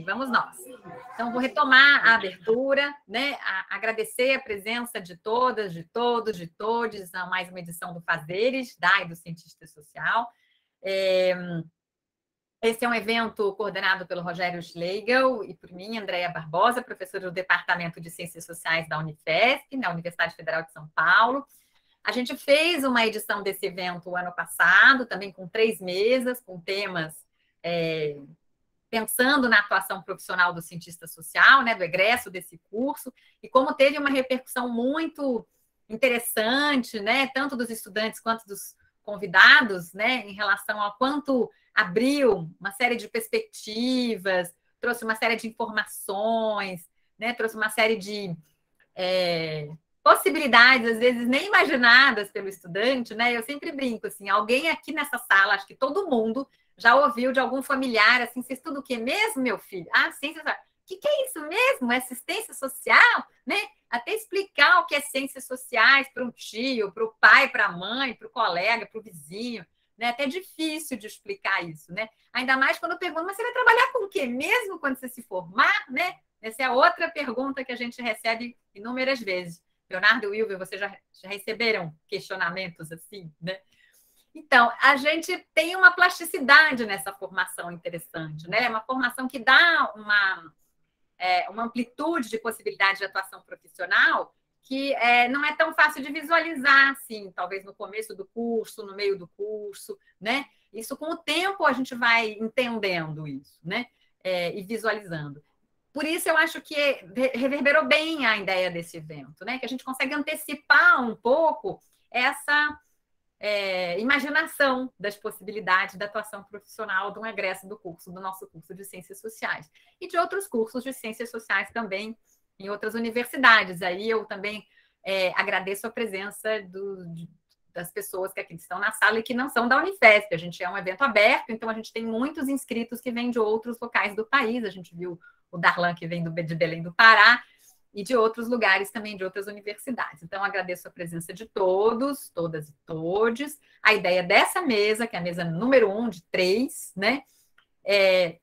Vamos nós. Então, vou retomar a abertura, né? Agradecer a presença de todas, de todos, de todes, a mais uma edição do Fazeres, da e do Cientista Social. Esse é um evento coordenado pelo Rogério Schlegel e por mim, Andréia Barbosa, professora do Departamento de Ciências Sociais da Unifesp, na Universidade Federal de São Paulo. A gente fez uma edição desse evento o ano passado, também com 3 mesas, com temas pensando na atuação profissional do cientista social, né, do egresso desse curso, e como teve uma repercussão muito interessante, né, tanto dos estudantes quanto dos convidados, né, em relação ao quanto abriu uma série de perspectivas, trouxe uma série de informações, né, trouxe uma série de possibilidades, às vezes nem imaginadas pelo estudante, né? Eu sempre brinco assim, alguém aqui nessa sala, acho que todo mundo já ouviu de algum familiar assim, você estuda o que mesmo, meu filho? Ah, ciência social. O que é isso mesmo? É assistência social, né? Até explicar o que é ciências sociais para um tio, para o pai, para a mãe, para o colega, para o vizinho, né? Até difícil de explicar isso, né? Ainda mais quando eu pergunto, mas você vai trabalhar com o que mesmo quando você se formar, né? Essa é a outra pergunta que a gente recebe inúmeras vezes. Leonardo e Wilber, vocês já receberam questionamentos assim, né? Então, a gente tem uma plasticidade nessa formação interessante, né? Uma formação que dá uma amplitude de possibilidade de atuação profissional que não é tão fácil de visualizar, assim, talvez no começo do curso, no meio do curso, né? Isso, com o tempo, a gente vai entendendo isso, né? E visualizando. Por isso, eu acho que reverberou bem a ideia desse evento, né? Que a gente consegue antecipar um pouco essa imaginação das possibilidades da atuação profissional de um egresso do nosso curso de Ciências Sociais. E de outros cursos de Ciências Sociais também, em outras universidades. Aí eu também agradeço a presença das pessoas que aqui estão na sala e que não são da Unifesp. A gente é um evento aberto, então a gente tem muitos inscritos que vêm de outros locais do país. A gente viu o Darlan, que vem de Belém do Pará, e de outros lugares também, de outras universidades. Então, agradeço a presença de todos, todas e todes. A ideia dessa mesa, que é a mesa número 1 de 3, né, é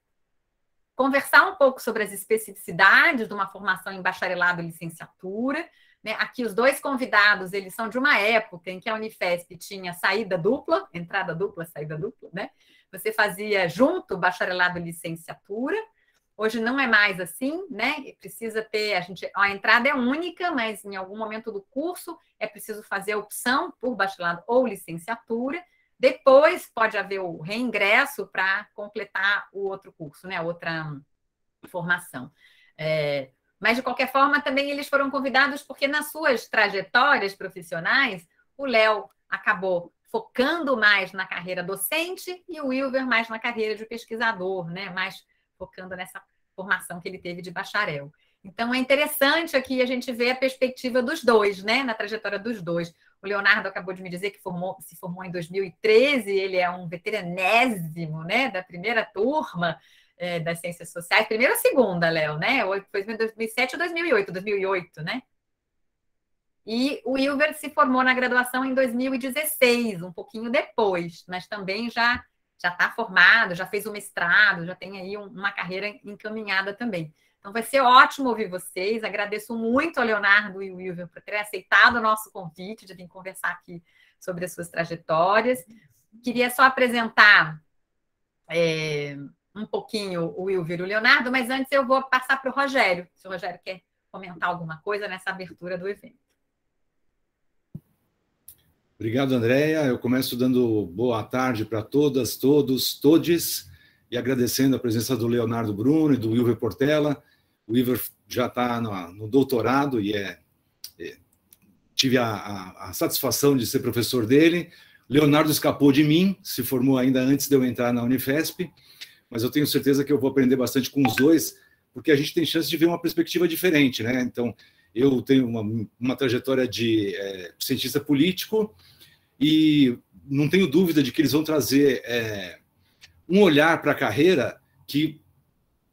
conversar um pouco sobre as especificidades de uma formação em bacharelado e licenciatura, né? Aqui os 2 convidados, eles são de uma época em que a Unifesp tinha saída dupla, entrada dupla, saída dupla, né? Você fazia junto bacharelado e licenciatura. Hoje não é mais assim, né? Precisa ter, a entrada é única, mas em algum momento do curso é preciso fazer a opção por bacharelado ou licenciatura. Depois pode haver o reingresso para completar o outro curso, né? Outra formação. Mas, de qualquer forma, também eles foram convidados porque nas suas trajetórias profissionais, o Léo acabou focando mais na carreira docente e o Wilber mais na carreira de pesquisador, né? Mais focando nessa formação que ele teve de bacharel. Então, é interessante aqui a gente ver a perspectiva dos 2, né? Na trajetória dos 2. O Leonardo acabou de me dizer que se formou em 2013, ele é um veteranésimo, né? Da primeira turma das Ciências Sociais. Primeira ou segunda, Léo, né? Foi em 2007 ou 2008? 2008, né? E o Wilber se formou na graduação em 2016, um pouquinho depois, mas também já está formado, já fez o mestrado, já tem aí uma carreira encaminhada também. Então, vai ser ótimo ouvir vocês. Agradeço muito ao Leonardo e ao Wilber por terem aceitado o nosso convite de vir conversar aqui sobre as suas trajetórias. Queria só apresentar um pouquinho o Wilber e o Leonardo, mas antes eu vou passar para o Rogério, se o Rogério quer comentar alguma coisa nessa abertura do evento. Obrigado, Andréia. Eu começo dando boa tarde para todas, todos, todes, e agradecendo a presença do Leonardo Bruno e do Wilber Portela. O Wilber já está no doutorado e tive a satisfação de ser professor dele. Leonardo escapou de mim, se formou ainda antes de eu entrar na Unifesp, mas eu tenho certeza que eu vou aprender bastante com os 2, porque a gente tem chance de ver uma perspectiva diferente, né? Então, eu tenho uma trajetória de cientista político e não tenho dúvida de que eles vão trazer um olhar para a carreira que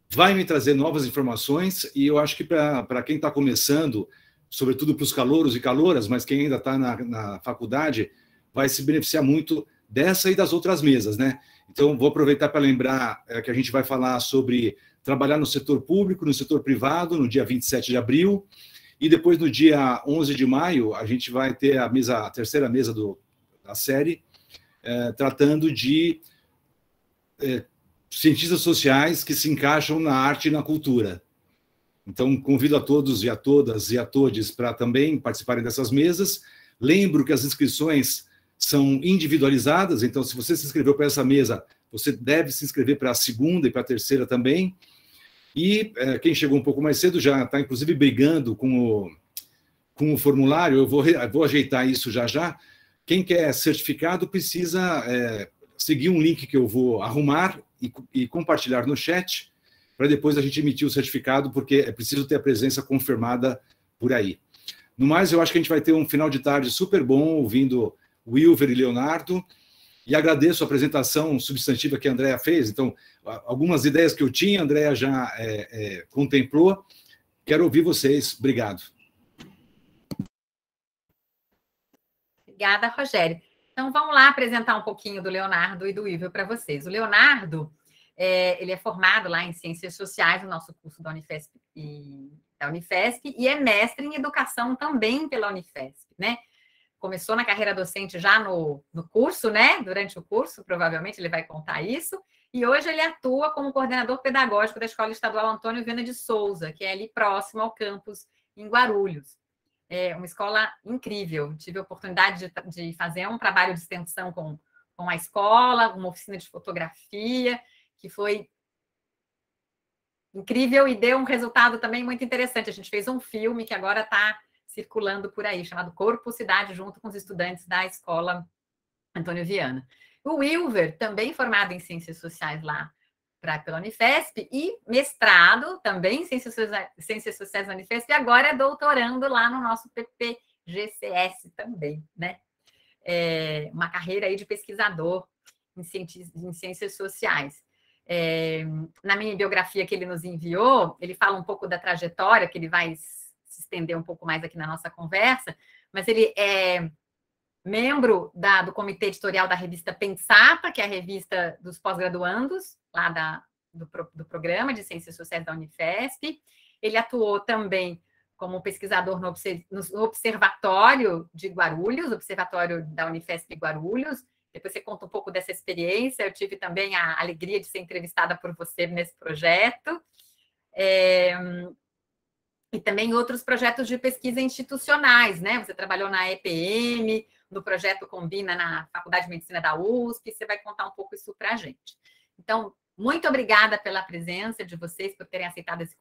vai me trazer novas informações, e eu acho que para quem está começando, sobretudo para os calouros e caloras, mas quem ainda está na faculdade, vai se beneficiar muito dessa e das outras mesas, né? Então, vou aproveitar para lembrar que a gente vai falar sobre trabalhar no setor público, no setor privado, no dia 27 de abril, e depois, no dia 11 de maio, a gente vai ter a terceira mesa da série, tratando de cientistas sociais que se encaixam na arte e na cultura. Então, convido a todos e a todas e a todes para também participarem dessas mesas. Lembro que as inscrições são individualizadas, então, se você se inscreveu para essa mesa, você deve se inscrever para a segunda e para a terceira também. E quem chegou um pouco mais cedo já está, inclusive, brigando com o formulário. Eu vou ajeitar isso já. Quem quer certificado precisa seguir um link que eu vou arrumar e compartilhar no chat, para depois a gente emitir o certificado, porque é preciso ter a presença confirmada por aí. No mais, eu acho que a gente vai ter um final de tarde super bom, ouvindo Wilver e Leonardo, e agradeço a apresentação substantiva que a Andrea fez. Então, algumas ideias que eu tinha, a Andrea já contemplou. Quero ouvir vocês. Obrigado. Obrigada, Rogério. Então, vamos lá apresentar um pouquinho do Leonardo e do Wilver para vocês. O Leonardo, ele é formado lá em Ciências Sociais, no nosso curso da Unifesp e é mestre em Educação também pela Unifesp, né? Começou na carreira docente já no curso, né? Durante o curso, provavelmente ele vai contar isso. E hoje ele atua como coordenador pedagógico da Escola Estadual Antônio Viana de Souza, que é ali próximo ao campus em Guarulhos. É uma escola incrível. Tive a oportunidade de fazer um trabalho de extensão com a escola, uma oficina de fotografia, que foi incrível e deu um resultado também muito interessante. A gente fez um filme que agora está circulando por aí, chamado Corpo Cidade, junto com os estudantes da Escola Antônio Viana. O Wilver, também formado em Ciências Sociais lá pela Unifesp, e mestrado também em Ciências Sociais da Unifesp, e agora é doutorando lá no nosso PPGCS também, né? Uma carreira aí de pesquisador em Ciências Sociais. Na mini biografia que ele nos enviou, ele fala um pouco da trajetória, que ele vai se estender um pouco mais aqui na nossa conversa, mas ele é membro do comitê editorial da revista Pensata, que é a revista dos pós-graduandos, lá do programa de Ciências Sociais da Unifesp. Ele atuou também como pesquisador no Observatório de Guarulhos, Observatório da Unifesp Guarulhos. Depois você conta um pouco dessa experiência. Eu tive também a alegria de ser entrevistada por você nesse projeto. E também outros projetos de pesquisa institucionais, né? Você trabalhou na EPM, no projeto Combina na Faculdade de Medicina da USP, você vai contar um pouco isso para a gente. Então, muito obrigada pela presença de vocês, por terem aceitado esse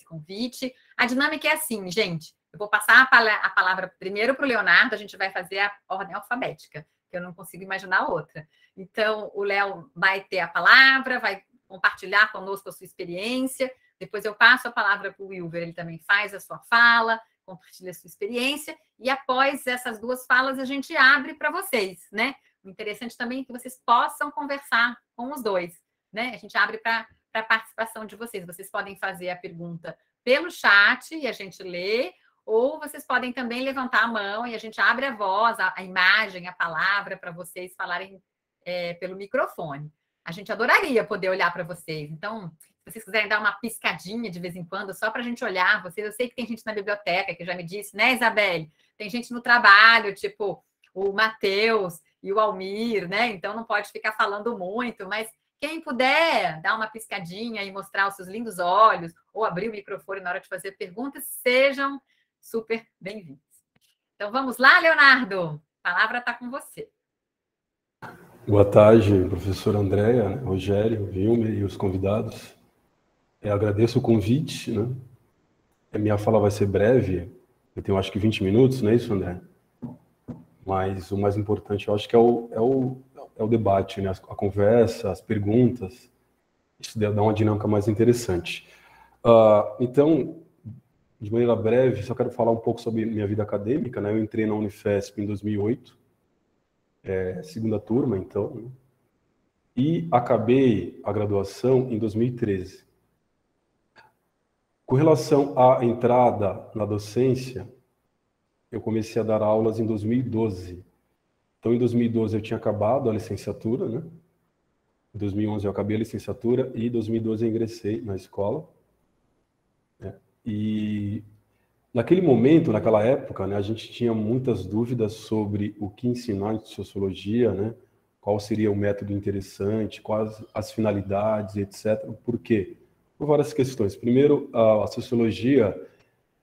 convite. A dinâmica é assim, gente, eu vou passar a palavra primeiro para o Leonardo, a gente vai fazer a ordem alfabética, que eu não consigo imaginar outra. Então, o Léo vai ter a palavra, vai compartilhar conosco a sua experiência, depois eu passo a palavra para o Wilver, ele também faz a sua fala, compartilha a sua experiência, e após essas duas falas a gente abre para vocês, né? O interessante também é que vocês possam conversar com os dois, né? A gente abre para a participação de vocês. Vocês podem fazer a pergunta pelo chat e a gente lê, ou vocês podem também levantar a mão e a gente abre a voz, a imagem, a palavra para vocês falarem pelo microfone. A gente adoraria poder olhar para vocês. Então, se vocês quiserem dar uma piscadinha de vez em quando, só para a gente olhar vocês. Eu sei que tem gente na biblioteca que já me disse, né, Isabelle? Tem gente no trabalho, tipo o Matheus e o Almir, né? Então não pode ficar falando muito, mas quem puder dar uma piscadinha e mostrar os seus lindos olhos, ou abrir o microfone na hora de fazer perguntas, sejam super bem-vindos. Então vamos lá, Leonardo. A palavra está com você. Boa tarde, professora Andrea, Rogério, Wilmer e os convidados. Eu agradeço o convite, né? A minha fala vai ser breve, eu tenho acho que 20 minutos, não é isso, André? Mas o mais importante, eu acho que é o debate, né? A conversa, as perguntas, isso dá uma dinâmica mais interessante. Então, de maneira breve, só quero falar um pouco sobre minha vida acadêmica, né? Eu entrei na Unifesp em 2008, segunda turma, então, né? E acabei a graduação em 2013. Com relação à entrada na docência, eu comecei a dar aulas em 2012. Então, em 2012, eu tinha acabado a licenciatura, né? Em 2011 eu acabei a licenciatura e em 2012 eu ingressei na escola. Né? E naquele momento, naquela época, né, a gente tinha muitas dúvidas sobre o que ensinar em sociologia, né? Qual seria o método interessante, quais as finalidades, etc. Por quê? Por várias questões. Primeiro, a sociologia,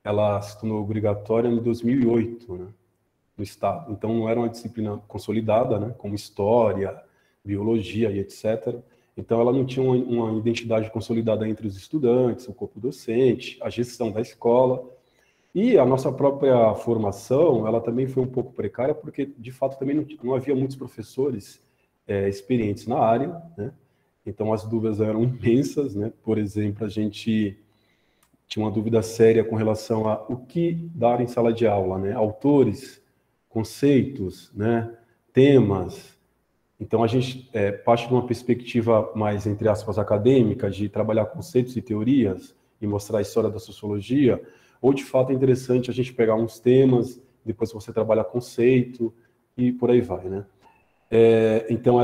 ela se tornou obrigatória em 2008, né, no Estado. Então, não era uma disciplina consolidada, né, como história, biologia e etc. Então, ela não tinha uma identidade consolidada entre os estudantes, o corpo docente, a gestão da escola. E a nossa própria formação, ela também foi um pouco precária, porque, de fato, também não havia muitos professores experientes na área, né? Então, as dúvidas eram imensas, né? Por exemplo, a gente tinha uma dúvida séria com relação a o que dar em sala de aula, né? Autores, conceitos, né? Temas. Então, a gente parte de uma perspectiva mais, entre aspas, acadêmica, de trabalhar conceitos e teorias e mostrar a história da sociologia, ou, de fato, é interessante a gente pegar uns temas, depois você trabalha conceito e por aí vai, né? Então,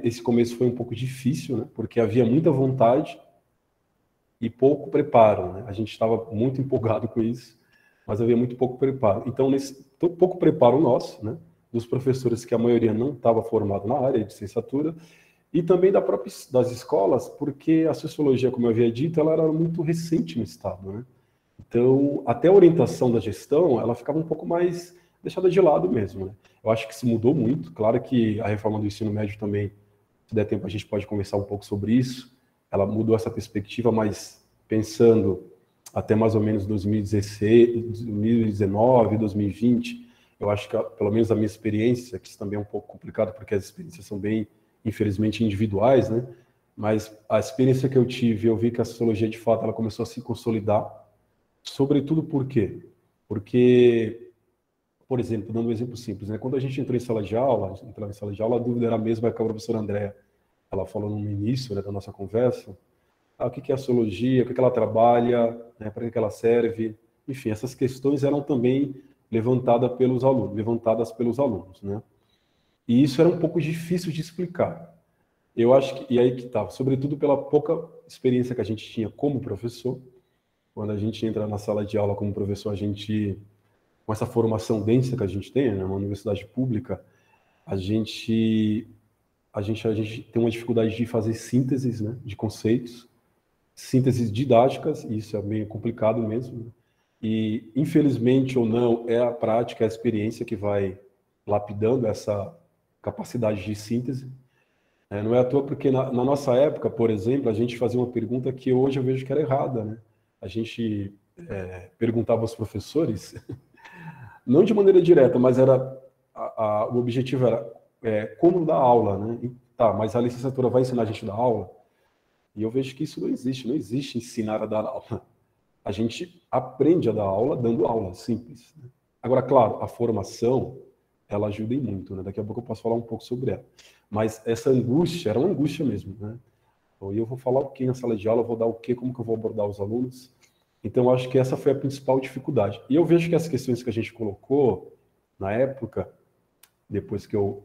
esse começo foi um pouco difícil, né? Porque havia muita vontade e pouco preparo, né? A gente estava muito empolgado com isso, mas havia muito pouco preparo. Então, nesse pouco preparo nosso, né? Dos professores, que a maioria não estava formado na área de licenciatura, e também das escolas, porque a sociologia, como eu havia dito, ela era muito recente no Estado, né? Então, até a orientação da gestão, ela ficava um pouco mais deixada de lado mesmo, né? Eu acho que isso mudou muito. Claro que a reforma do ensino médio também, se der tempo, a gente pode conversar um pouco sobre isso. Ela mudou essa perspectiva, mas pensando até mais ou menos 2016, 2019, 2020, eu acho que, pelo menos a minha experiência, que isso também é um pouco complicado, porque as experiências são bem, infelizmente, individuais, né? Mas a experiência que eu tive, eu vi que a sociologia, de fato, ela começou a se consolidar, sobretudo por quê? Porque, por exemplo, dando um exemplo simples, né? Quando a gente entrou em sala de aula, a dúvida era a mesma que a professora Andréa, ela falou no início, né, da nossa conversa, o que é a sociologia, o que ela trabalha, né, para que ela serve, enfim, essas questões eram também levantadas pelos alunos, né? E isso era um pouco difícil de explicar. Eu acho que, e aí que estava, sobretudo pela pouca experiência que a gente tinha como professor. Quando a gente entra na sala de aula como professor, a gente, com essa formação densa que a gente tem, né, uma universidade pública, a gente tem uma dificuldade de fazer sínteses, né, de conceitos, sínteses didáticas, e isso é meio complicado mesmo, né? E, infelizmente ou não, é a prática, é a experiência que vai lapidando essa capacidade de síntese. Não é à toa porque na nossa época, por exemplo, a gente fazia uma pergunta que hoje eu vejo que era errada, né? A gente perguntava aos professores, não de maneira direta, mas era o objetivo era como dar aula, né? E, tá, mas a licenciatura vai ensinar a gente a dar aula? E eu vejo que isso não existe ensinar a dar aula. A gente aprende a dar aula dando aula, simples, né? Agora, claro, a formação, ela ajuda em muito, né? Daqui a pouco eu posso falar um pouco sobre ela. Mas essa angústia, era uma angústia mesmo, né? E eu vou falar o que na sala de aula, eu vou dar o que, como que eu vou abordar os alunos. Então, eu acho que essa foi a principal dificuldade. E eu vejo que as questões que a gente colocou na época, depois que eu...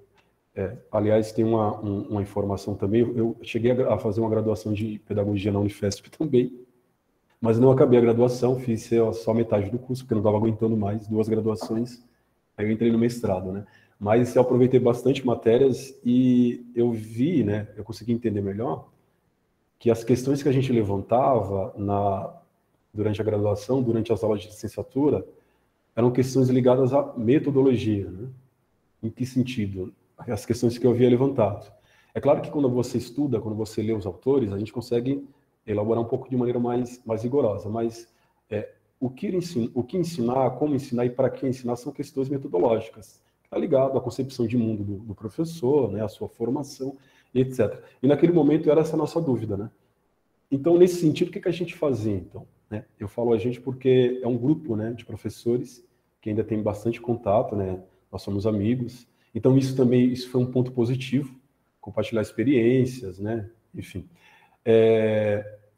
aliás, tem uma informação também, eu cheguei a fazer uma graduação de pedagogia na Unifesp também, mas não acabei a graduação, fiz só metade do curso, porque não estava aguentando mais 2 graduações, aí eu entrei no mestrado, né? Mas eu aproveitei bastante matérias e eu vi, né, eu consegui entender melhor, que as questões que a gente levantava durante a graduação, durante as aulas de licenciatura, eram questões ligadas à metodologia, né? Em que sentido? As questões que eu havia levantado. É claro que quando você estuda, quando você lê os autores, a gente consegue elaborar um pouco de maneira mais rigorosa, mas o que ensinar, como ensinar e para que ensinar são questões metodológicas. Está ligado à concepção de mundo do professor, né, à sua formação, etc. E naquele momento era essa a nossa dúvida, né? Então, nesse sentido, o que a gente fazia, então? Né? Eu falo a gente porque é um grupo, né, de professores que ainda tem bastante contato, né? Nós somos amigos. Então, isso foi um ponto positivo, compartilhar experiências, né? Enfim.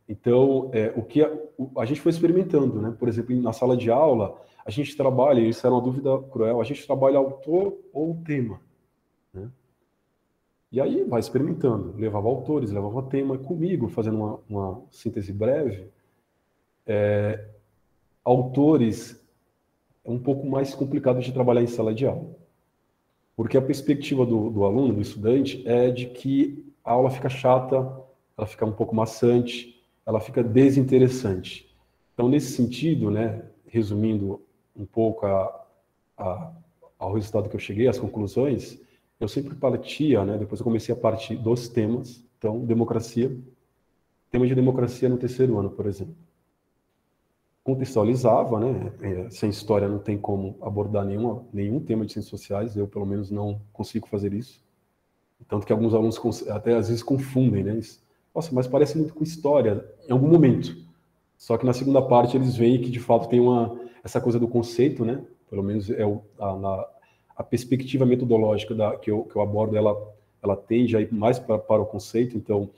Então, o que a gente foi experimentando, né? Por exemplo, na sala de aula, a gente trabalha, isso era uma dúvida cruel, a gente trabalha autor ou tema, né? E aí vai experimentando, levava autores, levava tema comigo, fazendo uma síntese breve. Autores é um pouco mais complicado de trabalhar em sala de aula, porque a perspectiva do aluno, do estudante, é de que a aula fica chata, ela fica um pouco maçante, ela fica desinteressante. Então, nesse sentido, né, resumindo um pouco ao resultado que eu cheguei, às conclusões, eu sempre partia, né, depois eu comecei a partir dos temas. Então, democracia, tema de democracia no terceiro ano, por exemplo. Contextualizava, né? Sem história não tem como abordar nenhum tema de ciências sociais, eu pelo menos não consigo fazer isso. Tanto que alguns alunos até às vezes confundem, né? Nossa, mas parece muito com história, em algum momento. Só que na segunda parte eles veem que de fato tem essa coisa do conceito, né? Pelo menos a perspectiva metodológica que eu abordo, ela tende a ir mais para o conceito. Então,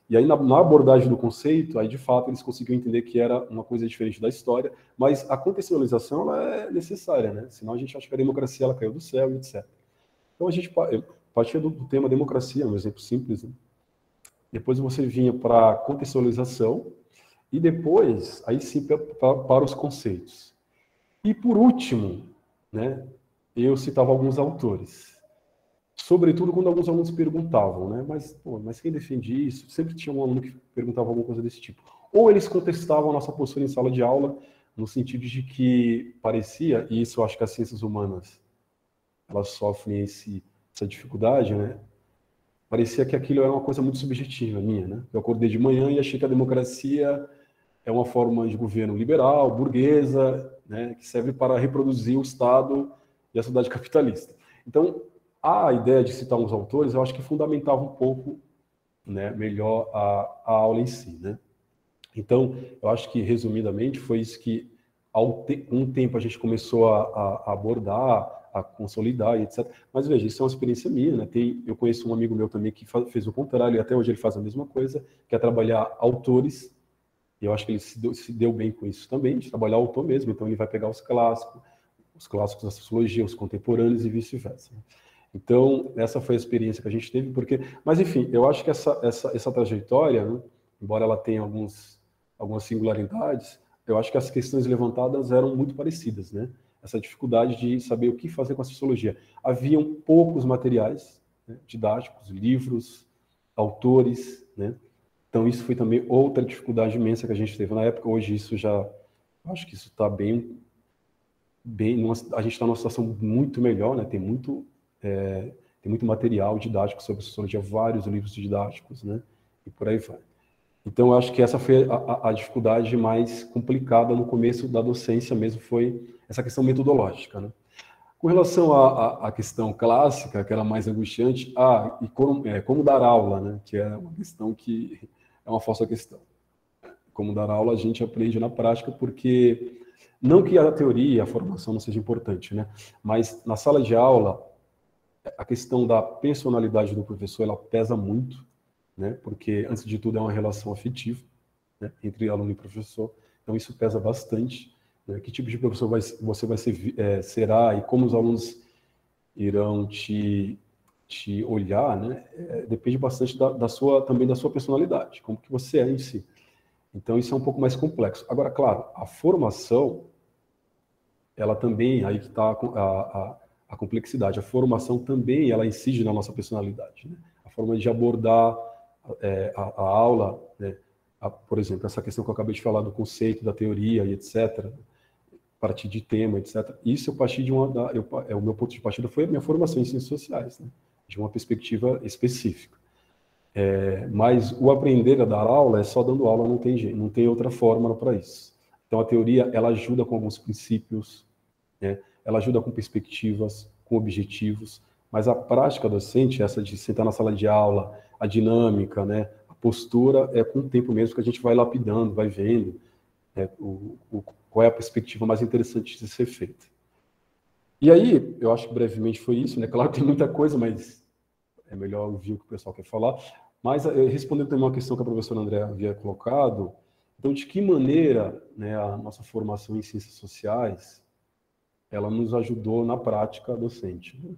e aí na abordagem do conceito, aí de fato eles conseguiram entender que era uma coisa diferente da história, mas a contextualização ela é necessária, né? Senão a gente acha que a democracia ela caiu do céu, etc. Então eu partia do tema democracia, um exemplo simples, né? Depois você vinha para a contextualização e depois aí sim para os conceitos. E por último, né, eu citava alguns autores. Sobretudo quando alguns alunos perguntavam, né? Mas quem defende isso? Sempre tinha um aluno que perguntava alguma coisa desse tipo. Ou eles contestavam a nossa postura em sala de aula, no sentido de que parecia, e isso eu acho que as ciências humanas elas sofrem essa dificuldade, né? Parecia que aquilo era uma coisa muito subjetiva minha, né? Eu acordei de manhã e achei que a democracia é uma forma de governo liberal, burguesa, né? Que serve para reproduzir o Estado e a sociedade capitalista. Então, a ideia de citar uns autores, eu acho que fundamentava um pouco, né, melhor a aula em si, né? Então, eu acho que, resumidamente, foi isso que, com o tempo, a gente começou a abordar, a consolidar e etc. Mas, veja, isso é uma experiência minha, né? Eu conheço um amigo meu também que fez o contrário, e até hoje ele faz a mesma coisa, que é trabalhar autores, e eu acho que ele se deu bem com isso também, de trabalhar autor mesmo. Então, ele vai pegar os clássicos da sociologia, os contemporâneos e vice-versa. Então, essa foi a experiência que a gente teve, mas, enfim, eu acho que essa trajetória, né, embora ela tenha algumas singularidades, eu acho que as questões levantadas eram muito parecidas, né? Essa dificuldade de saber o que fazer com a sociologia. Haviam poucos materiais, né, didáticos, livros, autores, né? Então, isso foi também outra dificuldade imensa que a gente teve na época. Hoje, acho que isso está bem, a gente está numa situação muito melhor, né? Tem muito material didático sobre sociologia, vários livros didáticos, né? E por aí vai. Então, eu acho que essa foi a dificuldade mais complicada no começo da docência mesmo, foi essa questão metodológica, né? Com relação à questão clássica, que era mais angustiante, e como dar aula, né? Que é uma questão que é uma falsa questão. Como dar aula, a gente aprende na prática, porque não que a teoria, a formação não seja importante, né? Mas na sala de aula, a questão da personalidade do professor, ela pesa muito, né? Porque, antes de tudo, é uma relação afetiva, né, entre aluno e professor. Então, isso pesa bastante, né? Que tipo de professor você será e como os alunos irão te olhar, né? Depende bastante também da sua personalidade, como que você é em si. Então, isso é um pouco mais complexo. Agora, claro, a formação, ela também, aí que está a complexidade. A formação também, ela incide na nossa personalidade, né? A forma de abordar a aula, né? Por exemplo, essa questão que eu acabei de falar do conceito, da teoria e etc., a partir de tema, etc. Isso eu parti de o meu ponto de partida foi a minha formação em ciências sociais, né? De uma perspectiva específica. Mas o aprender a dar aula é só dando aula, não tem jeito, não tem outra fórmula para isso. Então, a teoria, ela ajuda com alguns princípios, né? Ela ajuda com perspectivas, com objetivos, mas a prática docente, essa de sentar na sala de aula, a dinâmica, né? A postura, é com o tempo mesmo que a gente vai lapidando, vai vendo, né? Qual é a perspectiva mais interessante de ser feita. E aí, eu acho que brevemente foi isso, né? Claro que tem muita coisa, mas é melhor ouvir o que o pessoal quer falar. Mas, respondendo também uma questão que a professora André havia colocado, então, de que maneira, né, a nossa formação em ciências sociais, ela nos ajudou na prática docente, né?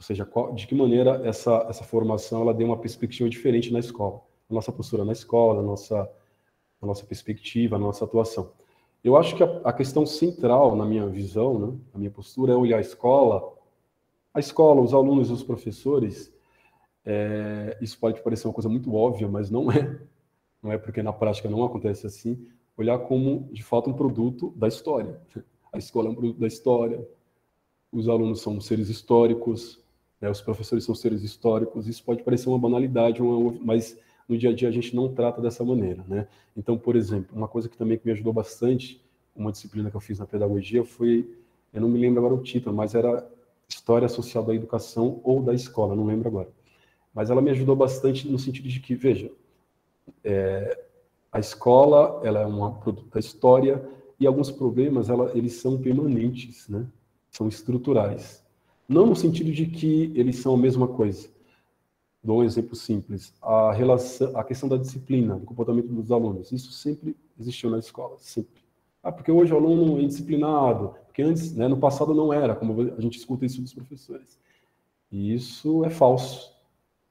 Ou seja, de que maneira essa formação ela deu uma perspectiva diferente na escola. A nossa postura na escola, a nossa perspectiva, a nossa atuação. Eu acho que a questão central, na minha visão, né, na minha postura, é olhar a escola, os alunos e os professores. Isso pode parecer uma coisa muito óbvia, mas não é. Não é, porque na prática não acontece assim. Olhar como, de fato, um produto da história. A escola é um produto da história, os alunos são seres históricos, né, os professores são seres históricos. Isso pode parecer uma banalidade, mas no dia a dia a gente não trata dessa maneira, né? Então, por exemplo, uma coisa que também me ajudou bastante, uma disciplina que eu fiz na pedagogia foi, eu não me lembro agora o título, mas era História Social da Educação ou da Escola, não lembro agora. Mas ela me ajudou bastante no sentido de que, veja, a escola ela é um produto da história e alguns problemas eles são permanentes, né? São estruturais. Não no sentido de que eles são a mesma coisa. Dou um exemplo simples. A questão da disciplina, do comportamento dos alunos, isso sempre existiu na escola, sempre. Porque hoje o aluno é indisciplinado, porque antes, né, no passado não era, como a gente escuta isso dos professores. E isso é falso,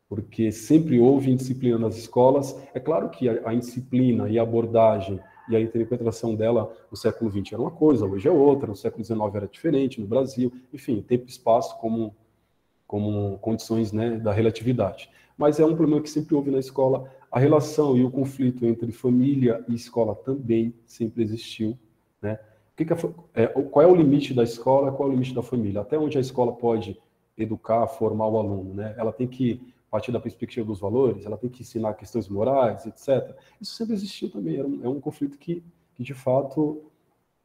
porque sempre houve indisciplina nas escolas. É claro que a indisciplina e a abordagem e a interpretação dela no século XX era uma coisa, hoje é outra, no século XIX era diferente, no Brasil, enfim, tempo e espaço como condições, né, da relatividade. Mas é um problema que sempre houve na escola. A relação e o conflito entre família e escola também sempre existiu, né? Qual é o limite da escola, qual é o limite da família? Até onde a escola pode educar, formar o aluno, né? Ela tem que partir da perspectiva dos valores, ela tem que ensinar questões morais, etc. Isso sempre existiu também. É um conflito que de fato,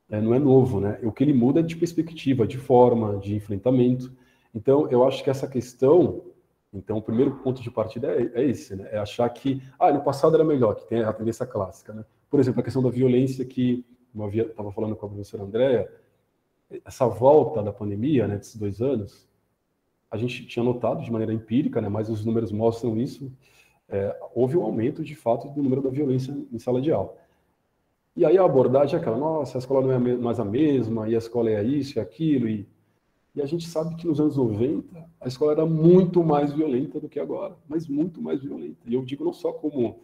não é novo, né? O que ele muda é de perspectiva, de forma, de enfrentamento. Então, eu acho que essa questão, o primeiro ponto de partida é esse, né? É achar que, no passado era melhor, que tem a tendência clássica, né? Por exemplo, a questão da violência que eu estava falando com a professora Andréa, essa volta da pandemia, né, desses 2 anos, a gente tinha notado de maneira empírica, né, mas os números mostram isso, houve um aumento, de fato, do número da violência em sala de aula. E aí a abordagem é aquela, nossa, a escola não é mais a mesma, e a escola é isso e aquilo, e a gente sabe que nos anos 90 a escola era muito mais violenta do que agora, mas muito mais violenta. E eu digo não só como,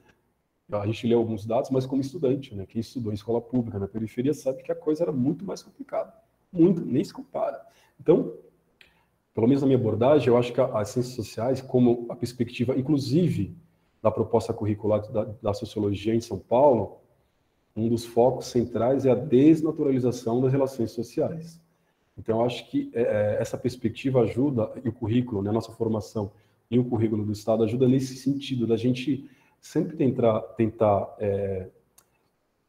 a gente lê alguns dados, mas como estudante, né? Quem estudou em escola pública na periferia sabe que a coisa era muito mais complicada. Muito, nem se compara. Então, pelo menos na minha abordagem, eu acho que as ciências sociais, como a perspectiva, inclusive, da proposta curricular da sociologia em São Paulo, um dos focos centrais é a desnaturalização das relações sociais. Então, eu acho que essa perspectiva ajuda, e o currículo, né, a nossa formação e o currículo do Estado ajuda nesse sentido, da gente sempre tentar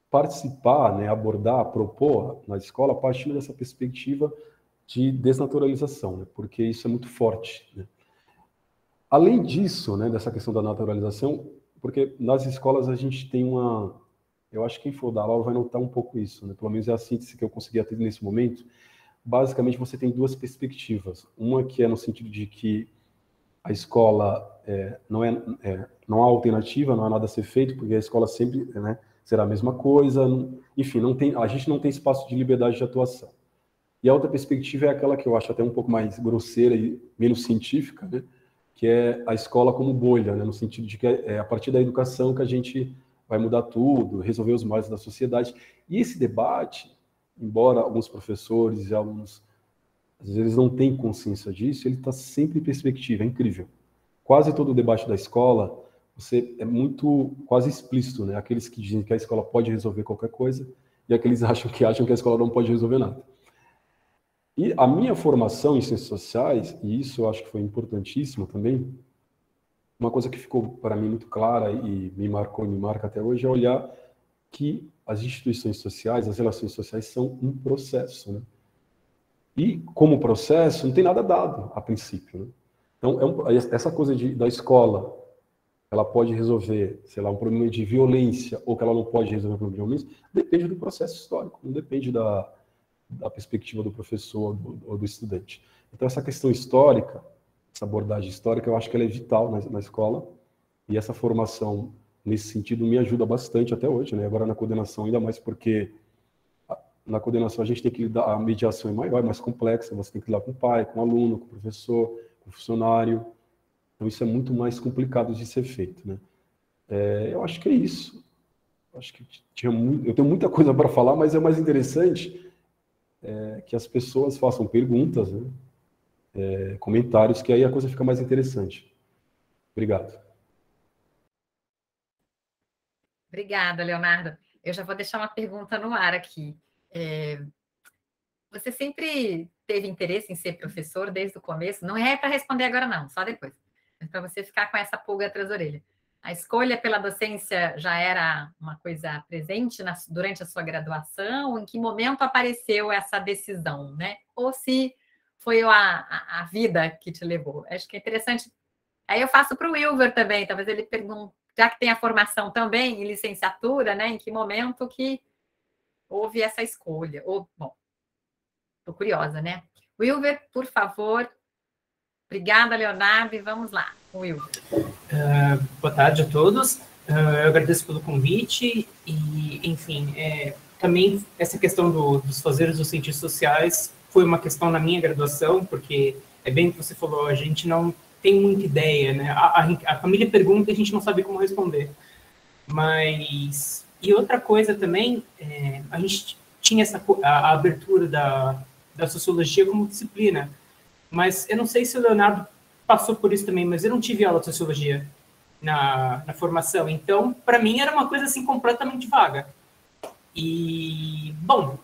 participar, né, abordar, propor na escola a partir dessa perspectiva de desnaturalização, né, porque isso é muito forte, né. Além disso, né, dessa questão da naturalização, porque nas escolas a gente tem eu acho que quem for dar aula vai notar um pouco isso, né, pelo menos é a síntese que eu consegui ter nesse momento. Basicamente, você tem 2 perspectivas. Uma que é no sentido de que a escola não há alternativa, não há nada a ser feito, porque a escola sempre, né, será a mesma coisa. Enfim, a gente não tem espaço de liberdade de atuação. E a outra perspectiva é aquela que eu acho até um pouco mais grosseira e menos científica, né, que é a escola como bolha, né, no sentido de que é a partir da educação que a gente vai mudar tudo, resolver os males da sociedade. E esse debate, embora alguns professores e alunos, às vezes, não tenham consciência disso, ele está sempre em perspectiva, é incrível. Quase todo o debate da escola, é muito, quase explícito, né? Aqueles que dizem que a escola pode resolver qualquer coisa e aqueles que acham que a escola não pode resolver nada. E a minha formação em ciências sociais, e isso eu acho que foi importantíssimo também, uma coisa que ficou para mim muito clara e me marcou e me marca até hoje é olhar que as instituições sociais, as relações sociais são um processo, né? E, como processo, não tem nada dado, a princípio, né? Então, essa coisa da escola, ela pode resolver, sei lá, um problema de violência, ou que ela não pode resolver um problema de violência, depende do processo histórico, não depende da perspectiva do professor ou do estudante. Então, essa questão histórica, essa abordagem histórica, eu acho que ela é vital na escola, e essa formação nesse sentido me ajuda bastante até hoje, né? Agora na coordenação ainda mais, porque na coordenação a gente tem que lidar, a mediação é maior, é mais complexa, você tem que lidar com o pai, com o aluno, com o professor, com o funcionário. Então, isso é muito mais complicado de ser feito, né? Eu acho que é isso. Acho que eu tenho muita coisa para falar, mas é mais interessante que as pessoas façam perguntas, né? Comentários, que aí a coisa fica mais interessante. Obrigado. Obrigada, Leonardo. Eu já vou deixar uma pergunta no ar aqui. Você sempre teve interesse em ser professor desde o começo? Não é para responder agora, não, só depois. É para você ficar com essa pulga atrás da orelha. A escolha pela docência já era uma coisa presente durante a sua graduação? Em que momento apareceu essa decisão, né? Ou se foi a vida que te levou? Acho que é interessante. Aí eu faço para o Wilver também, talvez ele pergunte, já que tem a formação também em licenciatura, né? Em que momento que houve essa escolha? Bom, estou curiosa, né? Wilver, por favor. Obrigada, Leonardo, e vamos lá, Wilver. Boa tarde a todos. Eu agradeço pelo convite e, enfim, também essa questão dos fazeres dos cientistas sociais foi uma questão na minha graduação, porque é bem o que você falou, a gente não tem muita ideia, né? A família pergunta e a gente não sabe como responder. Mas... E outra coisa também, a gente tinha a abertura da sociologia como disciplina, mas eu não sei se o Leonardo passou por isso também, mas eu não tive aula de sociologia na formação, então, para mim, era uma coisa, assim, completamente vaga. E, bom,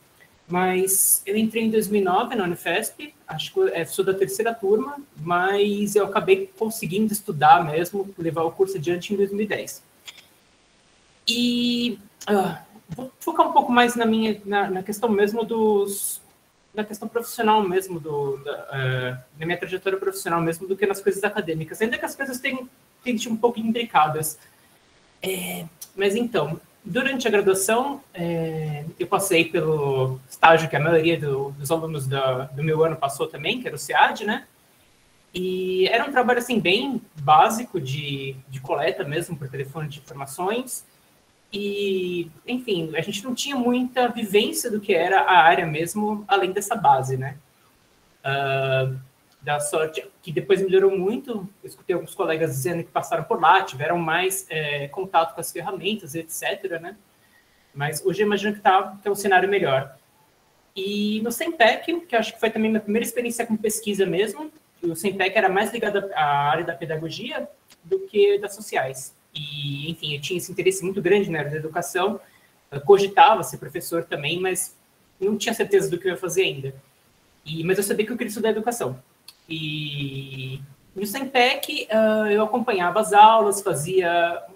mas eu entrei em 2009 na Unifesp, acho que sou da terceira turma, mas eu acabei conseguindo estudar mesmo, levar o curso adiante em 2010. E vou focar um pouco mais na questão mesmo da questão profissional mesmo, na minha trajetória profissional mesmo, do que nas coisas acadêmicas, ainda que as coisas tenham um pouco imbricadas. Mas então, durante a graduação, eu passei pelo estágio que a maioria dos alunos do meu ano passou também, que era o SEAD, né? E era um trabalho, assim, bem básico de coleta mesmo, por telefone de informações. E, enfim, a gente não tinha muita vivência do que era a área mesmo, além dessa base, né? Da sorte que depois melhorou muito, eu escutei alguns colegas dizendo que passaram por lá, tiveram mais contato com as ferramentas, etc., né? Mas hoje eu imagino que é um cenário melhor. E no SEMPEC, que eu acho que foi também minha primeira experiência com pesquisa mesmo, o SEMPEC era mais ligado à área da pedagogia do que das sociais. E, enfim, eu tinha esse interesse muito grande na área da educação, cogitava ser professor também, mas não tinha certeza do que eu ia fazer ainda. Mas eu sabia que eu queria estudar educação. E no SEMPEC eu acompanhava as aulas,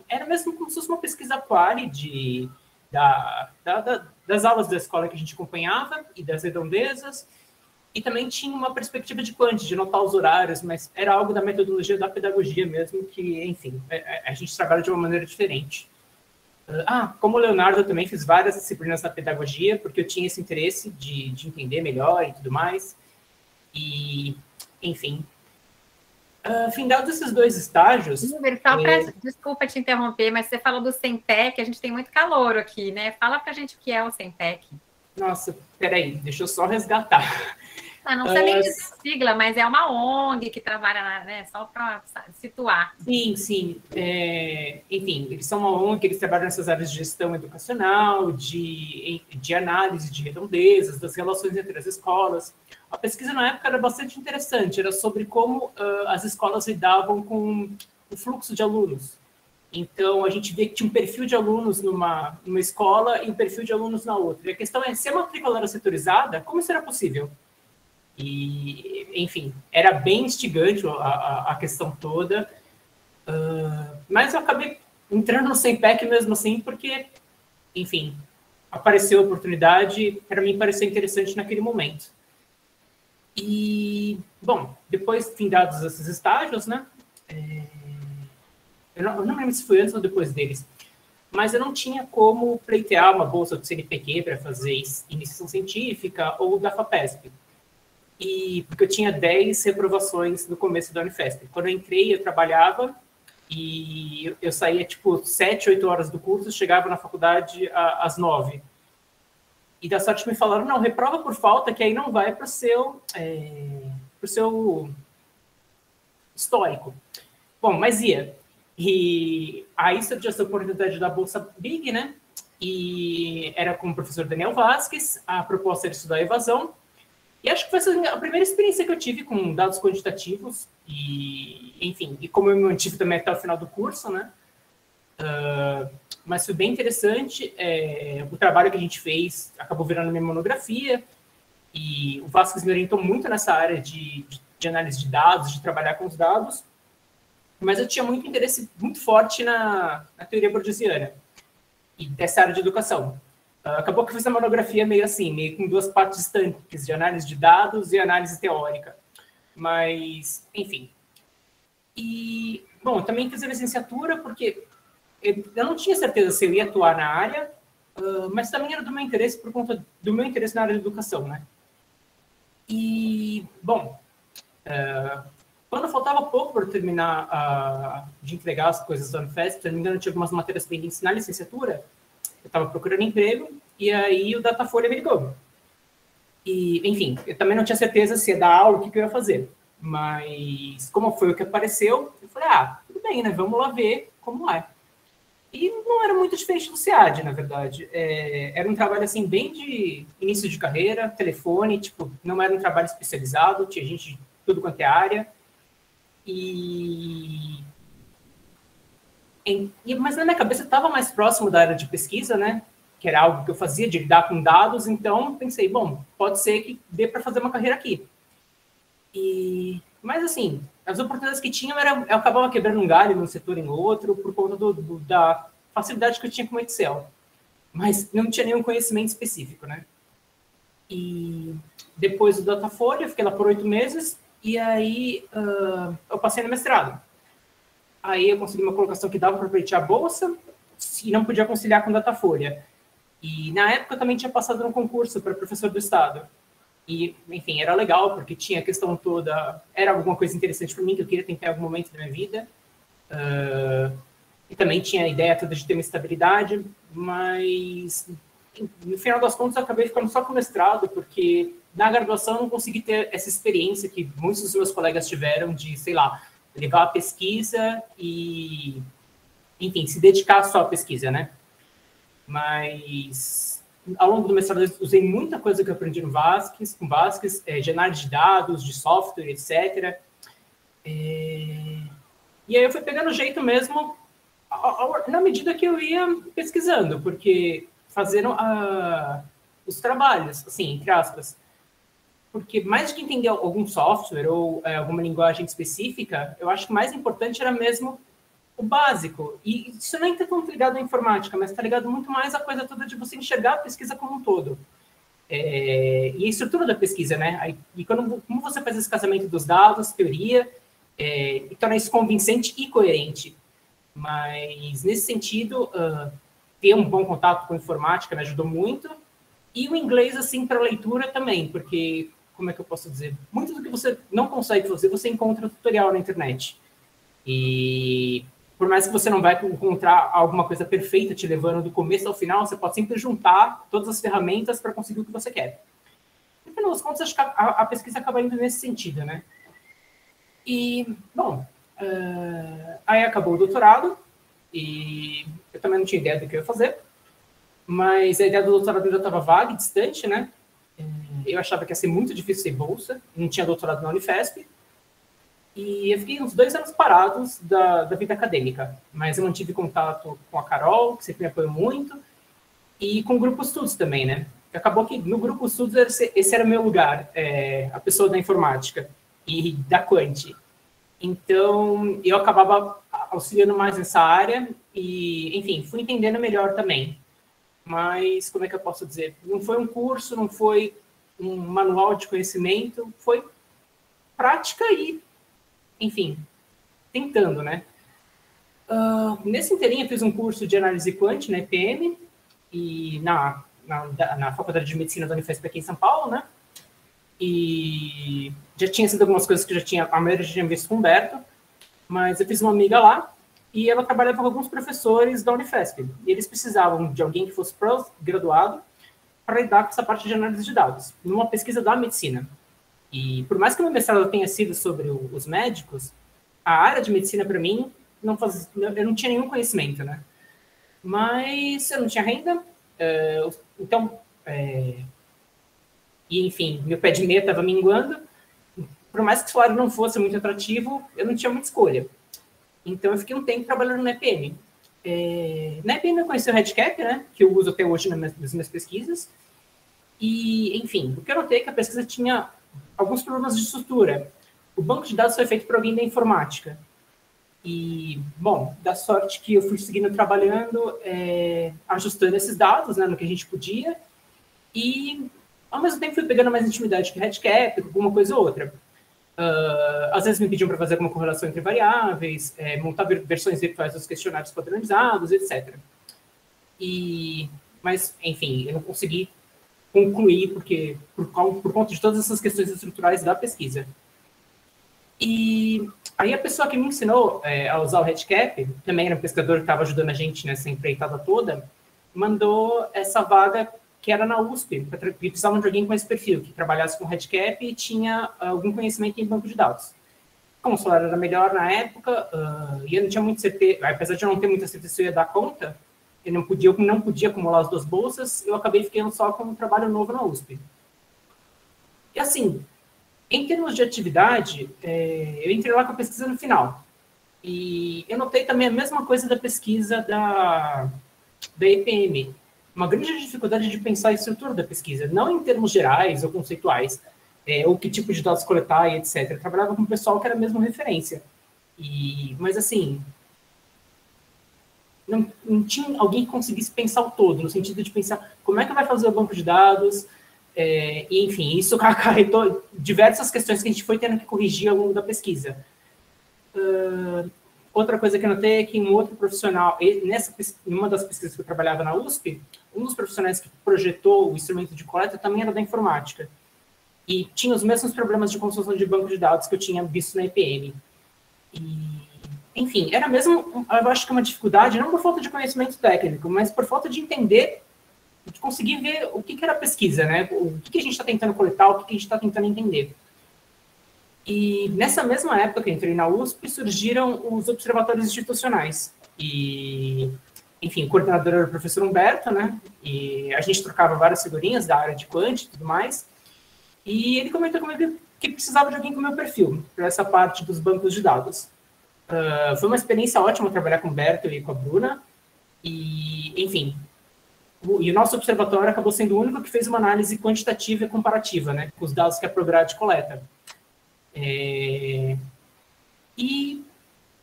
era mesmo como se fosse uma pesquisa quali das aulas da escola que a gente acompanhava e das redondezas, e também tinha uma perspectiva de quant, de notar os horários, mas era algo da metodologia da pedagogia mesmo, que, enfim, a gente trabalha de uma maneira diferente. Como o Leonardo, eu também fiz várias disciplinas na pedagogia, porque eu tinha esse interesse de entender melhor e tudo mais. E, enfim, findado desses dois estágios... Desculpa te interromper, mas você falou do SEMPEC, a gente tem muito calor aqui, né? Fala pra gente o que é o SEMPEC. Nossa, peraí, deixa eu só resgatar. Não sei nem dizer a sigla, mas é uma ONG que trabalha, né? Só para situar. Sim. Enfim, eles são uma ONG, eles trabalham nessas áreas de gestão educacional, de análise de redondezas, das relações entre as escolas. A pesquisa na época era bastante interessante, era sobre como as escolas lidavam com o fluxo de alunos. Então, a gente vê que tinha um perfil de alunos numa escola e um perfil de alunos na outra. E a questão é, se a matrícula era setorizada, como isso era possível? E, enfim, era bem instigante a questão toda. Mas eu acabei entrando no SEMPEC mesmo assim, porque, enfim, apareceu a oportunidade, para mim pareceu interessante naquele momento. E, bom, depois, findados esses estágios, né? Eu não lembro se foi antes ou depois deles, mas eu não tinha como pleitear uma bolsa do CNPq para fazer iniciação científica ou da FAPESP. Porque eu tinha 10 reprovações no começo da Unifesp. Quando eu entrei, eu trabalhava e eu saía, 7, 8 horas do curso, chegava na faculdade às 9. E da sorte me falaram, não, reprova por falta, que aí não vai para o seu histórico. Bom, mas ia. E aí surgiu essa oportunidade da Bolsa Big, né? E era com o professor Daniel Vasquez, a proposta era estudar evasão. E acho que foi a primeira experiência que eu tive com dados quantitativos. E, enfim, e como eu me mantive também até o final do curso, né? Mas foi bem interessante. O trabalho que a gente fez acabou virando minha monografia. E o Vasquez me orientou muito nessa área de análise de dados, de trabalhar com os dados. Mas eu tinha muito interesse muito forte na teoria bordesiana e dessa área de educação. Acabou que eu fiz a monografia meio assim, meio com duas partes estanques, de análise de dados e análise teórica. Mas, enfim. E, bom, eu também fiz a licenciatura porque eu não tinha certeza se eu ia atuar na área, mas também era do meu interesse por conta do meu interesse na área de educação, né? E, bom, quando faltava pouco para terminar de entregar as coisas da Unifesp, se não me engano, eu tinha algumas matérias pendentes na licenciatura, eu estava procurando emprego, e aí o Datafolha me ligou. E, enfim, eu também não tinha certeza se ia dar aula, o que eu ia fazer. Mas, como foi o que apareceu, eu falei, tudo bem, né? Vamos lá ver como é. E não era muito diferente do SEAD, na verdade. Era um trabalho, assim, bem de início de carreira, telefone, tipo, não era um trabalho especializado, tinha gente de tudo quanto é área. Mas na minha cabeça estava mais próximo da área de pesquisa, né? Que era algo que eu fazia, de lidar com dados, então pensei, bom, pode ser que dê para fazer uma carreira aqui. Mas, assim, as oportunidades que tinham, eu acabava quebrando um galho num setor em outro, por conta da facilidade que eu tinha com o Excel. Mas não tinha nenhum conhecimento específico, né? E depois do Datafolha, eu fiquei lá por 8 meses, e aí eu passei no mestrado. Aí eu consegui uma colocação que dava para pleitear a bolsa, e não podia conciliar com o Datafolha. E na época eu também tinha passado no concurso para professor do Estado. E, enfim, era legal, porque tinha a questão toda... Era alguma coisa interessante para mim, que eu queria tentar em algum momento da minha vida. E também tinha a ideia toda de ter uma estabilidade, mas... No final das contas, eu acabei ficando só com o mestrado, porque na graduação eu não consegui ter essa experiência que muitos dos meus colegas tiveram de, sei lá, levar a pesquisa e, enfim, se dedicar só à pesquisa, né? Mas, ao longo do mestrado, eu usei muita coisa que eu aprendi com Vasquez, de análise de dados, de software, etc. E aí eu fui pegando jeito mesmo na medida que eu ia pesquisando, porque fazendo os trabalhos, assim, entre aspas. Porque mais do que entender algum software ou alguma linguagem específica, eu acho que o mais importante era mesmo o básico. E isso não está tão ligado à informática, mas está ligado muito mais à coisa toda de você enxergar a pesquisa como um todo. E a estrutura da pesquisa, né? E como você faz esse casamento dos dados, teoria, e torna isso convincente e coerente. Mas, nesse sentido, ter um bom contato com informática me ajudou muito. E o inglês, assim, para leitura também, porque... Como é que eu posso dizer? Muito do que você não consegue fazer, você encontra tutorial na internet. E por mais que você não vai encontrar alguma coisa perfeita te levando do começo ao final, você pode sempre juntar todas as ferramentas para conseguir o que você quer. No final das contas, acho que a pesquisa acaba indo nesse sentido, né? E, bom, aí acabou o doutorado, e eu também não tinha ideia do que eu ia fazer, mas a ideia do doutorado já estava vaga e distante, né? Eu achava que ia ser muito difícil ter bolsa, não tinha doutorado na Unifesp, e eu fiquei uns 2 anos parados da vida acadêmica, mas eu mantive contato com a Carol, que sempre me apoiou muito, e com o Grupo Estudos também, né? Acabou que no Grupo Estudos esse era o meu lugar, a pessoa da informática e da Quant. Então, eu acabava auxiliando mais nessa área e, enfim, fui entendendo melhor também. Mas, como é que eu posso dizer? Não foi um curso, não foi um manual de conhecimento, foi prática e, enfim, tentando, né? Nesse inteirinho eu fiz um curso de análise quant na EPM e na Faculdade de Medicina da Unifesp aqui em São Paulo, né? E já tinha sido algumas coisas que a maioria já tinha visto com o Humberto, mas eu fiz uma amiga lá e ela trabalhava com alguns professores da Unifesp. E eles precisavam de alguém que fosse pós-graduado para lidar com essa parte de análise de dados, numa pesquisa da medicina. E por mais que o meu mestrado tenha sido sobre os médicos, a área de medicina, para mim, eu não tinha nenhum conhecimento, né? Mas eu não tinha renda, então, e enfim, meu pé de meia estava minguando. Por mais que o salário não fosse muito atrativo, eu não tinha muita escolha. Então, eu fiquei um tempo trabalhando na EPM. Na EPM eu conheci o RedCap, né, que eu uso até hoje nas minhas pesquisas. E, enfim, o que eu notei é que a pesquisa tinha alguns problemas de estrutura. O banco de dados foi feito por alguém da informática. E, bom, da sorte que eu fui seguindo trabalhando, ajustando esses dados, né, no que a gente podia. E, ao mesmo tempo, fui pegando mais intimidade com o RedCap, alguma coisa ou outra. Às vezes me pediam para fazer alguma correlação entre variáveis, montar versões virtuais dos questionários padronizados, etc. Mas, enfim, eu não consegui concluir porque por conta de todas essas questões estruturais da pesquisa. E aí a pessoa que me ensinou a usar o RedCap, também era um pesquisador que estava ajudando a gente nessa empreitada toda, mandou essa vaga que era na USP, porque precisavam de alguém com esse perfil, que trabalhasse com RedCap e tinha algum conhecimento em banco de dados. Como o salário era melhor na época, e eu não tinha muito certeza, apesar de eu não ter muita certeza se eu ia dar conta, eu não podia acumular as 2 bolsas, eu acabei ficando só com um trabalho novo na USP. E assim, em termos de atividade, eu entrei lá com a pesquisa no final. E eu notei também a mesma coisa da pesquisa da EPM. Uma grande dificuldade de pensar a estrutura da pesquisa, não em termos gerais ou conceituais, ou que tipo de dados coletar e etc. Eu trabalhava com um pessoal que era mesmo referência. Mas, assim, não tinha alguém que conseguisse pensar o todo, no sentido de pensar como é que vai fazer o banco de dados, e, enfim, isso acarretou diversas questões que a gente foi tendo que corrigir ao longo da pesquisa. Outra coisa que eu notei é que um outro profissional, em uma das pesquisas que eu trabalhava na USP, um dos profissionais que projetou o instrumento de coleta também era da informática. E tinha os mesmos problemas de construção de banco de dados que eu tinha visto na EPM. Enfim, era mesmo, eu acho que uma dificuldade, não por falta de conhecimento técnico, mas por falta de entender, de conseguir ver o que era a pesquisa, né? O que a gente está tentando coletar, o que a gente está tentando entender. E nessa mesma época que eu entrei na USP, surgiram os observatórios institucionais. E, enfim, o coordenador era o professor Humberto, né? E a gente trocava várias figurinhas da área de quant e tudo mais. E ele comentou comigo que precisava de alguém com o meu perfil, para essa parte dos bancos de dados. Foi uma experiência ótima trabalhar com o Humberto e com a Bruna. E, enfim, e o nosso observatório acabou sendo o único que fez uma análise quantitativa e comparativa, né? Com os dados que a Prograde coleta. E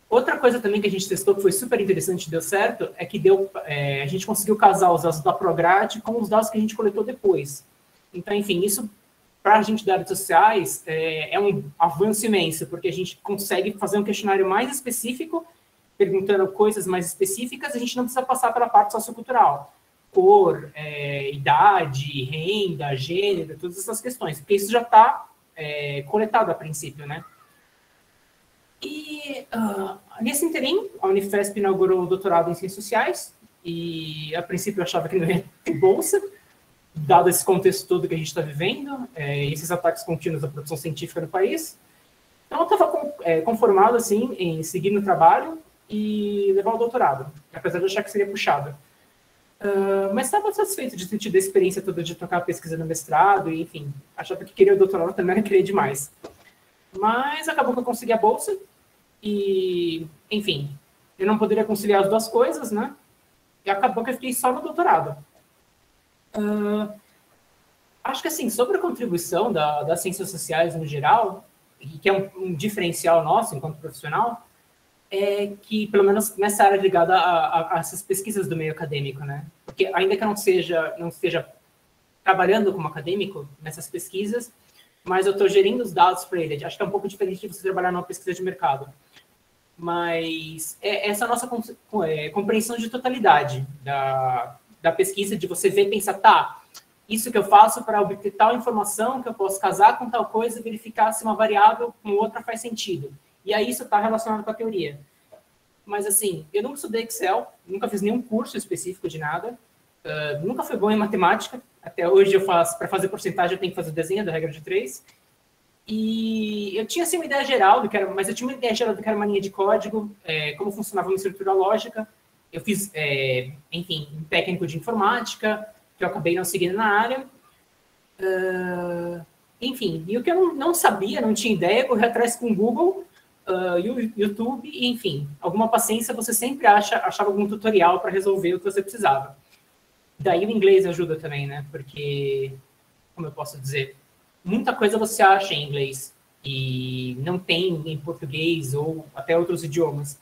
outra coisa também que a gente testou que foi super interessante e deu certo é que a gente conseguiu casar os dados da Prograde com os dados que a gente coletou depois. Então, enfim, isso para a gente de áreas sociais é um avanço imenso, porque a gente consegue fazer um questionário mais específico, perguntando coisas mais específicas, a gente não precisa passar pela parte sociocultural, cor, idade, renda, gênero, todas essas questões, porque isso já está coletado a princípio, né? E nesse interim, a Unifesp inaugurou o doutorado em Ciências Sociais, e a princípio eu achava que não ia ter bolsa, dado esse contexto todo que a gente está vivendo, esses ataques contínuos à produção científica no país. Então eu estava conformado, assim, em seguir no trabalho e levar o doutorado, apesar de achar que seria puxado. Mas estava satisfeito de ter tido a experiência toda de tocar pesquisa no mestrado, e, enfim, achava que queria o doutorado também, era querer demais. Mas acabou que eu consegui a bolsa, e, enfim, eu não poderia conciliar as 2 coisas, né? E acabou que eu fiquei só no doutorado. Acho que, assim, sobre a contribuição das ciências sociais no geral, e que é um diferencial nosso enquanto profissional, é que, pelo menos nessa área ligada a essas pesquisas do meio acadêmico, né? Porque ainda que eu não esteja trabalhando como acadêmico nessas pesquisas, mas eu estou gerindo os dados para ele. Acho que é um pouco diferente de você trabalhar numa pesquisa de mercado. Mas essa nossa compreensão de totalidade da pesquisa, de você ver e pensar, tá, isso que eu faço para obter tal informação, que eu posso casar com tal coisa e verificar se uma variável com outra faz sentido. E aí isso está relacionado com a teoria. Mas, assim, eu nunca estudei Excel, nunca fiz nenhum curso específico de nada, nunca fui bom em matemática, até hoje eu faço, para fazer porcentagem eu tenho que fazer o desenho da regra de 3, E eu tinha assim, uma ideia geral do que era, mas eu tinha uma ideia geral do que era uma linha de código, como funcionava uma estrutura lógica. Eu fiz, enfim, um técnico de informática, que eu acabei não seguindo na área. Enfim, e o que eu não sabia, não tinha ideia, correr atrás com o Google, YouTube, e, enfim, alguma paciência, você sempre achava algum tutorial para resolver o que você precisava. Daí o inglês ajuda também, né? Porque, como eu posso dizer, muita coisa você acha em inglês e não tem em português ou até outros idiomas.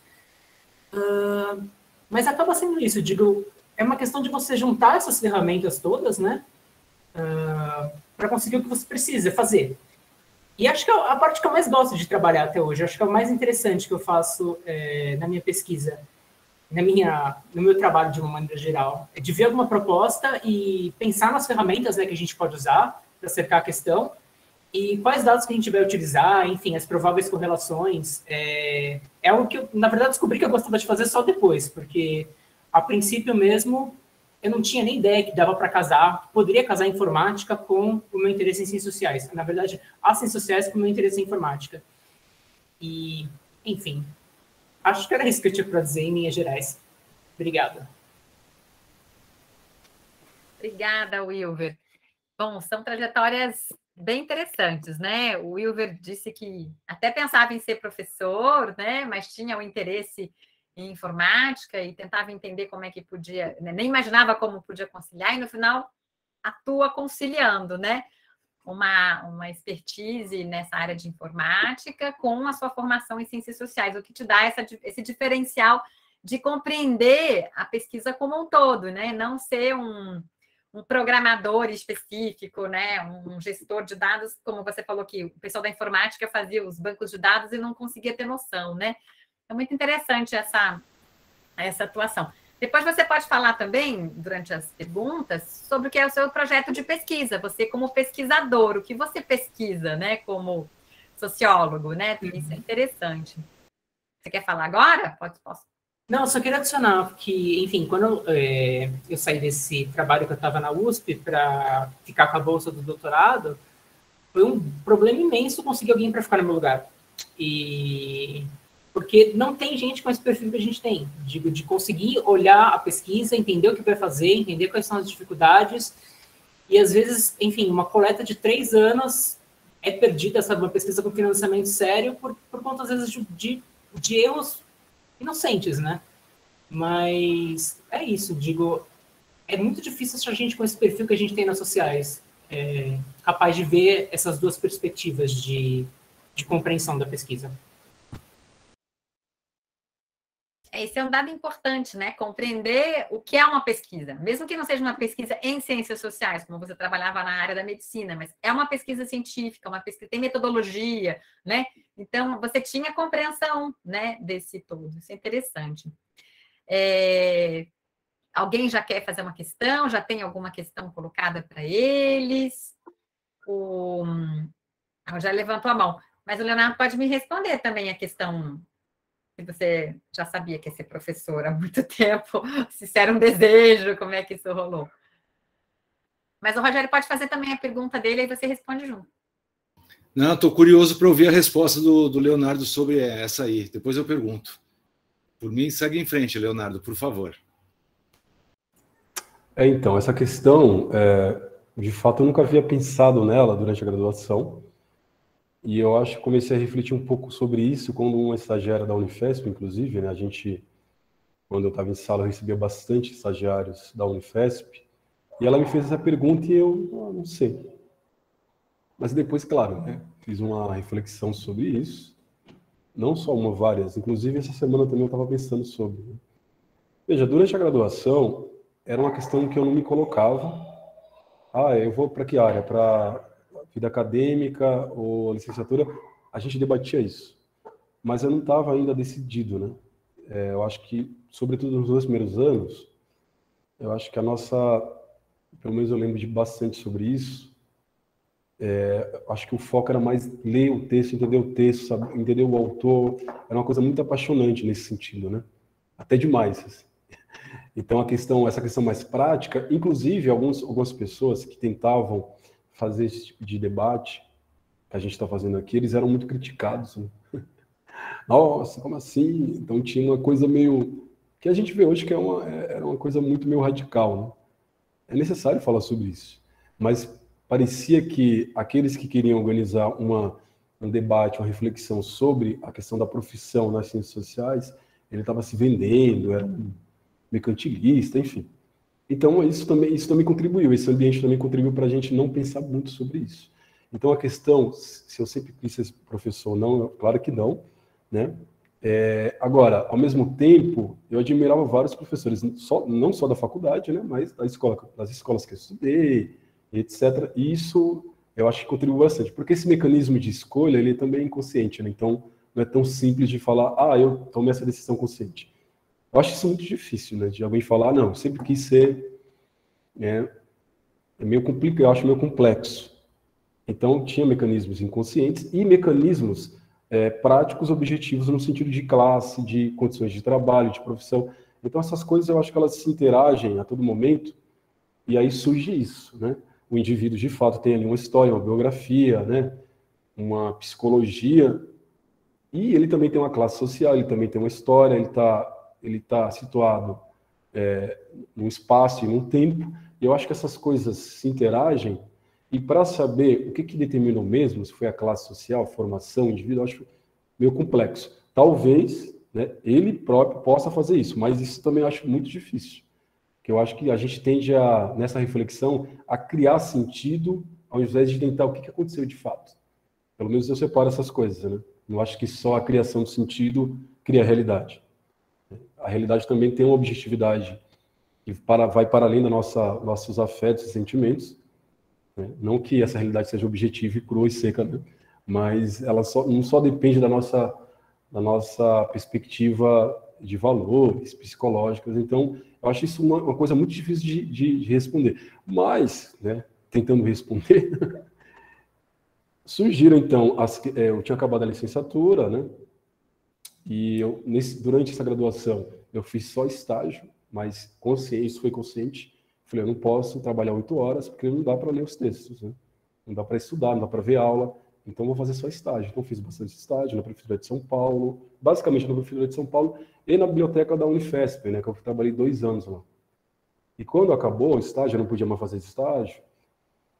Mas acaba sendo isso, digo, é uma questão de você juntar essas ferramentas todas, né? Para conseguir o que você precisa fazer. E acho que a parte que eu mais gosto de trabalhar até hoje, acho que é o mais interessante que eu faço na minha pesquisa, no meu trabalho de uma maneira geral, é de ver alguma proposta e pensar nas ferramentas, né, que a gente pode usar para cercar a questão e quais dados que a gente vai utilizar, enfim, as prováveis correlações. É algo que eu, na verdade, descobri que eu gostava de fazer só depois, porque, a princípio mesmo, eu não tinha nem ideia que dava para casar, poderia casar a informática com o meu interesse em ciências sociais. Na verdade, as ciências sociais com o meu interesse em informática. E, enfim, acho que era isso que eu tinha para dizer em linhas gerais. Obrigado. Obrigada, Wilver. Bom, são trajetórias bem interessantes, né? O Wilver disse que até pensava em ser professor, né? Mas tinha o interesse em informática e tentava entender como é que podia, né? Nem imaginava como podia conciliar, e no final atua conciliando, né? Uma expertise nessa área de informática com a sua formação em ciências sociais, o que te dá esse diferencial de compreender a pesquisa como um todo, né? Não ser um programador específico, né? Um gestor de dados, como você falou que o pessoal da informática fazia os bancos de dados e não conseguia ter noção, né? É muito interessante essa atuação. Depois você pode falar também, durante as perguntas, sobre o que é o seu projeto de pesquisa. Você como pesquisador, o que você pesquisa, né? Como sociólogo, né? Isso é interessante. Você quer falar agora? Posso. Não, eu só queria adicionar que, enfim, quando eu saí desse trabalho que eu estava na USP para ficar com a bolsa do doutorado, foi um problema imenso conseguir alguém para ficar no meu lugar. Porque não tem gente com esse perfil que a gente tem, digo, de conseguir olhar a pesquisa, entender o que vai fazer, entender quais são as dificuldades, e às vezes, enfim, uma coleta de 3 anos é perdida, sabe, uma pesquisa com financiamento sério por conta, às vezes, de erros inocentes, né? Mas é isso, digo, é muito difícil achar gente com esse perfil que a gente tem nas sociais, capaz de ver essas duas perspectivas de compreensão da pesquisa. Esse é um dado importante, né? Compreender o que é uma pesquisa, mesmo que não seja uma pesquisa em ciências sociais, como você trabalhava na área da medicina, mas é uma pesquisa científica, uma pesquisa tem metodologia, né? Então você tinha compreensão, né, desse todo. Isso é interessante. Alguém já quer fazer uma questão? Já tem alguma questão colocada para eles? Já levantou a mão, mas o Leonardo pode me responder também a questão. Se você já sabia que ia ser professor há muito tempo, se isso era um desejo, como é que isso rolou. Mas o Rogério pode fazer também a pergunta dele, aí você responde junto. Não, estou curioso para ouvir a resposta do Leonardo sobre essa aí. Depois eu pergunto. Por mim, segue em frente, Leonardo, por favor. Então, essa questão, de fato, eu nunca havia pensado nela durante a graduação. E eu acho que comecei a refletir um pouco sobre isso quando uma estagiária da Unifesp, inclusive, né? Quando eu estava em sala, eu recebia bastante estagiários da Unifesp, e ela me fez essa pergunta e eu não sei. Mas depois, claro, né? Fiz uma reflexão sobre isso, não só uma, várias. Inclusive, essa semana também eu estava pensando sobre. Né? Veja, durante a graduação, era uma questão que eu não me colocava. Eu vou para que área? Para vida acadêmica ou licenciatura, a gente debatia isso. Mas eu não estava ainda decidido, né? Eu acho que, sobretudo nos 2 primeiros anos, eu acho que pelo menos eu lembro de bastante sobre isso, acho que o foco era mais ler o texto, entender o texto, sabe? Entender o autor, era uma coisa muito apaixonante nesse sentido, né? Até demais. Assim. Então, essa questão mais prática, inclusive algumas pessoas que tentavam fazer esse tipo de debate, que a gente está fazendo aqui, eles eram muito criticados, né? Nossa, como assim? Então tinha uma coisa meio... que a gente vê hoje que era uma coisa muito meio radical, né? É necessário falar sobre isso. Mas parecia que aqueles que queriam organizar um debate, uma reflexão sobre a questão da profissão nas ciências sociais, ele estava se vendendo, era um mercantilista, enfim. Então, isso também contribuiu, esse ambiente também contribuiu para a gente não pensar muito sobre isso. Então, a questão, se eu sempre quis ser professor ou não, claro que não, né? Agora, ao mesmo tempo, eu admirava vários professores, não só da faculdade, né, mas das escolas que eu estudei, etc. E isso eu acho que contribui bastante, porque esse mecanismo de escolha, ele também é inconsciente, né? Então, não é tão simples de falar, eu tomei essa decisão consciente. Eu acho isso muito difícil, né, de alguém falar, não, sempre quis ser, é meio complicado, eu acho meio complexo. Então, tinha mecanismos inconscientes e mecanismos práticos, objetivos no sentido de classe, de condições de trabalho, de profissão. Então, essas coisas eu acho que elas se interagem a todo momento e aí surge isso, né? O indivíduo, de fato, tem ali uma história, uma biografia, né? Uma psicologia, e ele também tem uma classe social, ele também tem uma história, ele tá situado num espaço e num tempo, e eu acho que essas coisas se interagem. E para saber o que determinou mesmo, se foi a classe social, a formação, o indivíduo, eu acho meio complexo. Talvez, né, ele próprio possa fazer isso, mas isso também eu acho muito difícil. Porque eu acho que a gente tende nessa reflexão, a criar sentido, ao invés de tentar o que aconteceu de fato. Pelo menos eu separo essas coisas, né? Não acho que só a criação do sentido cria a realidade. A realidade também tem uma objetividade que vai para além dos nossos afetos e sentimentos. Não que essa realidade seja objetiva e crua e seca, né? Mas ela não só depende da nossa perspectiva de valores psicológicos. Então, eu acho isso uma coisa muito difícil de responder. Mas, né, tentando responder, surgiram, então, eu tinha acabado a licenciatura, né? E durante essa graduação, eu fiz só estágio, mas isso foi consciente. Falei, eu não posso trabalhar 8 horas, porque não dá para ler os textos, né? Não dá para estudar, não dá para ver aula, então vou fazer só estágio. Então fiz bastante estágio na Prefeitura de São Paulo, basicamente na Prefeitura de São Paulo, e na biblioteca da Unifesp, né, que eu trabalhei 2 anos lá. E quando acabou o estágio, eu não podia mais fazer estágio,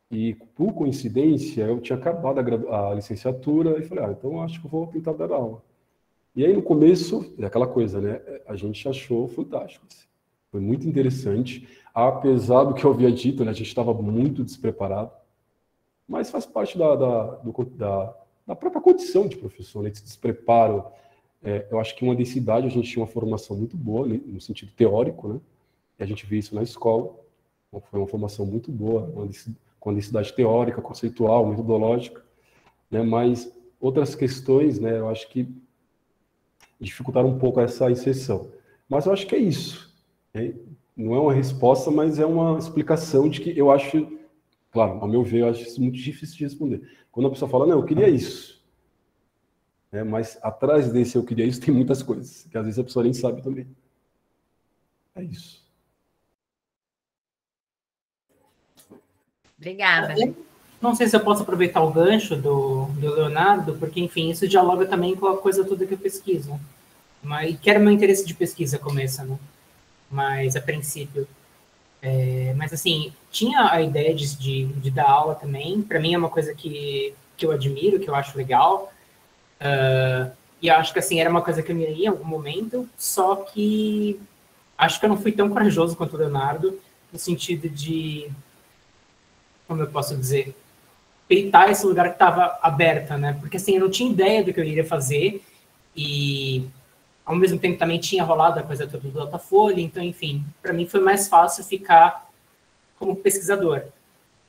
e por coincidência, eu tinha acabado a licenciatura, e falei, então acho que eu vou tentar dar aula. E aí no começo, é aquela coisa, né, a gente achou fantástico, assim. Foi muito interessante, apesar do que eu havia dito, né, a gente estava muito despreparado, mas faz parte da própria condição de professor, né, esse despreparo. Eu acho que uma densidade, a gente tinha uma formação muito boa, né, no sentido teórico, né, e a gente vê isso na escola, foi uma formação muito boa, com densidade teórica, conceitual, metodológica, né, mas outras questões, né, eu acho que dificultaram um pouco essa inserção. Mas eu acho que é isso. Não é uma resposta, mas é uma explicação de que eu acho, claro, ao meu ver, eu acho isso muito difícil de responder. Quando a pessoa fala, não, eu queria isso, mas atrás desse eu queria isso tem muitas coisas, que às vezes a pessoa nem sabe também. É isso. Obrigada. Não sei se eu posso aproveitar o gancho do Leonardo, porque, enfim, isso dialoga também com a coisa toda que eu pesquiso. Mas que era meu interesse de pesquisa começa, né? Mas a princípio. Mas assim, tinha a ideia de dar aula também. Para mim é uma coisa que eu admiro, que eu acho legal. E eu acho que assim, era uma coisa que eu me ia em algum momento, só que acho que eu não fui tão corajoso quanto o Leonardo, no sentido de, como eu posso dizer, peitar esse lugar que estava aberto, né? Porque assim, eu não tinha ideia do que eu iria fazer e ao mesmo tempo também tinha rolado a coisa toda do Datafolha, então, enfim, para mim foi mais fácil ficar como pesquisador.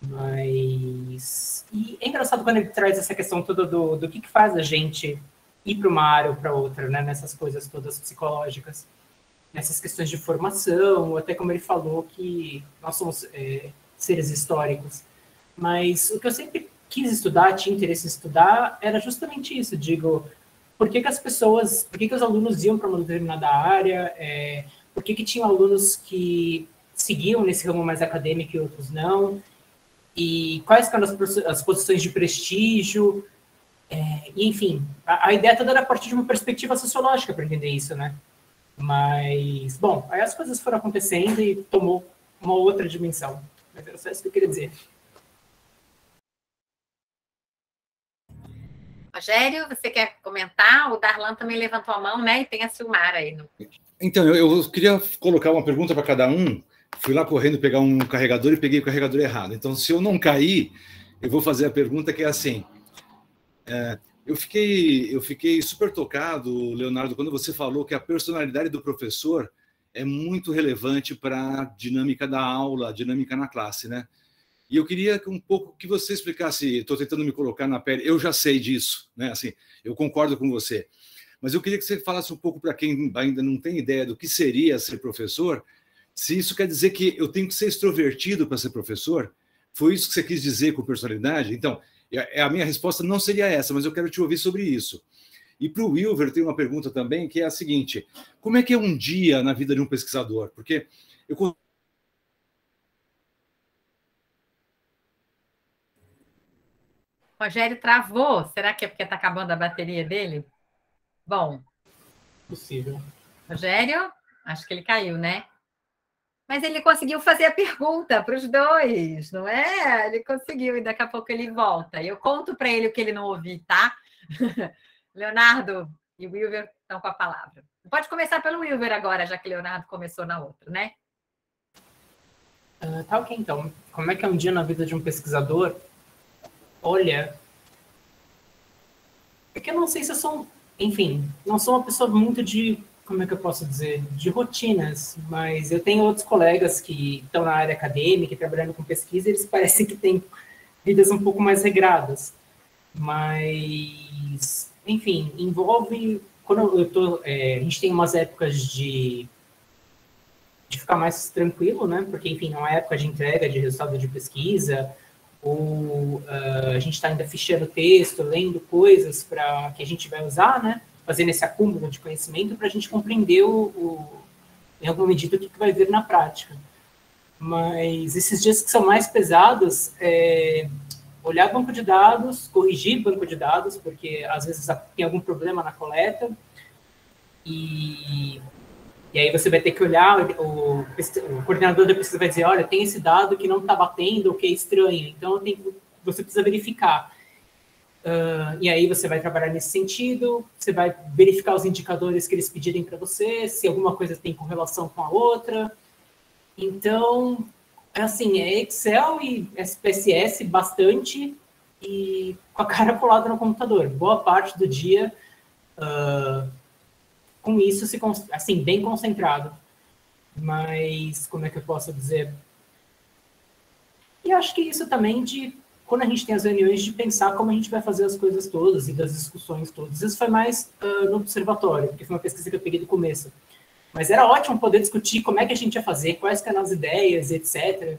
Mas... E é engraçado quando ele traz essa questão toda do que faz a gente ir para uma área ou para outra, né? Nessas coisas todas psicológicas, nessas questões de formação, até como ele falou que nós somos seres históricos. Mas o que eu sempre quis estudar, tinha interesse em estudar, era justamente isso, digo... Por que os alunos iam para uma determinada área? Por que tinham alunos que seguiam nesse ramo mais acadêmico e outros não? e quais eram as posições de prestígio, e, enfim, a ideia toda era a partir de uma perspectiva sociológica para entender isso, né? Mas, bom, aí as coisas foram acontecendo e tomou uma outra dimensão. Mas era só isso que eu queria dizer. Rogério, você quer comentar? O Darlan também levantou a mão, né? E tem a Silmara aí. Então, eu queria colocar uma pergunta para cada um. Fui lá correndo pegar um carregador e peguei o carregador errado. Então, se eu não cair, eu vou fazer a pergunta que é assim. Eu fiquei super tocado, Leonardo, quando você falou que a personalidade do professor é muito relevante para a dinâmica da aula, a dinâmica na classe, né? E eu queria um pouco que você explicasse, estou tentando me colocar na pele, eu já sei disso, né? Assim, eu concordo com você, mas eu queria que você falasse um pouco para quem ainda não tem ideia do que seria ser professor, se isso quer dizer que eu tenho que ser extrovertido para ser professor. Foi isso que você quis dizer com personalidade? Então, a minha resposta não seria essa, mas eu quero te ouvir sobre isso. E para o Wilver tem uma pergunta também, que é a seguinte: como é que é um dia na vida de um pesquisador? Porque eu... Rogério travou. Será que é porque está acabando a bateria dele? Bom. Possível. Rogério, acho que ele caiu, né? Mas ele conseguiu fazer a pergunta para os dois, não é? Ele conseguiu e daqui a pouco ele volta. Eu conto para ele o que ele não ouviu, tá? Leonardo e o Wilver estão com a palavra. Pode começar pelo Wilver agora, já que o Leonardo começou na outra, né? Tá, ok, então. Como é que é um dia na vida de um pesquisador? Olha, é que eu não sei se eu sou, enfim, não sou uma pessoa muito de, como é que eu posso dizer, de rotinas, mas eu tenho outros colegas que estão na área acadêmica, trabalhando com pesquisa, e eles parecem que têm vidas um pouco mais regradas. Mas, enfim, envolve, quando eu tô, a gente tem umas épocas de ficar mais tranquilo, né? Porque, enfim, não é época de entrega de resultado de pesquisa, ou a gente está ainda fichando texto, lendo coisas para que a gente vai usar, né? Fazendo esse acúmulo de conhecimento para a gente compreender em alguma medida o que vai vir na prática. Mas esses dias que são mais pesados, olhar banco de dados, corrigir banco de dados, porque às vezes tem algum problema na coleta, e aí você vai ter que olhar, o coordenador da pesquisa vai dizer, olha, tem esse dado que não está batendo, ou que é estranho, então você precisa verificar. E aí você vai trabalhar nesse sentido, você vai verificar os indicadores que eles pedirem para você, se alguma coisa tem correlação com a outra. Então, assim, é Excel e SPSS bastante, e com a cara colada no computador. Boa parte do dia... com isso, assim, bem concentrado. Mas, como é que eu posso dizer? E acho que isso também quando a gente tem as reuniões, de pensar como a gente vai fazer as coisas todas e das discussões todas. Isso foi mais no observatório, porque foi uma pesquisa que eu peguei do começo. Mas era ótimo poder discutir como é que a gente ia fazer, quais que eram as ideias, etc.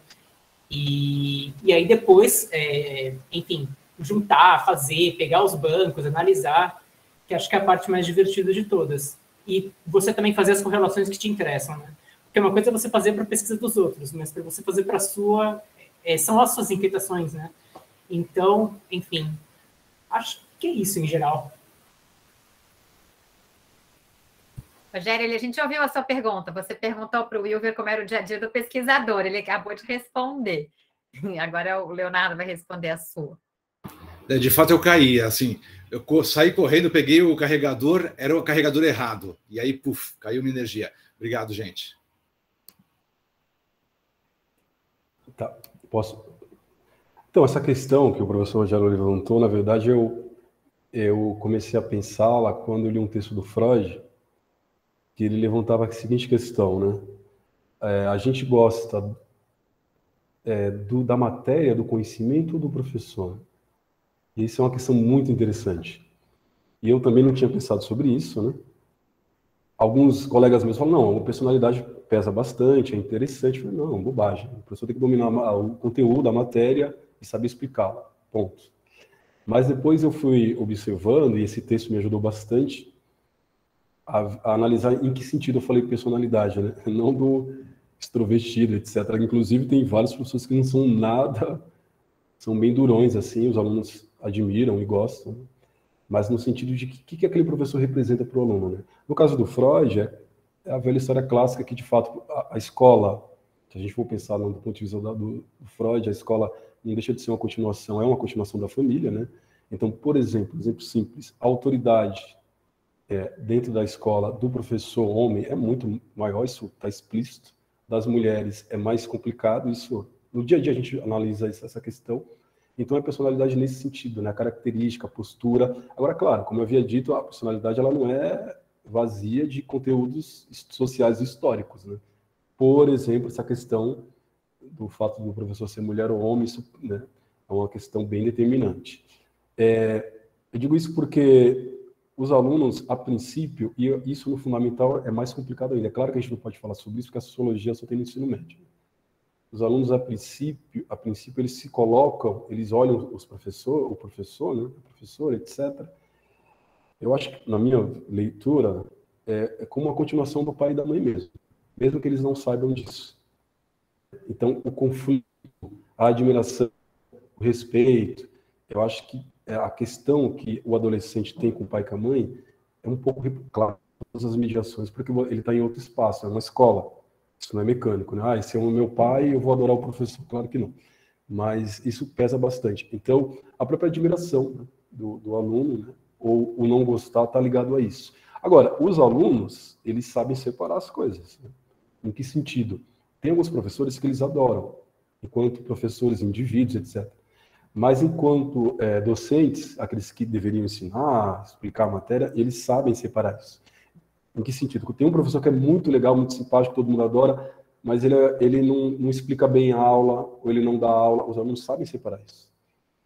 E aí depois, enfim, juntar, fazer, pegar os bancos, analisar, que acho que é a parte mais divertida de todas. E você também fazer as correlações que te interessam, né? Porque uma coisa é você fazer para a pesquisa dos outros, mas para você fazer para a sua... são as suas inquietações, né? Então, enfim, acho que é isso em geral. Rogério, a gente ouviu a sua pergunta. Você perguntou para o Wilver como era o dia a dia do pesquisador. Ele acabou de responder. Agora o Leonardo vai responder a sua. De fato, eu caí, assim, eu saí correndo, peguei o carregador, era o carregador errado, e aí, puf, caiu minha energia. Obrigado, gente. Tá, posso... Então, essa questão que o professor Rogério levantou, na verdade, eu comecei a pensá-la quando eu li um texto do Freud, que ele levantava a seguinte questão, né? A gente gosta da matéria, do conhecimento do professor. E isso é uma questão muito interessante. E eu também não tinha pensado sobre isso, né? Alguns colegas meus falam, não, a personalidade pesa bastante, é interessante. Eu falei, não, bobagem. O professor tem que dominar o conteúdo da matéria e saber explicá-la, ponto. Mas depois eu fui observando, e esse texto me ajudou bastante, a analisar em que sentido eu falei personalidade, né? Não do extrovertido, etc. Inclusive, tem vários professores que não são nada são bem durões, assim, os alunos admiram e gostam, né? Mas no sentido de que aquele professor representa para o aluno, né? No caso do Freud, é a velha história clássica que, de fato, a escola, se a gente for pensar do ponto de vista do Freud, a escola não deixa de ser uma continuação, é uma continuação da família, né? Então, por exemplo simples, a autoridade dentro da escola do professor homem é muito maior, isso está explícito. Das mulheres é mais complicado, isso no dia a dia a gente analisa essa questão. Então, é personalidade nesse sentido, né? A característica, a postura. Agora, claro, como eu havia dito, a personalidade ela não é vazia de conteúdos sociais e históricos, né? Por exemplo, essa questão do fato do professor ser mulher ou homem, isso, né, é uma questão bem determinante. Eu digo isso porque os alunos, a princípio, e isso no fundamental é mais complicado ainda. É claro que a gente não pode falar sobre isso, porque a sociologia só tem no ensino médio. Os alunos, a princípio, eles se colocam, eles olham o professor, né, a professora, etc. Eu acho que, na minha leitura, é como uma continuação do pai e da mãe mesmo que eles não saibam disso. Então, o conflito, a admiração, o respeito, eu acho que a questão que o adolescente tem com o pai e com a mãe é um pouco, claro, todas as mediações, porque ele está em outro espaço, é uma escola. Isso não é mecânico, né? Esse é o meu pai, eu vou adorar o professor. Claro que não. Mas isso pesa bastante. Então, a própria admiração, né, do aluno, né, ou o não gostar, está ligado a isso. Agora, os alunos, eles sabem separar as coisas, né? Em que sentido? Tem alguns professores que eles adoram, enquanto professores, indivíduos, etc. Mas enquanto docentes, aqueles que deveriam ensinar, explicar a matéria, eles sabem separar isso. Em que sentido? Tem um professor que é muito legal, muito simpático, todo mundo adora, mas ele não explica bem a aula, ou ele não dá aula, os alunos sabem separar isso.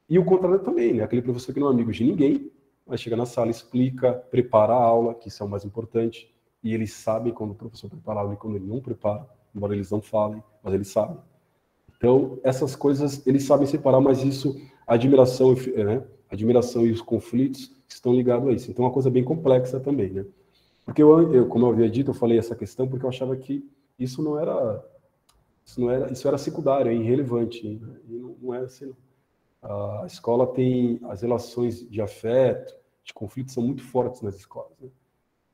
E o contrário também, né? Aquele professor que não é amigo de ninguém, mas chega na sala, explica, prepara a aula, que isso é o mais importante, e eles sabem quando o professor prepara a aula e quando ele não prepara, embora eles não falem, mas eles sabem. Então, essas coisas, eles sabem separar, mas isso, a admiração, né? A admiração e os conflitos estão ligados a isso. Então, é uma coisa bem complexa também, né? Porque como eu havia dito, eu falei essa questão porque eu achava que isso era secundário, é irrelevante, né? E não é assim, não. A escola tem as relações de afeto, de conflito, são muito fortes nas escolas, né?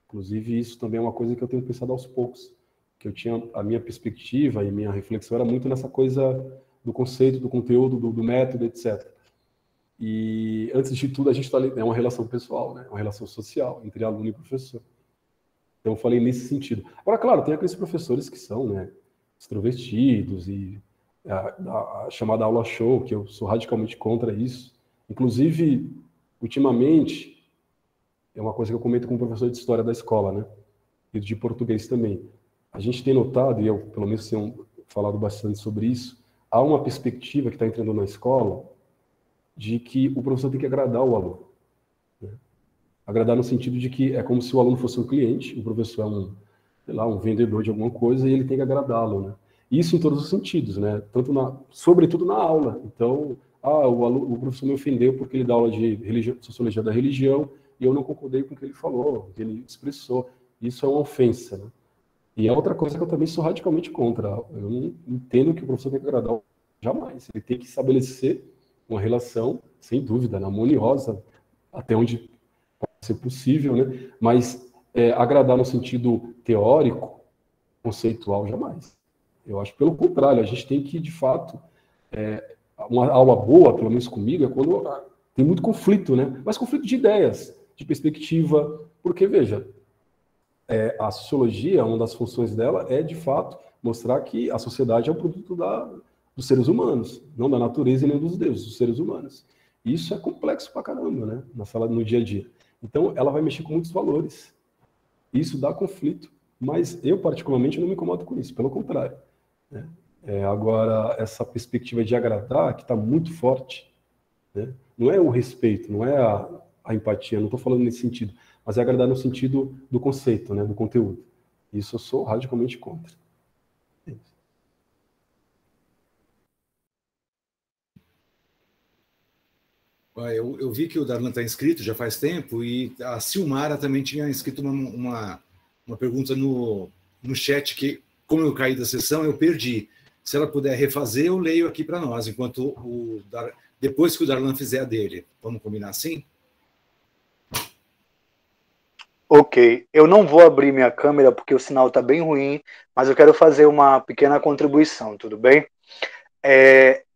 Inclusive, isso também é uma coisa que eu tenho pensado aos poucos, que eu tinha a minha perspectiva e minha reflexão era muito nessa coisa do conceito, do conteúdo, do método, etc. E, antes de tudo, a gente é uma relação pessoal, né? Uma relação social entre aluno e professor. Então, eu falei nesse sentido. Agora, claro, tem aqueles professores que são, né, extrovertidos e a chamada aula show, que eu sou radicalmente contra isso. Inclusive, ultimamente, é uma coisa que eu comento com o professor de história da escola, né, e de português também. A gente tem notado, e eu, pelo menos, tenho falado bastante sobre isso, há uma perspectiva que está entrando na escola de que o professor tem que agradar o aluno. Né? Agradar no sentido de que é como se o aluno fosse um cliente, o professor é um vendedor de alguma coisa e ele tem que agradá-lo, né? Isso em todos os sentidos, né? Sobretudo na aula. Então, o professor me ofendeu porque ele dá aula de sociologia da religião e eu não concordei com o que ele falou, o que ele expressou. Isso é uma ofensa, né? E é outra coisa que eu também sou radicalmente contra. Eu não entendo que o professor tem que agradar jamais. Ele tem que estabelecer uma relação, sem dúvida, harmoniosa, até onde ser possível, né? Mas agradar no sentido teórico, conceitual, jamais. Eu acho pelo contrário, a gente tem que, de fato, uma aula boa, pelo menos comigo, é quando tem muito conflito, né? Mas conflito de ideias, de perspectiva, porque, veja, a sociologia, uma das funções dela é, de fato, mostrar que a sociedade é um produto dos seres humanos, não da natureza e nem dos deuses, dos seres humanos. E isso é complexo pra caramba, né? No dia a dia. Então, ela vai mexer com muitos valores. Isso dá conflito, mas eu, particularmente, não me incomodo com isso, pelo contrário. Né? Agora, essa perspectiva de agradar, que está muito forte, né? Não é o respeito, não é a empatia, não estou falando nesse sentido, mas é agradar no sentido do conceito, né? Do conteúdo. Isso eu sou radicalmente contra. Eu vi que o Darlan está inscrito já faz tempo e a Silmara também tinha escrito uma pergunta no chat que, como eu caí da sessão, eu perdi. Se ela puder refazer, eu leio aqui para nós, depois que o Darlan fizer a dele. Vamos combinar assim? Ok, eu não vou abrir minha câmera porque o sinal está bem ruim, mas eu quero fazer uma pequena contribuição, tudo bem?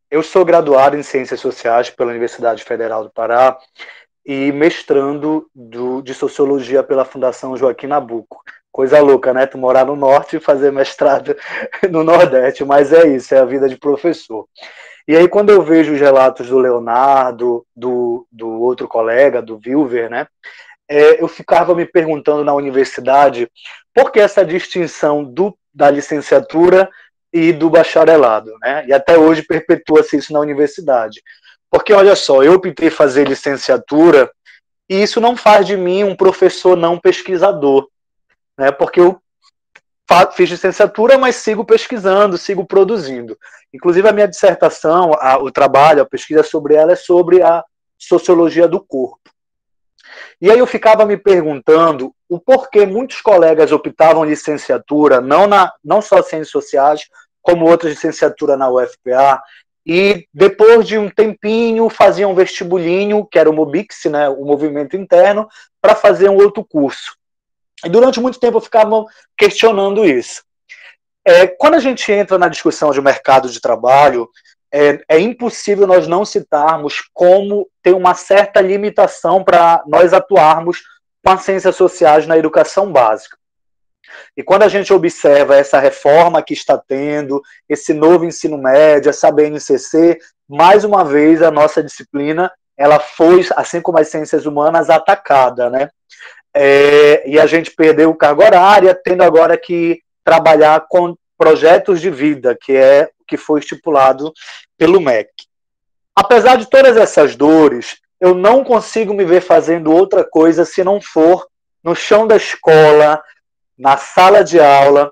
Eu sou graduado em Ciências Sociais pela Universidade Federal do Pará e mestrando de Sociologia pela Fundação Joaquim Nabuco. Coisa louca, né? Tu morar no Norte e fazer mestrado no Nordeste, mas é isso, é a vida de professor. E aí, quando eu vejo os relatos do Leonardo, do outro colega, do Wilver, né? Eu ficava me perguntando na universidade por que essa distinção da licenciatura e do bacharelado, né? E até hoje perpetua-se isso na universidade. Porque, olha só, eu optei fazer licenciatura e isso não faz de mim um professor não pesquisador, né? Porque eu fiz licenciatura, mas sigo pesquisando, sigo produzindo. Inclusive, a minha dissertação, o trabalho, a pesquisa sobre ela é sobre a sociologia do corpo. E aí eu ficava me perguntando o porquê muitos colegas optavam licenciatura, não só Ciências Sociais, como outras licenciaturas na UFPA, e depois de um tempinho faziam um vestibulinho, que era o MOBIX, né, o movimento interno, para fazer um outro curso. E durante muito tempo eu ficava questionando isso. Quando a gente entra na discussão de mercado de trabalho, é impossível nós não citarmos como tem uma certa limitação para nós atuarmos com as ciências sociais na educação básica. E quando a gente observa essa reforma que está tendo, esse novo ensino médio, essa BNCC, mais uma vez a nossa disciplina ela foi, assim como as ciências humanas, atacada, né? E a gente perdeu o cargo horário, tendo agora que trabalhar com projetos de vida, que é o que foi estipulado pelo MEC. Apesar de todas essas dores, eu não consigo me ver fazendo outra coisa se não for no chão da escola, na sala de aula.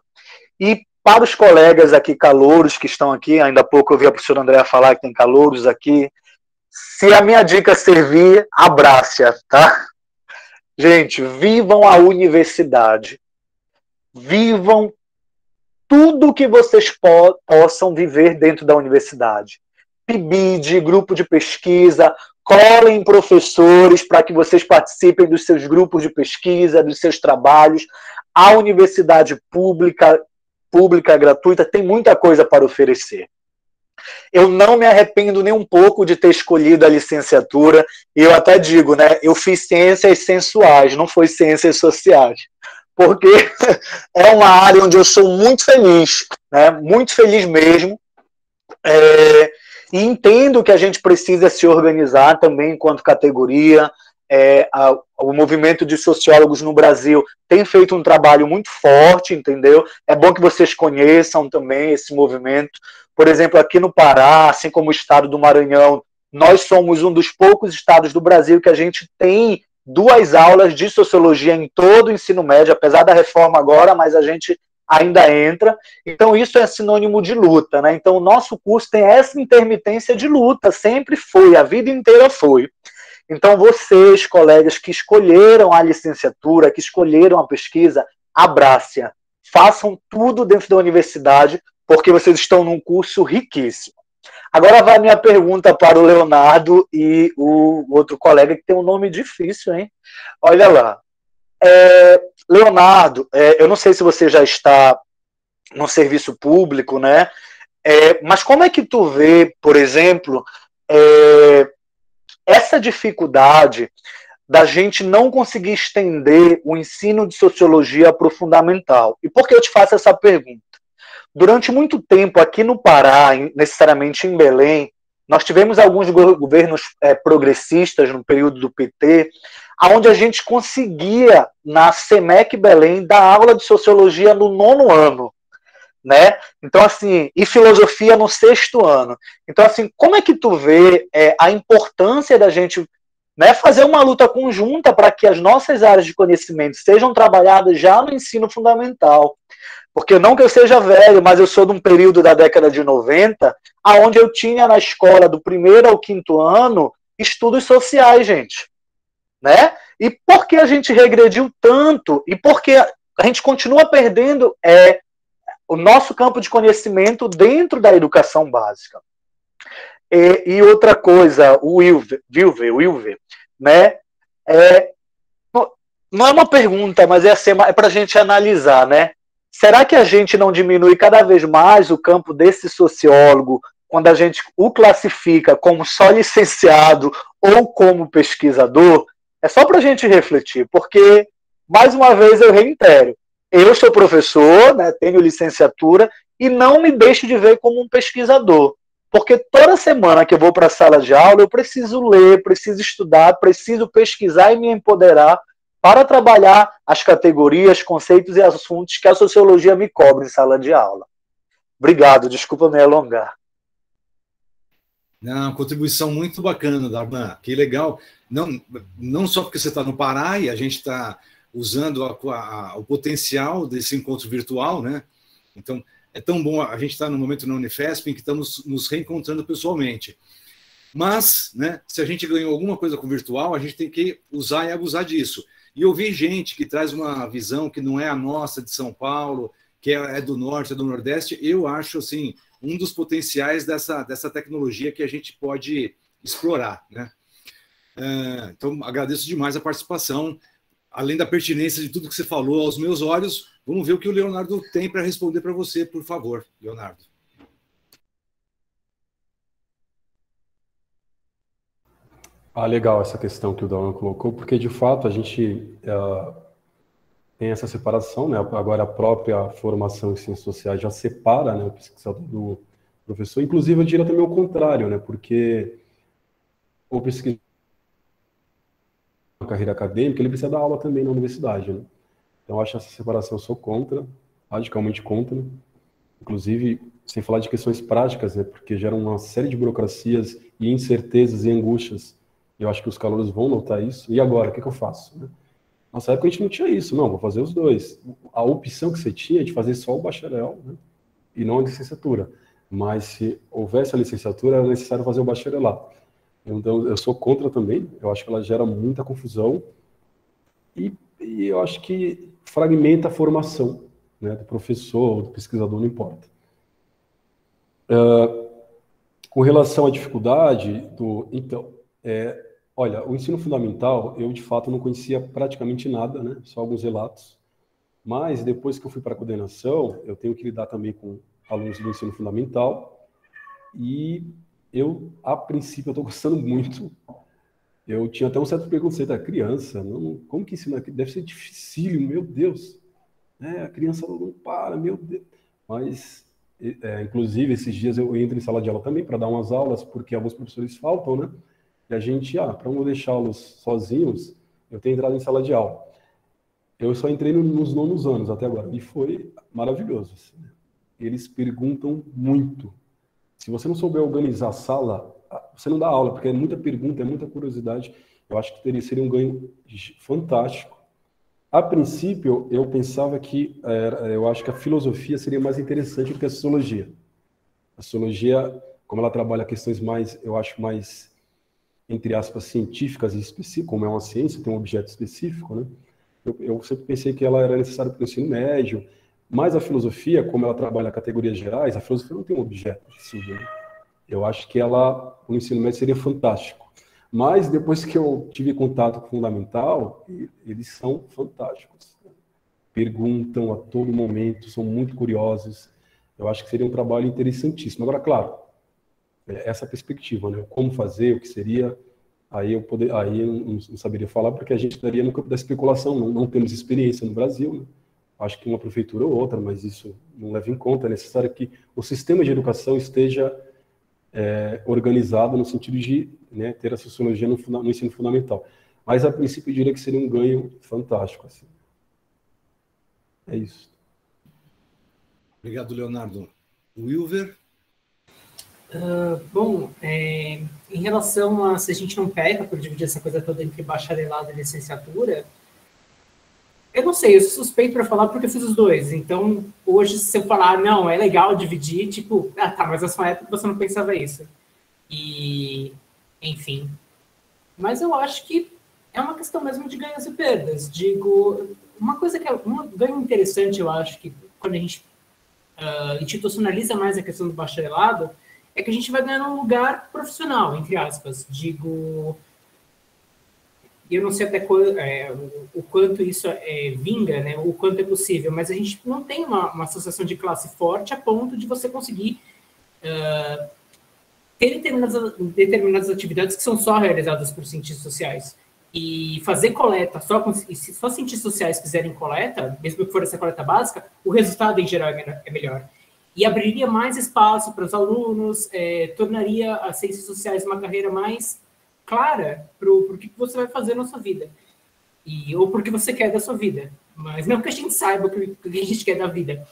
E para os colegas aqui calouros que estão aqui, ainda há pouco eu vi a professora Andréa falar que tem calouros aqui, se a minha dica servir, abrace-a, tá? Gente, vivam a universidade. Vivam tudo que vocês possam viver dentro da universidade. PIBID, grupo de pesquisa, colhem professores para que vocês participem dos seus grupos de pesquisa, dos seus trabalhos. A universidade pública, gratuita, tem muita coisa para oferecer. Eu não me arrependo nem um pouco de ter escolhido a licenciatura, e eu até digo, né, eu fiz ciências sensuais, não foi ciências sociais, porque é uma área onde eu sou muito feliz, né, muito feliz mesmo, e entendo que a gente precisa se organizar também enquanto categoria. O movimento de sociólogos no Brasil tem feito um trabalho muito forte, entendeu? É bom que vocês conheçam também esse movimento. Por exemplo, aqui no Pará, assim como o estado do Maranhão, nós somos um dos poucos estados do Brasil que a gente tem 2 aulas de sociologia em todo o ensino médio, apesar da reforma agora, mas a gente ainda entra. Então, isso é sinônimo de luta, né? Então, o nosso curso tem essa intermitência de luta, sempre foi, a vida inteira foi. Então, vocês, colegas que escolheram a licenciatura, que escolheram a pesquisa, abracem-a. Façam tudo dentro da universidade, porque vocês estão num curso riquíssimo. Agora vai a minha pergunta para o Leonardo e o outro colega, que tem um nome difícil, hein? Olha lá. Leonardo, eu não sei se você já está no serviço público, né? Mas como é que tu vê, por exemplo, essa dificuldade da gente não conseguir estender o ensino de sociologia para o fundamental? E por que eu te faço essa pergunta? Durante muito tempo, aqui no Pará, necessariamente em Belém, nós tivemos alguns governos progressistas no período do PT, onde a gente conseguia, na SEMEC Belém, dar aula de sociologia no 9º ano, né? Então, assim, e filosofia no 6º ano. Então, assim, como é que tu vê a importância da gente, né, fazer uma luta conjunta para que as nossas áreas de conhecimento sejam trabalhadas já no ensino fundamental? Porque não que eu seja velho, mas eu sou de um período da década de 90, onde eu tinha na escola do 1º ao 5º ano estudos sociais, gente. Né? E por que a gente regrediu tanto? E por que a gente continua perdendo o nosso campo de conhecimento dentro da educação básica. E outra coisa, o Wilver, né? Não é uma pergunta, mas é para a gente analisar, né? Será que a gente não diminui cada vez mais o campo desse sociólogo quando a gente o classifica como só licenciado ou como pesquisador? É só para a gente refletir, porque, mais uma vez, eu reitero, eu sou professor, né, tenho licenciatura, e não me deixo de ver como um pesquisador. Porque toda semana que eu vou para a sala de aula, eu preciso ler, preciso estudar, preciso pesquisar e me empoderar para trabalhar as categorias, conceitos e assuntos que a sociologia me cobra em sala de aula. Obrigado, desculpa me alongar. Não, contribuição muito bacana, Darlan, que legal. Não só porque você está no Pará e a gente está usando o potencial desse encontro virtual, né? Então, é tão bom, a gente está no momento na Unifesp em que estamos nos reencontrando pessoalmente. Mas, né, se a gente ganhou alguma coisa com o virtual, a gente tem que usar e abusar disso. E eu vi gente que traz uma visão que não é a nossa de São Paulo, que é do Norte, é do Nordeste. Eu acho, assim, um dos potenciais dessa tecnologia que a gente pode explorar, né? Então, agradeço demais a participação. Além da pertinência de tudo que você falou aos meus olhos, vamos ver o que o Leonardo tem para responder para você, por favor, Leonardo. Legal essa questão que o Darlan colocou, porque, de fato, a gente tem essa separação, né? Agora, a própria formação em ciências sociais já separa, né, o pesquisador do professor. Inclusive, eu diria também o contrário, né? Porque o pesquisador na carreira acadêmica, ele precisa dar aula também na universidade, né? Então, eu acho essa separação, eu sou contra, radicalmente contra. Inclusive, sem falar de questões práticas, né? Porque geram uma série de burocracias e incertezas e angústias. Eu acho que os calouros vão notar isso. E agora, o que eu faço? Né? Nossa época a gente não tinha isso. Não, vou fazer os dois. A opção que você tinha é de fazer só o bacharel, né? E não a licenciatura. Mas se houvesse a licenciatura, era necessário fazer o bacharelado. Então, eu sou contra também. Eu acho que ela gera muita confusão. E eu acho que fragmenta a formação, né, do professor ou do pesquisador, não importa. Com relação à dificuldade, olha, o ensino fundamental, eu de fato não conhecia praticamente nada, né, só alguns relatos, mas depois que eu fui para a coordenação, eu tenho que lidar também com alunos do ensino fundamental, e eu, a princípio, eu estou gostando muito. Eu tinha até um certo preconceito, a criança, como que ensina? Deve ser dificílimo, meu Deus. A criança não para, meu Deus. Mas, inclusive, esses dias eu entro em sala de aula também para dar umas aulas, porque alguns professores faltam, né? E a gente, para não deixá-los sozinhos, eu tenho entrado em sala de aula. Eu só entrei nos 9º anos até agora, e foi maravilhoso. Assim, né? Eles perguntam muito. Se você não souber organizar a sala, você não dá aula, porque é muita pergunta, é muita curiosidade. Eu acho que seria um ganho fantástico. A princípio, eu pensava que, eu acho que a filosofia seria mais interessante do que a sociologia. A sociologia, como ela trabalha questões mais, eu acho mais, entre aspas, científicas e específicas, como é uma ciência, tem um objeto específico, né? Eu sempre pensei que ela era necessária para o ensino médio, mas a filosofia, como ela trabalha categorias gerais, a filosofia não tem um objeto de estudo, né? Eu acho que o ensino médio seria fantástico. Mas depois que eu tive contato com o fundamental, eles são fantásticos. Perguntam a todo momento, são muito curiosos. Eu acho que seria um trabalho interessantíssimo. Agora, claro, essa perspectiva, né? Como fazer, o que seria, aí eu não saberia falar, porque a gente estaria no campo da especulação, não temos experiência no Brasil, né? Acho que uma prefeitura ou outra, mas isso não leva em conta. É necessário que o sistema de educação esteja organizado no sentido de, né, ter a sociologia no ensino fundamental. Mas, a princípio, eu diria que seria um ganho fantástico. Assim. É isso. Obrigado, Leonardo. Wilver? Bom, em relação a se a gente não peca por dividir essa coisa toda entre bacharelado e licenciatura, eu não sei, eu sou suspeito para falar porque eu fiz os dois. Então, hoje, se eu falar, não, é legal dividir, tipo, tá, mas na sua época você não pensava isso. E, enfim. Mas eu acho que é uma questão mesmo de ganhos e perdas. Digo, uma coisa que um ganho interessante, eu acho, que quando a gente institucionaliza mais a questão do bacharelado, é que a gente vai ganhando um lugar profissional, entre aspas. Digo, eu não sei até o quanto isso vinga, né, o quanto é possível, mas a gente não tem uma associação de classe forte a ponto de você conseguir ter determinadas atividades que são só realizadas por cientistas sociais. E fazer coleta, se só cientistas sociais fizerem coleta, mesmo que for essa coleta básica, o resultado em geral é melhor. E abriria mais espaço para os alunos, tornaria as ciências sociais uma carreira mais clara para o que você vai fazer na sua vida. Ou porque você quer da sua vida. Mas não que a gente saiba o que a gente quer da vida.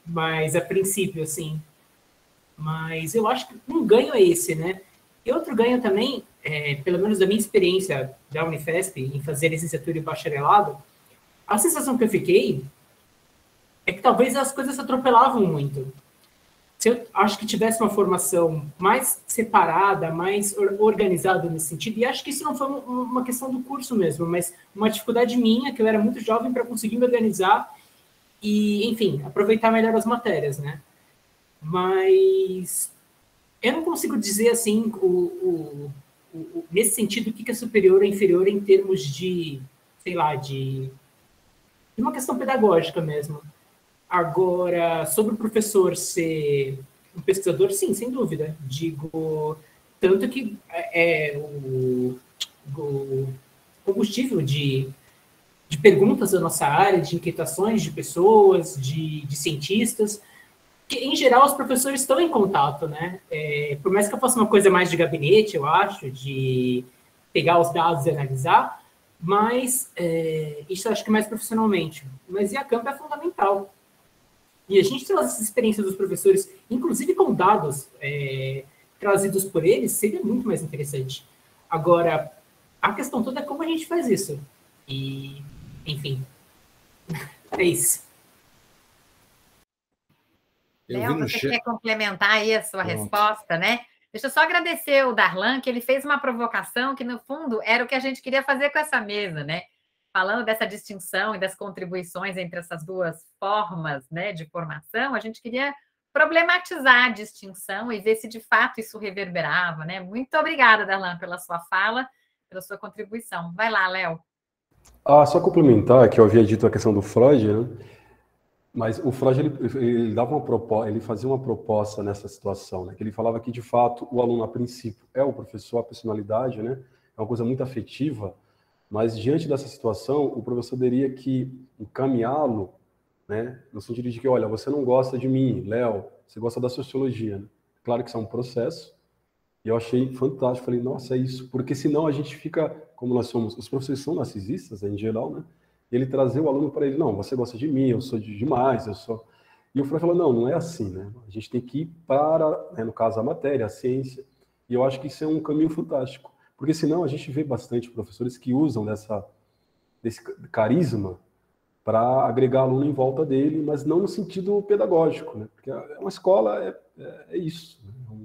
Mas, a princípio, assim. Mas eu acho que um ganho é esse, né? E outro ganho também, pelo menos da minha experiência da Unifesp, em fazer licenciatura e bacharelado, a sensação que eu fiquei é que talvez as coisas se atropelavam muito. Se eu acho que tivesse uma formação mais separada, mais organizada nesse sentido, e acho que isso não foi uma questão do curso mesmo, mas uma dificuldade minha, que eu era muito jovem para conseguir me organizar e, enfim, aproveitar melhor as matérias, né? Mas eu não consigo dizer, assim, nesse sentido, o que é superior ou inferior em termos de, sei lá, de uma questão pedagógica mesmo. Agora, sobre o professor ser um pesquisador, sim, sem dúvida. Digo, tanto que o combustível de perguntas da nossa área, de inquietações de pessoas, de cientistas, que, em geral, os professores estão em contato, né? Por mais que eu faça uma coisa mais de gabinete, eu acho, de pegar os dados e analisar, mas isso eu acho que mais profissionalmente. Mas e a campo é fundamental. E a gente traz essa experiência dos professores, inclusive com dados trazidos por eles, seria muito mais interessante. Agora, a questão toda é como a gente faz isso. E, enfim, é isso. Léo, você quer complementar aí a sua resposta, né? Deixa eu só agradecer o Darlan, que ele fez uma provocação que, no fundo, era o que a gente queria fazer com essa mesa, né? Falando dessa distinção e das contribuições entre essas duas formas, né, de formação, a gente queria problematizar a distinção e ver se, de fato, isso reverberava, né? Muito obrigada, Darlan, pela sua fala, pela sua contribuição. Vai lá, Léo. Só complementar, que eu havia dito a questão do Freud, né? Mas o Freud, ele dava ele fazia uma proposta nessa situação, né? Que ele falava que, de fato, o aluno, a princípio, é o professor, a personalidade, né? É uma coisa muito afetiva, mas, diante dessa situação, o professor teria que encaminhá-lo, né? No sentido de que, olha, você não gosta de mim, Léo, você gosta da sociologia, né? Claro que isso é um processo, e eu achei fantástico, falei, nossa, é isso, porque senão a gente fica, como nós somos, os professores são narcisistas, em geral, né? Ele trazer o aluno para ele, não, você gosta de mim, eu sou demais, eu sou... E o Freud falou, não é assim, né? A gente tem que ir para, né, no caso, a matéria, a ciência, e eu acho que isso é um caminho fantástico, porque senão a gente vê bastante professores que usam desse carisma para agregar aluno em volta dele, mas não no sentido pedagógico, né? Porque uma escola é isso, né?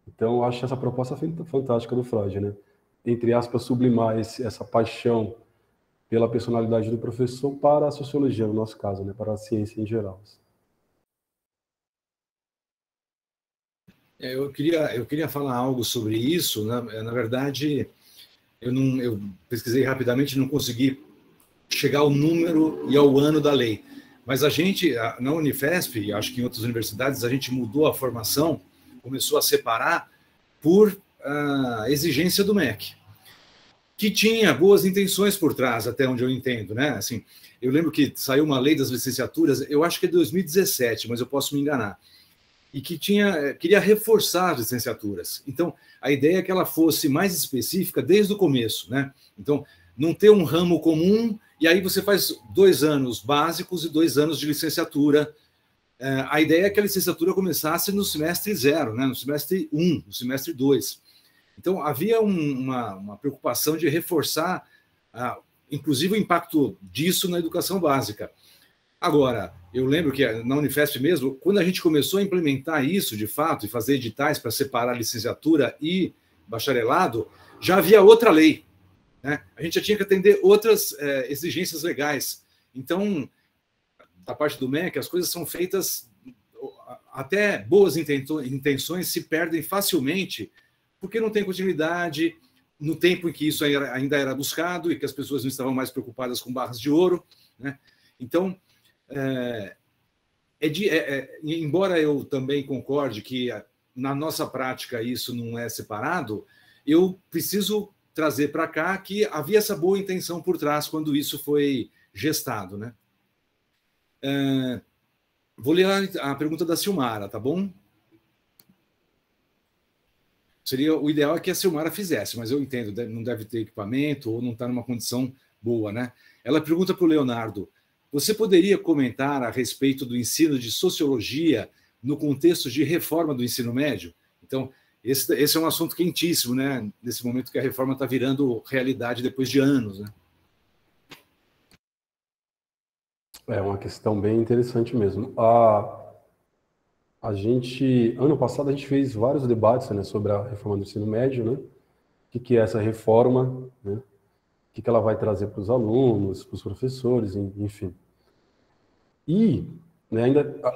Então, eu acho essa proposta fantástica do Freud, né? Entre aspas, sublimar essa paixão pela personalidade do professor para a sociologia, no nosso caso, né, para a ciência em geral. Eu queria falar algo sobre isso. Na verdade, eu pesquisei rapidamente e não consegui chegar ao número e ao ano da lei. Mas a gente, na Unifesp, acho que em outras universidades, a gente mudou a formação, começou a separar por exigência do MEC, que tinha boas intenções por trás, até onde eu entendo, né? Assim, eu lembro que saiu uma lei das licenciaturas, eu acho que é 2017, mas eu posso me enganar, e que queria reforçar as licenciaturas. Então, a ideia é que ela fosse mais específica desde o começo, né? Então, não ter um ramo comum, e aí você faz 2 anos básicos e 2 anos de licenciatura. A ideia é que a licenciatura começasse no semestre 0, né? No semestre 1, no semestre 2. Então, havia uma preocupação de reforçar, inclusive, o impacto disso na educação básica. Agora, eu lembro que na Unifesp mesmo, quando a gente começou a implementar isso, de fato, e fazer editais para separar licenciatura e bacharelado, já havia outra lei, né? A gente já tinha que atender outras exigências legais. Então, da parte do MEC, as coisas são feitas até boas intenções se perdem facilmente porque não tem continuidade no tempo em que isso ainda era buscado e que as pessoas não estavam mais preocupadas com barras de ouro, né? Então, embora eu também concorde que na nossa prática isso não é separado, eu preciso trazer para cá que havia essa boa intenção por trás quando isso foi gestado, né? Vou ler a pergunta da Silmara, tá bom? O ideal é que a Silmara fizesse, mas eu entendo, não deve ter equipamento ou não está numa condição boa, né? Ela pergunta para o Leonardo: você poderia comentar a respeito do ensino de sociologia no contexto de reforma do ensino médio? Então, esse é um assunto quentíssimo, né? Nesse momento que a reforma está virando realidade depois de anos, né? É uma questão bem interessante mesmo. Ano passado, a gente fez vários debates, né, sobre a reforma do ensino médio, né? O que é essa reforma, né? O que ela vai trazer para os alunos, para os professores, enfim. E, né,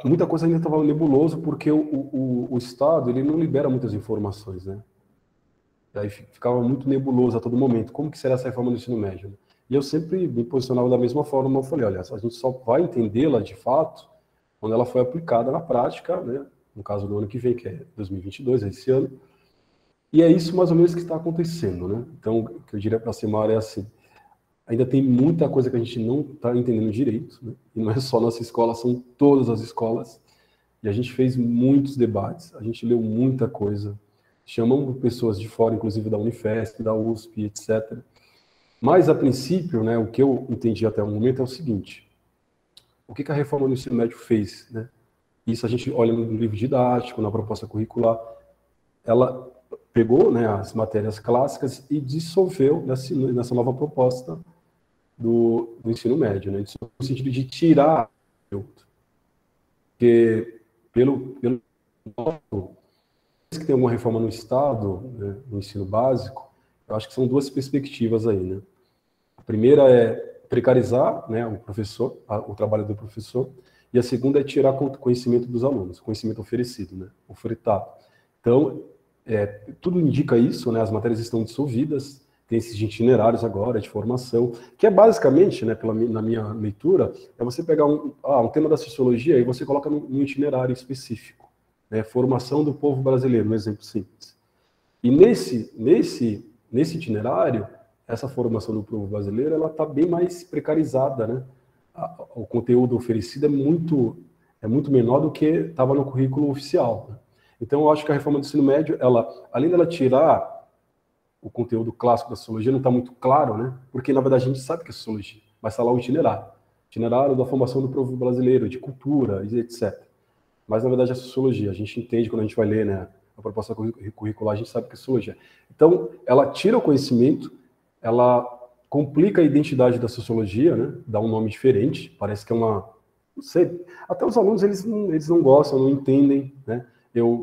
muita coisa ainda estava nebuloso, porque o Estado ele não libera muitas informações, né? E aí ficava muito nebuloso a todo momento. Como que será essa reforma do ensino médio, né? E eu sempre me posicionava da mesma forma. Eu falei, olha, a gente só vai entendê-la de fato quando ela foi aplicada na prática, né? No caso do ano que vem, que é 2022, é esse ano. E é isso mais ou menos que está acontecendo, né? Então, o que eu diria para a Silmara é assim: ainda tem muita coisa que a gente não está entendendo direito, né? E não é só nossa escola, são todas as escolas. E a gente fez muitos debates, a gente leu muita coisa, chamamos pessoas de fora, inclusive da Unifesp, da USP, etc. Mas, a princípio, né, o que eu entendi até o momento é o seguinte: o que a reforma do ensino médio fez, né? Isso a gente olha no livro didático, na proposta curricular. Ela pegou, né, as matérias clássicas e dissolveu nessa nova proposta do ensino médio, né? No sentido de tirar o conteúdo. Porque, pelo que tem alguma reforma no Estado, né, no ensino básico, eu acho que são duas perspectivas aí, né? A primeira é precarizar, né, o professor, o trabalho do professor, e a segunda é tirar conhecimento dos alunos, conhecimento oferecido, né, ofertado. Então, tudo indica isso, né, as matérias estão dissolvidas, tem esses itinerários agora de formação, que é basicamente, né, na minha leitura, é você pegar um tema da sociologia e você coloca num itinerário específico, né, formação do povo brasileiro, um exemplo simples. E nesse itinerário, essa formação do povo brasileiro, ela está bem mais precarizada, né? O conteúdo oferecido é muito menor do que estava no currículo oficial, né? Então, eu acho que a reforma do ensino médio, além dela tirar o conteúdo clássico da sociologia, não está muito claro, né? Porque, na verdade, a gente sabe que é sociologia, mas está lá o itinerário da formação do povo brasileiro, de cultura, etc. Mas, na verdade, é sociologia. A gente entende quando a gente vai ler, né, a proposta curricular, a gente sabe que é sociologia. Então, ela tira o conhecimento, ela complica a identidade da sociologia, né? Dá um nome diferente, parece que é uma... Não sei, até os alunos, eles não gostam, não entendem, né?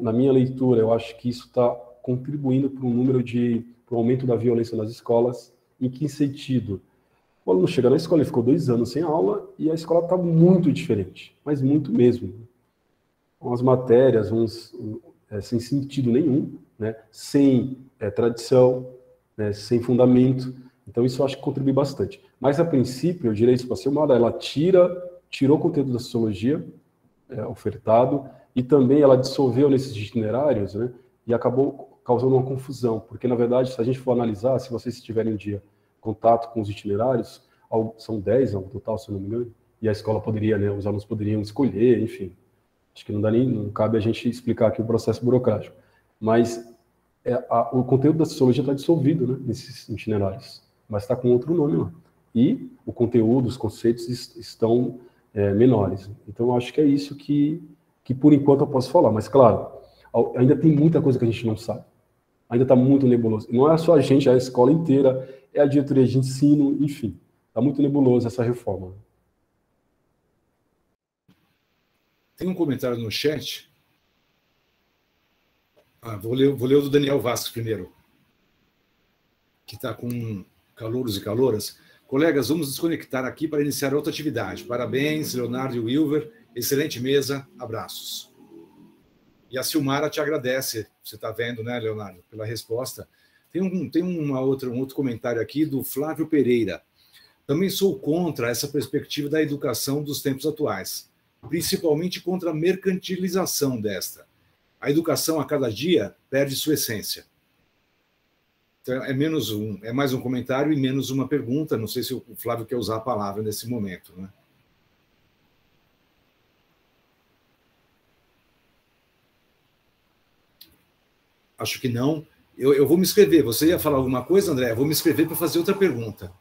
Na minha leitura, eu acho que isso está contribuindo para o aumento da violência nas escolas. Em que sentido? O aluno chega na escola, ele ficou 2 anos sem aula, e a escola está muito diferente, mas muito mesmo. Umas matérias, sem sentido nenhum, né? Sem tradição, né? Sem fundamento. Então, isso eu acho que contribui bastante. Mas, a princípio, eu diria isso para a Silmara, ela tirou o conteúdo da sociologia ofertado, e também ela dissolveu nesses itinerários, né, e acabou causando uma confusão, porque, na verdade, se a gente for analisar, se vocês tiverem um dia contato com os itinerários, são 10 ao total, se eu não me engano, e a escola poderia, né, os alunos poderiam escolher, enfim. Acho que não cabe a gente explicar aqui o processo burocrático. Mas o conteúdo da sociologia está dissolvido, né, nesses itinerários, mas está com outro nome lá. E o conteúdo, os conceitos estão menores. Então, eu acho que é isso que por enquanto eu posso falar. Mas, claro, ainda tem muita coisa que a gente não sabe. Ainda está muito nebuloso. E não é só a gente, é a escola inteira, é a diretoria de ensino, enfim. Está muito nebuloso essa reforma. Tem um comentário no chat. Vou ler o do Daniel Vasques primeiro, que está com calouros e caloras. Colegas, vamos desconectar aqui para iniciar outra atividade. Parabéns, Leonardo e Wilver. Excelente mesa. Abraços. E a Silmara te agradece, você está vendo, né, Leonardo, pela resposta. Tem um outro comentário aqui do Flávio Pereira. Também sou contra essa perspectiva da educação dos tempos atuais, principalmente contra a mercantilização desta. A educação, a cada dia, perde sua essência. Então, é mais um comentário e menos uma pergunta. Não sei se o Flávio quer usar a palavra nesse momento, né? Acho que não. Eu vou me inscrever. Você ia falar alguma coisa, André? Eu vou me inscrever para fazer outra pergunta.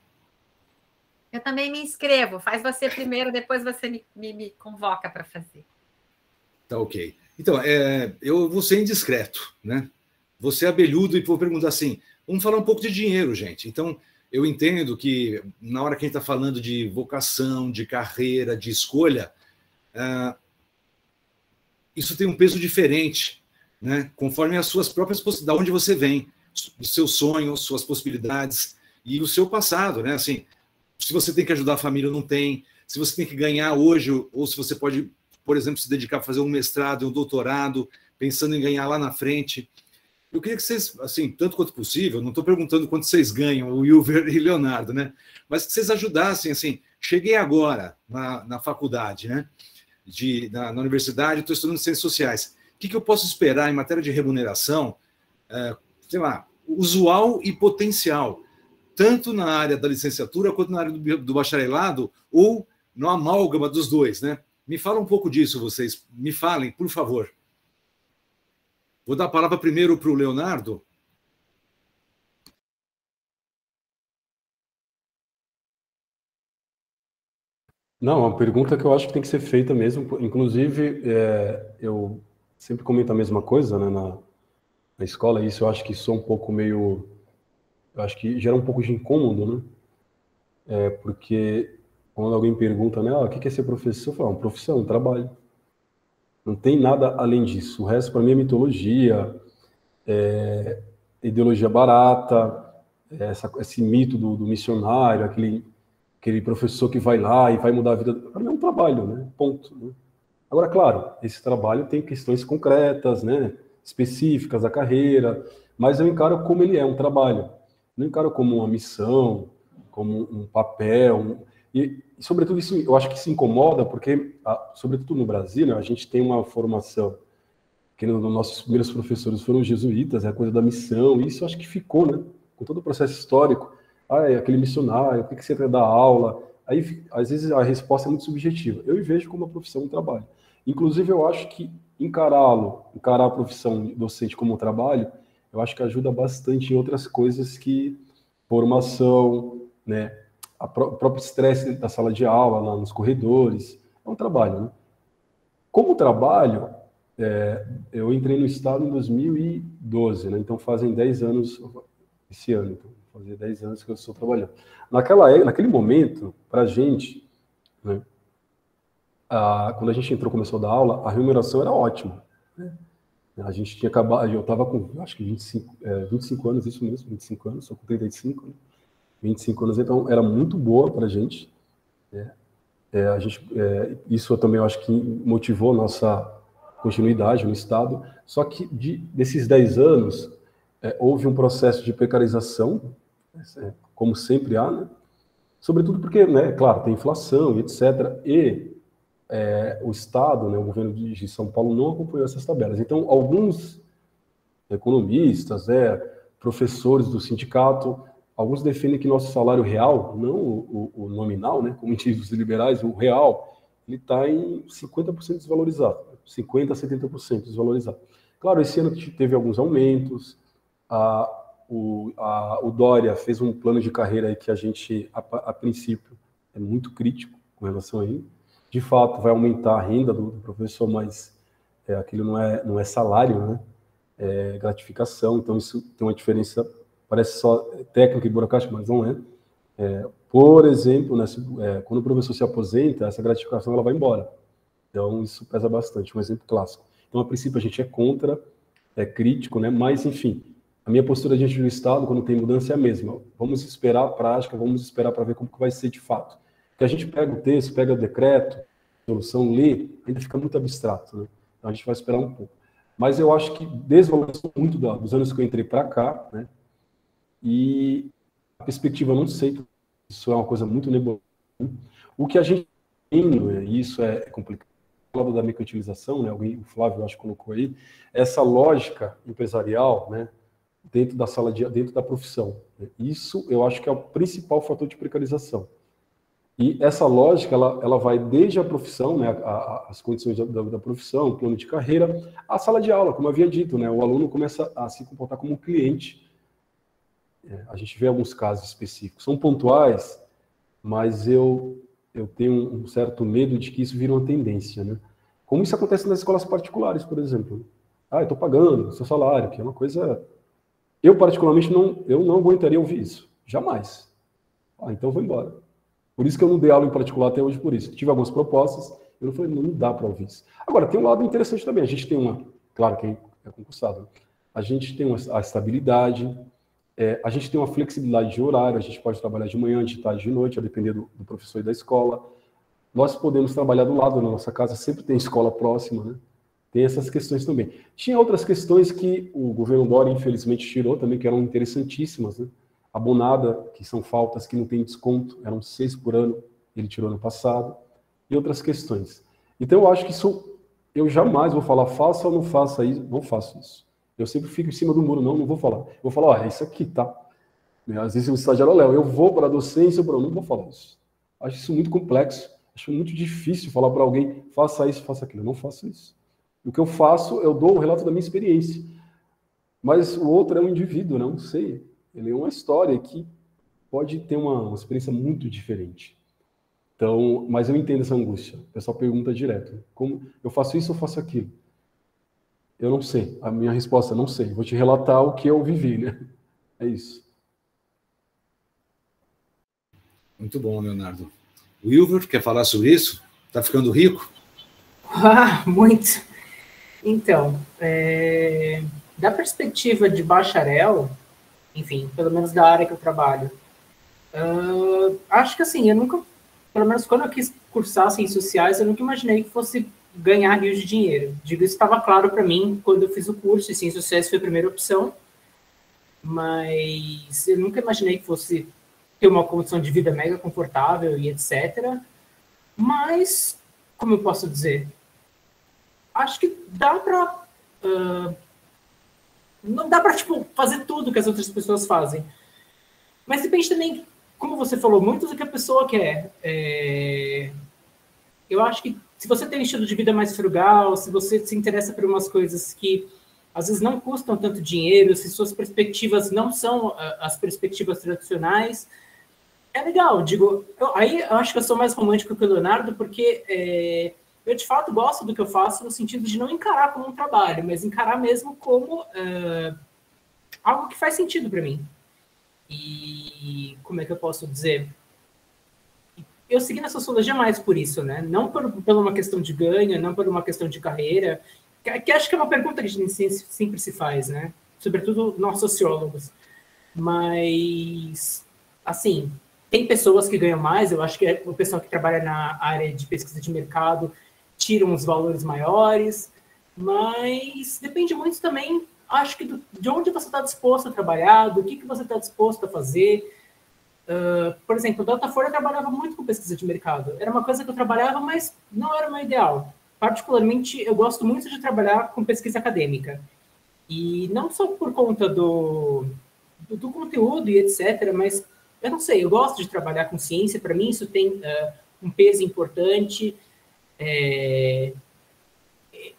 Eu também me inscrevo. Faz você primeiro, depois você me convoca para fazer. Tá ok. Então, eu vou ser indiscreto, né? Vou ser abelhudo e vou perguntar assim, vamos falar um pouco de dinheiro, gente. Então, eu entendo que na hora que a gente está falando de vocação, de carreira, de escolha, isso tem um peso diferente, né? Conforme as suas próprias possibilidades, de onde você vem, os seus sonhos, suas possibilidades e o seu passado, né? Assim, se você tem que ajudar a família ou não tem, se você tem que ganhar hoje, ou se você pode, por exemplo, se dedicar a fazer um mestrado, um doutorado, pensando em ganhar lá na frente. Eu queria que vocês, assim, tanto quanto possível, não estou perguntando quanto vocês ganham, o Wilver e Leonardo, né? Mas que vocês ajudassem, assim, cheguei agora na faculdade, né? Na universidade, estou estudando Ciências Sociais. O que eu posso esperar em matéria de remuneração, sei lá, usual e potencial, tanto na área da licenciatura quanto na área do bacharelado, ou no amálgama dos dois, né? Me fala um pouco disso, vocês. Me falem, por favor. Vou dar a palavra primeiro para o Leonardo. Não, é uma pergunta que eu acho que tem que ser feita mesmo. Inclusive, eu sempre comento a mesma coisa, né, na escola, e isso eu acho que sou um pouco meio... Eu acho que gera um pouco de incômodo, né? Porque quando alguém pergunta, né, o que é ser professor? Eu falo, uma profissão, um trabalho. Não tem nada além disso. O resto, para mim, é mitologia, ideologia barata, esse mito do missionário, aquele professor que vai lá e vai mudar a vida. Para mim é um trabalho, né? Ponto. Né? Agora, claro, esse trabalho tem questões concretas, né? Específicas da carreira, mas eu encaro como ele é, um trabalho. Não encaro como uma missão, como um papel. E, sobretudo, isso eu acho que se incomoda porque, sobretudo no Brasil, né, a gente tem uma formação que nossos primeiros professores foram jesuítas, é a coisa da missão, e isso eu acho que ficou, né? Com todo o processo histórico. É aquele missionário, o que você vai dar aula? Aí, às vezes, a resposta é muito subjetiva. Eu vejo como uma profissão um trabalho. Inclusive, eu acho que encarar a profissão docente como um trabalho, eu acho que ajuda bastante em outras coisas que formação, né? O próprio estresse da sala de aula, lá nos corredores, é um trabalho, né? Como trabalho, eu entrei no Estado em 2012, né? Então fazem 10 anos, esse ano, então, fazer 10 anos que eu estou trabalhando. Naquele momento, para a gente, né, quando a gente começou a dar aula, a remuneração era ótima, né? A gente tinha acabado, eu estava com, acho que 25 anos, isso mesmo, 25 anos, sou com 35, né? 25 anos, então era muito boa para a gente, né? Isso eu também acho que motivou nossa continuidade no Estado, só que desses 10 anos, houve um processo de precarização, como sempre há, né? Sobretudo porque, né, claro, tem inflação e etc., e o Estado, né, o governo de São Paulo não acompanhou essas tabelas. Então, alguns economistas, professores do sindicato, alguns defendem que nosso salário real, não o nominal, né, como dizem os liberais, o real, ele está em 50% desvalorizado, 50% a 70% desvalorizado. Claro, esse ano teve alguns aumentos, o Dória fez um plano de carreira aí que a gente, a princípio, é muito crítico com relação a ele. De fato, vai aumentar a renda do professor, mas aquilo não é salário, né? É gratificação, então isso tem uma diferença, parece só técnica e burocrática, mas não é. Por exemplo, né, quando o professor se aposenta, essa gratificação ela vai embora. Então, isso pesa bastante, um exemplo clássico. Então, a princípio, a gente é contra, é crítico, né? Mas, enfim, a minha postura diante do Estado, quando tem mudança, é a mesma. Vamos esperar a prática, vamos esperar para ver como que vai ser de fato. Porque a gente pega o texto, pega o decreto, a solução, lê, ainda fica muito abstrato, né? Então, a gente vai esperar um pouco. Mas eu acho que desvalorizou muito dos anos que eu entrei para cá, né? E a perspectiva, eu não sei, isso é uma coisa muito nebulosa. O que a gente tem, e isso é complicado, falando da mercantilização, né? O Flávio, eu acho, colocou aí, essa lógica empresarial, né? Dentro da dentro da profissão. Isso, eu acho que é o principal fator de precarização. E essa lógica, ela vai desde a profissão, né, as condições da profissão, o plano de carreira, a sala de aula, como eu havia dito, né, o aluno começa a se comportar como um cliente. A gente vê alguns casos específicos, são pontuais, mas eu tenho um certo medo de que isso vire uma tendência, né? Como isso acontece nas escolas particulares, por exemplo. Eu estou pagando seu salário, que é uma coisa... Eu, particularmente, não aguentaria ouvir isso. Jamais. Então eu vou embora. Por isso que eu não dei aula em particular até hoje por isso. Tive algumas propostas, eu falei, não dá para ouvir isso. Agora, tem um lado interessante também. A gente tem claro, quem é concursado, a gente tem a estabilidade, a gente tem uma flexibilidade de horário, a gente pode trabalhar de manhã, de tarde, de noite, a depender do professor e da escola. Nós podemos trabalhar do lado da nossa casa, sempre tem escola próxima, né? Tem essas questões também. Tinha outras questões que o governo Dória, infelizmente, tirou também, que eram interessantíssimas, né? Abonada, que são faltas que não tem desconto, eram 6 por ano, ele tirou no passado, e outras questões. Então, eu acho que isso, eu jamais vou falar, faça ou não faça isso, não faço isso. Eu sempre fico em cima do muro, não vou falar. Eu vou falar, é isso aqui, tá? Às vezes o estagiário, Léo, eu vou para a docência, não vou falar isso. Acho isso muito complexo, acho muito difícil falar para alguém, faça isso, faça aquilo. Eu não faço isso. O que eu faço, eu dou o relato da minha experiência. Mas o outro é um indivíduo, não sei. Ele é uma história que pode ter uma experiência muito diferente. Então, mas eu entendo essa angústia. O pessoal pergunta direto, como eu faço isso ou faço aquilo? Eu não sei. A minha resposta é não sei. Vou te relatar o que eu vivi, né? É isso. Muito bom, Leonardo. O Wilver, quer falar sobre isso? Está ficando rico? Muito. Então, da perspectiva de bacharel, enfim, pelo menos da área que eu trabalho, acho que assim, eu nunca, pelo menos quando eu quis cursar ciências sociais, eu nunca imaginei que fosse ganhar rios de dinheiro. Digo, isso estava claro para mim quando eu fiz o curso, e ciências sociais foi a primeira opção, mas eu nunca imaginei que fosse ter uma condição de vida mega confortável e etc. Mas, como eu posso dizer, acho que dá para... não dá para, tipo, fazer tudo que as outras pessoas fazem. Mas depende também, como você falou, muito do que a pessoa quer. Eu acho que se você tem um estilo de vida mais frugal, se você se interessa por umas coisas que às vezes não custam tanto dinheiro, se suas perspectivas não são as perspectivas tradicionais, é legal. Digo, aí eu acho que eu sou mais romântico que o Leonardo, porque eu de fato gosto do que eu faço no sentido de não encarar como um trabalho, mas encarar mesmo como algo que faz sentido para mim. E como é que eu posso dizer? Eu segui na sociologia mais por isso, né? Não por uma questão de ganho, não por uma questão de carreira, que acho que é uma pergunta que a gente sempre se faz, né? Sobretudo nós sociólogos. Mas, assim, tem pessoas que ganham mais, eu acho que o pessoal que trabalha na área de pesquisa de mercado tira uns valores maiores, mas depende muito também, acho que de onde você está disposto a trabalhar, do que você está disposto a fazer. Por exemplo, o Datafolha trabalhava muito com pesquisa de mercado. Era uma coisa que eu trabalhava, mas não era o meu ideal. Particularmente, eu gosto muito de trabalhar com pesquisa acadêmica. E não só por conta do conteúdo e etc., mas, eu não sei, eu gosto de trabalhar com ciência. Para mim, isso tem um peso importante.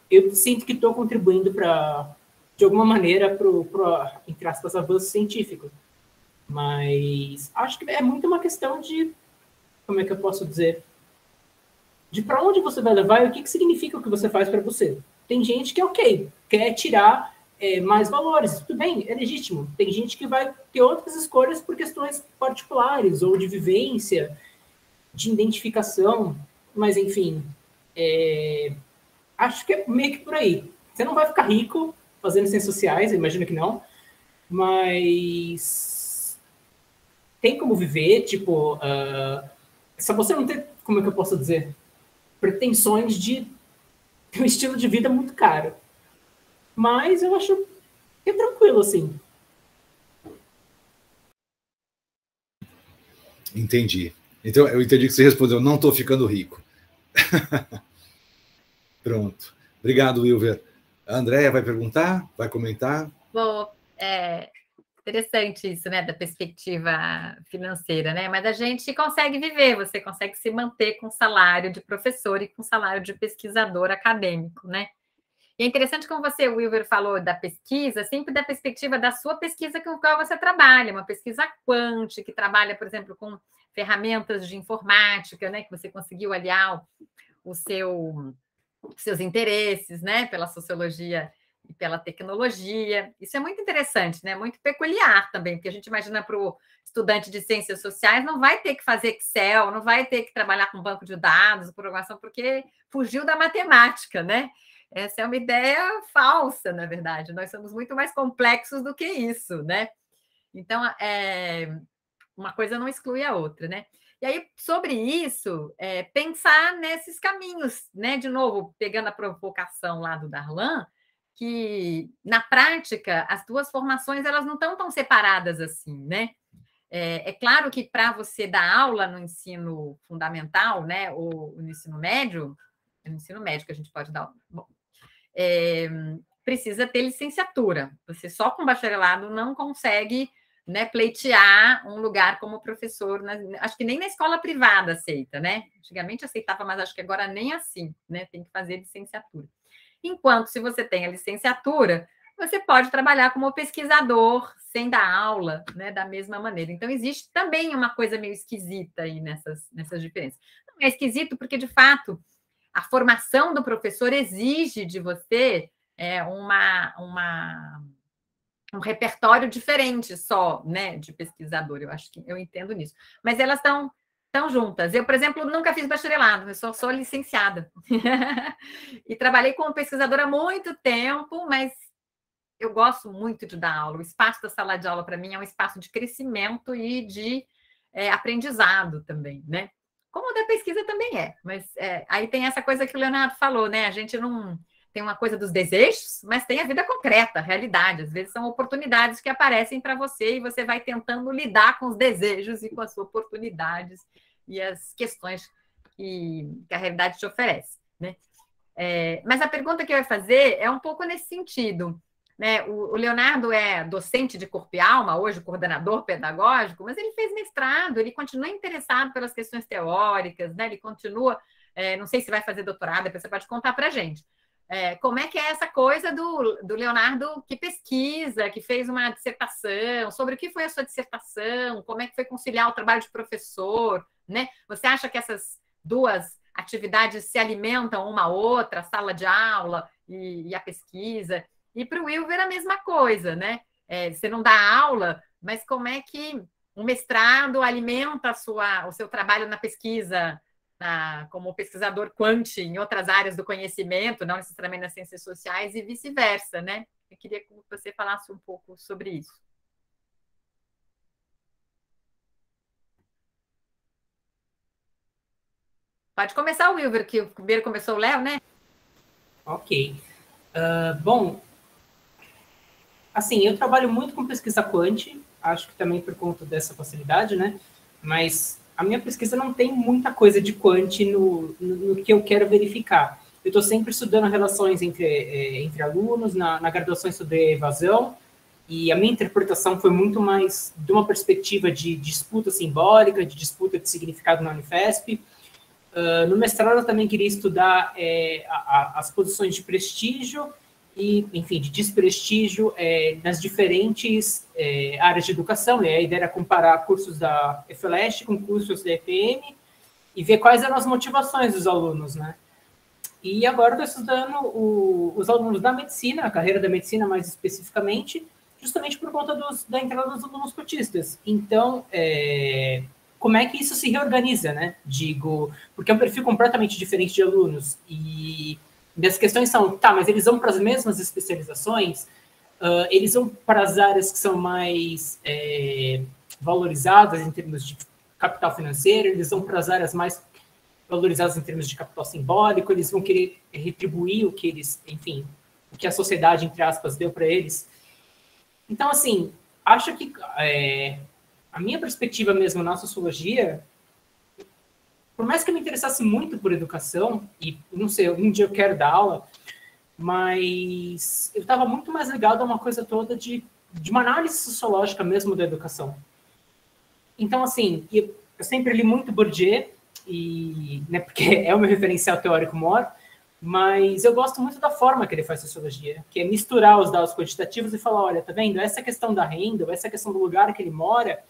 Eu sinto que estou contribuindo de alguma maneira, para, entre aspas, avanço científico. Mas acho que é muito uma questão de, como é que eu posso dizer, de para onde você vai levar e o que significa o que você faz para você. Tem gente que, ok, quer tirar mais valores, tudo bem, é legítimo. Tem gente que vai ter outras escolhas por questões particulares, ou de vivência, de identificação, mas enfim, acho que é meio que por aí. Você não vai ficar rico fazendo ciências sociais, eu imagino que não, mas tem como viver, tipo, se você não tem, como é que eu posso dizer, pretensões de ter um estilo de vida muito caro. mas eu acho que é tranquilo, assim. Entendi. Então, eu entendi que você respondeu, não estou ficando rico. Pronto. Obrigado, Wilver. A Andréia vai perguntar? Vai comentar? Bom, interessante isso, né, da perspectiva financeira, né? Mas a gente consegue viver, você consegue se manter com salário de professor e com salário de pesquisador acadêmico, né? E é interessante como você, Wilver, falou da pesquisa, sempre da perspectiva da sua pesquisa com a qual você trabalha, uma pesquisa quant, que trabalha, por exemplo, com ferramentas de informática, né? Que você conseguiu aliar os seus interesses, né? Pela sociologia e pela tecnologia. Isso é muito interessante, né? Muito peculiar também, porque a gente imagina para o estudante de ciências sociais não vai ter que fazer Excel, não vai ter que trabalhar com banco de dados, programação, porque fugiu da matemática, né? Essa é uma ideia falsa, na verdade. Nós somos muito mais complexos do que isso, né? Então, uma coisa não exclui a outra, né? E aí, sobre isso, pensar nesses caminhos, né? De novo, pegando a provocação lá do Darlan, que, na prática, as duas formações elas não estão tão separadas assim, né? É claro que para você dar aula no ensino fundamental, né? Ou no ensino médio que a gente pode dar. Bom, precisa ter licenciatura. Você só com bacharelado não consegue, né, pleitear um lugar como professor. Acho que nem na escola privada aceita, né? Antigamente aceitava, mas acho que agora nem assim, né? Tem que fazer licenciatura. Enquanto, se você tem a licenciatura, você pode trabalhar como pesquisador sem dar aula, né, da mesma maneira. Então, existe também uma coisa meio esquisita aí nessas diferenças. Não é esquisito porque, de fato, a formação do professor exige de você um repertório diferente só, né, de pesquisador. Eu acho que eu entendo nisso. Mas elas estão juntas. Eu, por exemplo, nunca fiz bacharelado, eu sou licenciada. E trabalhei como pesquisadora há muito tempo, mas eu gosto muito de dar aula. O espaço da sala de aula, para mim, é um espaço de crescimento e de aprendizado também, né? Como o da pesquisa também mas aí tem essa coisa que o Leonardo falou, né? A gente não tem uma coisa dos desejos, mas tem a vida concreta, a realidade. Às vezes são oportunidades que aparecem para você e você vai tentando lidar com os desejos e com as oportunidades e as questões que a realidade te oferece, né? Mas a pergunta que eu ia fazer é um pouco nesse sentido, né? O Leonardo é docente de corpo e alma, hoje coordenador pedagógico, mas ele fez mestrado, ele continua interessado pelas questões teóricas, né? Ele continua, não sei se vai fazer doutorado, depois você pode contar para a gente. Como é que é essa coisa do Leonardo que pesquisa, que fez uma dissertação, sobre o que foi a sua dissertação, como é que foi conciliar o trabalho de professor, né? Você acha que essas duas atividades se alimentam uma a outra, a sala de aula e a pesquisa? E para o Wilver a mesma coisa, né? Você não dá aula, mas como é que o mestrado alimenta o seu trabalho na pesquisa, como pesquisador quant em outras áreas do conhecimento, não necessariamente nas ciências sociais, e vice-versa, né? Eu queria que você falasse um pouco sobre isso. Pode começar, Wilver, que o primeiro começou o Léo, né? Ok. Bom, assim, eu trabalho muito com pesquisa quant, acho que também por conta dessa facilidade, né? Mas a minha pesquisa não tem muita coisa de quant no que eu quero verificar. Eu estou sempre estudando relações entre alunos, na graduação estudei evasão, e a minha interpretação foi muito mais de uma perspectiva de disputa simbólica, de disputa de significado na Unifesp. No mestrado eu também queria estudar as posições de prestígio e, enfim, de desprestígio nas diferentes áreas de educação. E a ideia era comparar cursos da FLESH com cursos da EPM e ver quais eram as motivações dos alunos, né? E agora eu estou estudando os alunos da medicina, a carreira da medicina mais especificamente, justamente por conta da entrada dos alunos cotistas. Então, como é que isso se reorganiza, né? Digo, porque é um perfil completamente diferente de alunos. E as questões são, mas eles vão para as mesmas especializações? Eles vão para as áreas que são mais valorizadas em termos de capital financeiro? Eles vão para as áreas mais valorizadas em termos de capital simbólico? Eles vão querer retribuir o que eles, enfim, que a sociedade, entre aspas, deu para eles. Então, assim, acho que a minha perspectiva mesmo na sociologia, por mais que eu me interessasse muito por educação, e não sei, um dia eu quero dar aula, mas eu estava muito mais ligado a uma coisa toda de uma análise sociológica mesmo da educação. Então, assim, eu sempre li muito Bourdieu, e, né, porque é o meu referencial teórico maior, mas eu gosto muito da forma que ele faz sociologia, que é misturar os dados quantitativos e falar, olha, tá vendo? Essa questão da renda, ou essa questão do lugar que ele mora,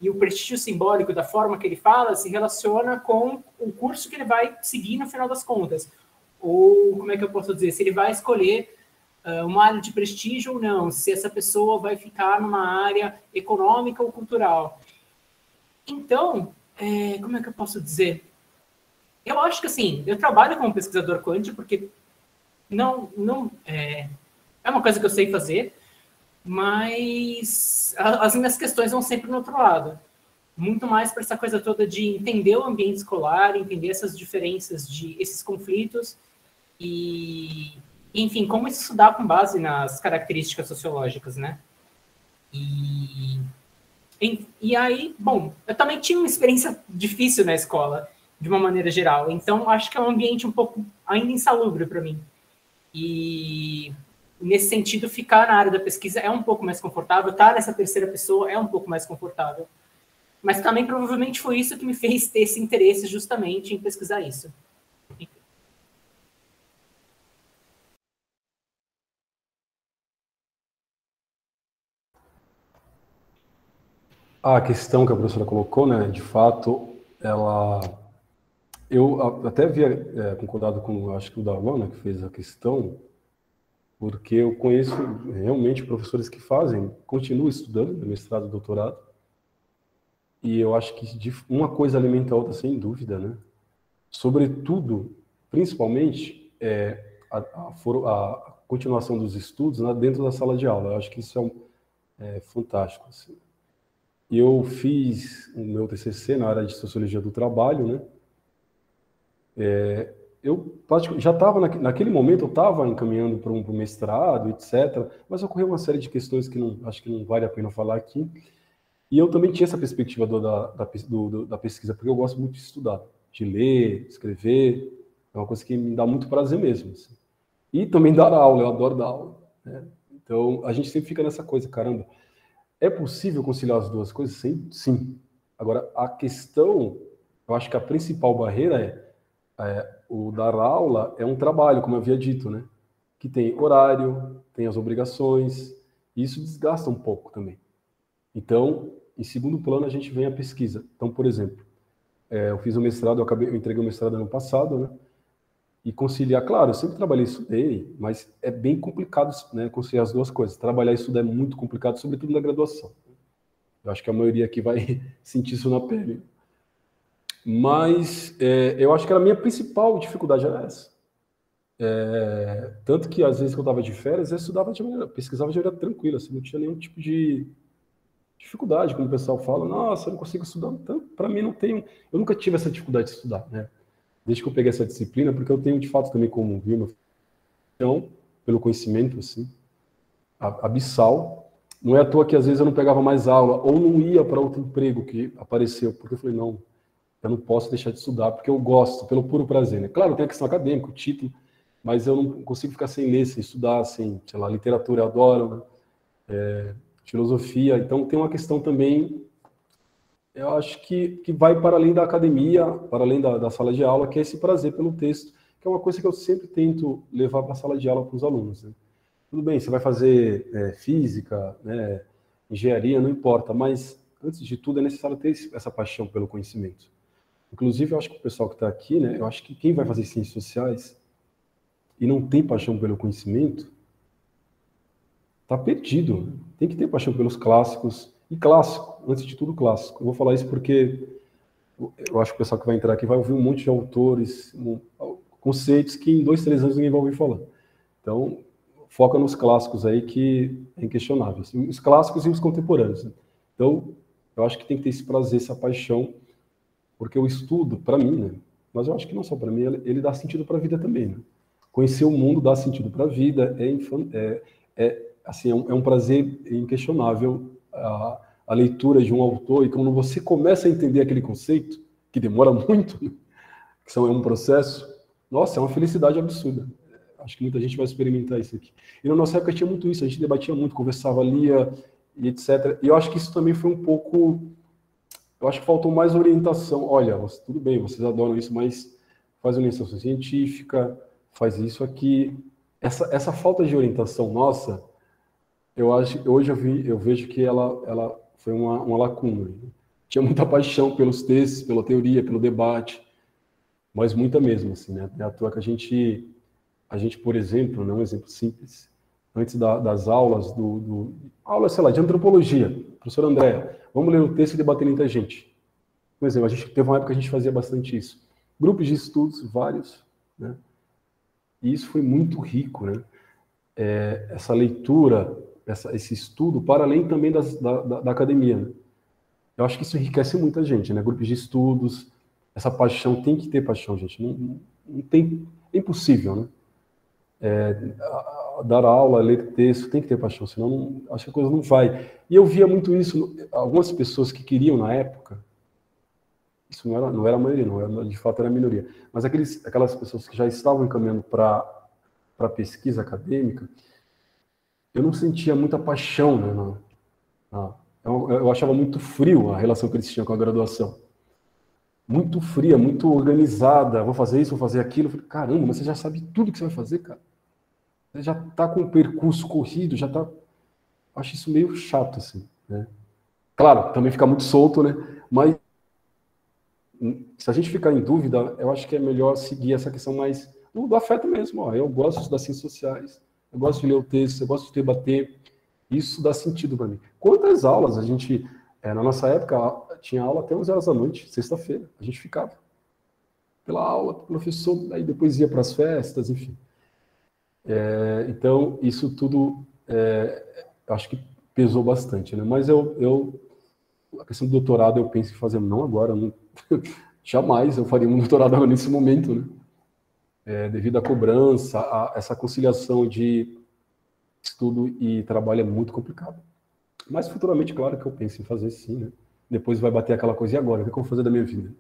e o prestígio simbólico da forma que ele fala se relaciona com o curso que ele vai seguir no final das contas. Ou, como é que eu posso dizer, se ele vai escolher uma área de prestígio ou não, se essa pessoa vai ficar numa área econômica ou cultural. Então, como é que eu posso dizer? Eu acho que, assim, eu trabalho como pesquisador quant, porque não é uma coisa que eu sei fazer, mas as minhas questões vão sempre no outro lado. Muito mais para essa coisa toda de entender o ambiente escolar, entender essas diferenças, esses conflitos, e, enfim, como estudar com base nas características sociológicas, né? E aí, bom, eu também tive uma experiência difícil na escola, de uma maneira geral. Então, acho que é um ambiente um pouco ainda insalubre para mim. E, nesse sentido, ficar na área da pesquisa é um pouco mais confortável, estar nessa terceira pessoa é um pouco mais confortável. Mas também, provavelmente, foi isso que me fez ter esse interesse justamente em pesquisar isso. A questão que a professora colocou, né, de fato, eu até havia concordado com, acho que o Darlan, né, que fez a questão, porque eu conheço realmente professores que continuam estudando, mestrado, doutorado, e eu acho que uma coisa alimenta a outra, sem dúvida, né? Sobretudo, principalmente, a continuação dos estudos, né, dentro da sala de aula. Eu acho que isso é fantástico, assim. Eu fiz o meu TCC na área de Sociologia do Trabalho, né? Eu já estava, naquele momento, eu estava encaminhando para um mestrado, etc., mas ocorreu uma série de questões que acho que não vale a pena falar aqui. E eu também tinha essa perspectiva da pesquisa, porque eu gosto muito de estudar, de ler, escrever, é uma coisa que me dá muito prazer mesmo. Assim. E também dar aula, eu adoro dar aula. Né? Então, a gente sempre fica nessa coisa, caramba, é possível conciliar as duas coisas? Sim. Agora, a questão, eu acho que a principal barreira o dar aula é um trabalho, como eu havia dito, né? Que tem horário, tem as obrigações, e isso desgasta um pouco também. Então, em segundo plano, a gente vem a pesquisa. Então, por exemplo, eu fiz o mestrado, eu entreguei o mestrado ano passado, né? E conciliar, claro, eu sempre trabalhei e estudei, mas é bem complicado, né, conciliar as duas coisas. Trabalhar e estudar é muito complicado, sobretudo na graduação. Eu acho que a maioria aqui vai sentir isso na pele. Mas eu acho que a minha principal dificuldade era essa. Tanto que, às vezes, que eu estava de férias, eu pesquisava de maneira tranquila, assim, não tinha nenhum tipo de dificuldade, como o pessoal fala, nossa, eu não consigo estudar. Então, para mim, eu nunca tive essa dificuldade de estudar, né? Desde que eu peguei essa disciplina, porque eu tenho, de fato, também, como viu, uma paixão pelo conhecimento, assim, abissal. Não é à toa que, às vezes, eu não pegava mais aula, ou não ia para outro emprego que apareceu, porque eu falei, não, eu não posso deixar de estudar, porque eu gosto, pelo puro prazer, né? Claro, tem a questão acadêmica, o título, mas eu não consigo ficar sem ler, sem estudar, sem, sei lá, literatura eu adoro, né? Filosofia, então tem uma questão também, eu acho que vai para além da academia, para além da sala de aula, que é esse prazer pelo texto, que é uma coisa que eu sempre tento levar para a sala de aula para os alunos, né? Tudo bem, você vai fazer física, né, engenharia, não importa, mas antes de tudo é necessário ter essa paixão pelo conhecimento. Inclusive, eu acho que o pessoal que está aqui, né, eu acho que quem vai fazer ciências sociais e não tem paixão pelo conhecimento, está perdido. Né? Tem que ter paixão pelos clássicos. E clássico, antes de tudo clássico. Eu vou falar isso porque eu acho que o pessoal que vai entrar aqui vai ouvir um monte de autores, conceitos que em 2, 3 anos ninguém vai ouvir falar. Então, foca nos clássicos aí que é inquestionável. Assim, os clássicos e os contemporâneos. Né? Então, eu acho que tem que ter esse prazer, essa paixão, porque o estudo, para mim, né? Mas eu acho que não só para mim, ele dá sentido para a vida também. Né? Conhecer o mundo dá sentido para a vida, assim, é um prazer inquestionável a leitura de um autor, e quando você começa a entender aquele conceito, que demora muito, que é um processo, nossa, é uma felicidade absurda. Acho que muita gente vai experimentar isso aqui. E na nossa época tinha muito isso, a gente debatia muito, conversava, lia, e etc. E eu acho que isso também foi um pouco... Eu acho que faltou mais orientação. Olha, tudo bem, vocês adoram isso, mas faz orientação científica, faz isso aqui. Essa falta de orientação nossa, hoje eu vejo que ela foi uma lacuna. Tinha muita paixão pelos textos, pela teoria, pelo debate, mas muita mesmo, assim, né? É à toa que a gente, por exemplo, né, um exemplo simples, antes das aulas, aulas, sei lá, de antropologia, professor Andréa, vamos ler o texto e debater entre a gente. Por exemplo, a gente teve uma época que a gente fazia bastante isso. Grupos de estudos, vários, né? E isso foi muito rico, né? Essa leitura, esse estudo, para além também da academia, né? Eu acho que isso enriquece muita gente, né? Grupos de estudos, essa paixão, tem que ter paixão, gente. Não tem, é impossível, né? Dar aula, ler texto, tem que ter paixão, senão acho que a coisa não vai. E eu via muito isso, algumas pessoas que queriam na época, isso não era a maioria, de fato era a minoria, mas aquelas pessoas que já estavam encaminhando para pesquisa acadêmica, eu não sentia muita paixão, né? Eu achava muito frio a relação que eles tinham com a graduação. Muito fria, muito organizada. Vou fazer isso, vou fazer aquilo. Eu falei, caramba, mas você já sabe tudo que você vai fazer, cara. Você já está com o percurso corrido, já está... Acho isso meio chato, assim, né? Claro, também fica muito solto, né? Mas se a gente ficar em dúvida, eu acho que é melhor seguir essa questão mais do afeto mesmo. Ó. Eu gosto de estudar ciências sociais, eu gosto de ler o texto, eu gosto de debater. Isso dá sentido para mim. Quantas aulas a gente... na nossa época, tinha aula até 11 horas da noite, sexta-feira. A gente ficava pela aula, o professor, aí depois ia para as festas, enfim. Então, isso tudo, acho que pesou bastante, né? Mas a questão do doutorado, eu penso em fazer, não agora, não, jamais eu faria um doutorado nesse momento, né? Devido à cobrança, essa conciliação de estudo e trabalho é muito complicado. Mas futuramente, claro que eu penso em fazer sim, né? Depois vai bater aquela coisa, e agora? O que eu vou fazer da minha vida?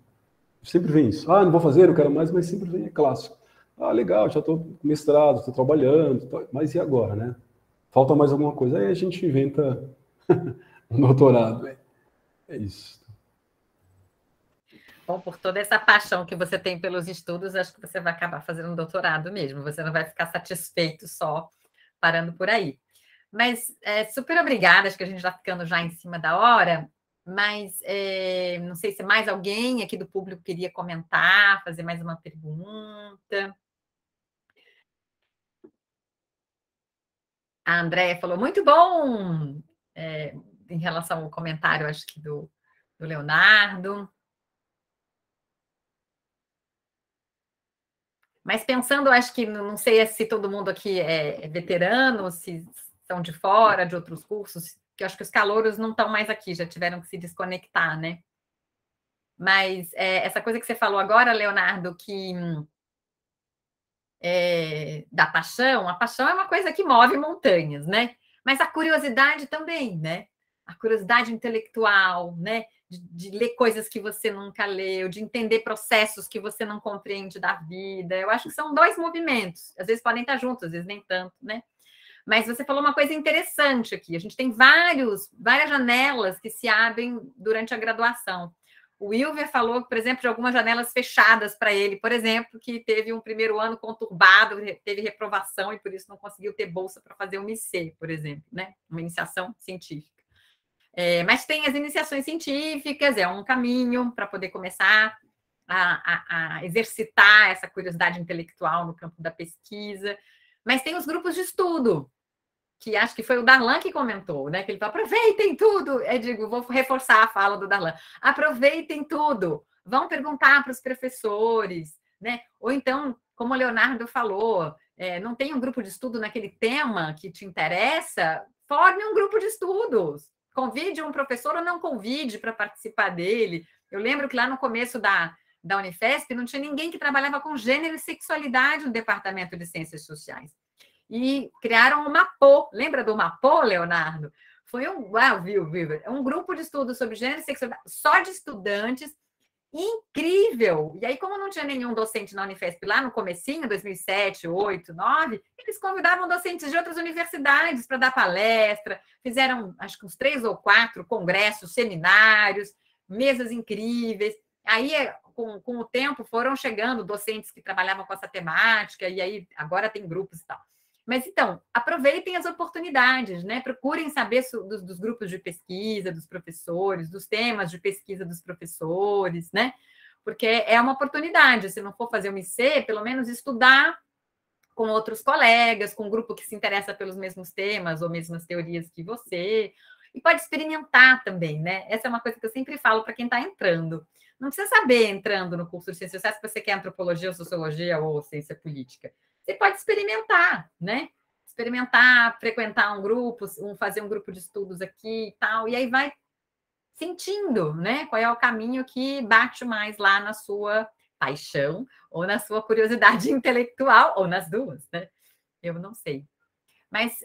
Sempre vem isso. Não vou fazer, não quero mais, mas sempre vem, é clássico. Legal, já estou com mestrado, estou trabalhando, mas e agora, né? Falta mais alguma coisa. Aí a gente inventa um doutorado. É isso. Bom, por toda essa paixão que você tem pelos estudos, acho que você vai acabar fazendo um doutorado mesmo. Você não vai ficar satisfeito só parando por aí. Mas super obrigada, acho que a gente está ficando já em cima da hora, mas não sei se mais alguém aqui do público queria comentar, fazer mais uma pergunta. A Andréia falou, muito bom, em relação ao comentário, acho que do Leonardo. Mas pensando, acho que, não sei se todo mundo aqui é veterano, se são de fora, de outros cursos, que eu acho que os calouros não estão mais aqui, já tiveram que se desconectar, né? Mas essa coisa que você falou agora, Leonardo, que da paixão, a paixão é uma coisa que move montanhas, né? Mas a curiosidade também, né? A curiosidade intelectual, né? De ler coisas que você nunca leu, de entender processos que você não compreende da vida. Eu acho que são dois movimentos. Às vezes podem estar juntos, às vezes nem tanto, né? Mas você falou uma coisa interessante aqui. A gente tem várias janelas que se abrem durante a graduação. O Wilver falou, por exemplo, de algumas janelas fechadas para ele, por exemplo, que teve um primeiro ano conturbado, teve reprovação e por isso não conseguiu ter bolsa para fazer uma IC, por exemplo, né? Uma iniciação científica. Mas tem as iniciações científicas, é um caminho para poder começar a exercitar essa curiosidade intelectual no campo da pesquisa. Mas tem os grupos de estudo, que acho que foi o Darlan que comentou, né? Que ele falou, aproveitem tudo. Eu digo, vou reforçar a fala do Darlan. Aproveitem tudo. Vão perguntar para os professores, né? Ou então, como o Leonardo falou, não tem um grupo de estudo naquele tema que te interessa, forme um grupo de estudos. Convide um professor ou não convide para participar dele. Eu lembro que lá no começo da da Unifesp, não tinha ninguém que trabalhava com gênero e sexualidade no departamento de Ciências Sociais. E criaram o MAPO. Lembra do MAPO, Leonardo? Foi um grupo de estudos sobre gênero e sexualidade, só de estudantes, incrível! E aí, como não tinha nenhum docente na Unifesp lá no comecinho, 2007, 2008, 2009, eles convidavam docentes de outras universidades para dar palestra, fizeram, acho que uns 3 ou 4 congressos, seminários, mesas incríveis. Aí, com o tempo, foram chegando docentes que trabalhavam com essa temática, e aí agora tem grupos e tal. Mas, então, aproveitem as oportunidades, né? Procurem saber dos grupos de pesquisa, dos professores, dos temas de pesquisa dos professores, né? Porque é uma oportunidade, se não for fazer um IC, pelo menos estudar com outros colegas, com um grupo que se interessa pelos mesmos temas ou mesmas teorias que você. E pode experimentar também, né? Essa é uma coisa que eu sempre falo para quem está entrando. Não precisa saber, entrando no curso de Ciências Sociais, se você quer antropologia, ou sociologia ou ciência política. Você pode experimentar, né? Experimentar, frequentar um grupo, fazer um grupo de estudos aqui e tal, e aí vai sentindo, né? Qual é o caminho que bate mais lá na sua paixão ou na sua curiosidade intelectual, ou nas duas, né? Eu não sei. Mas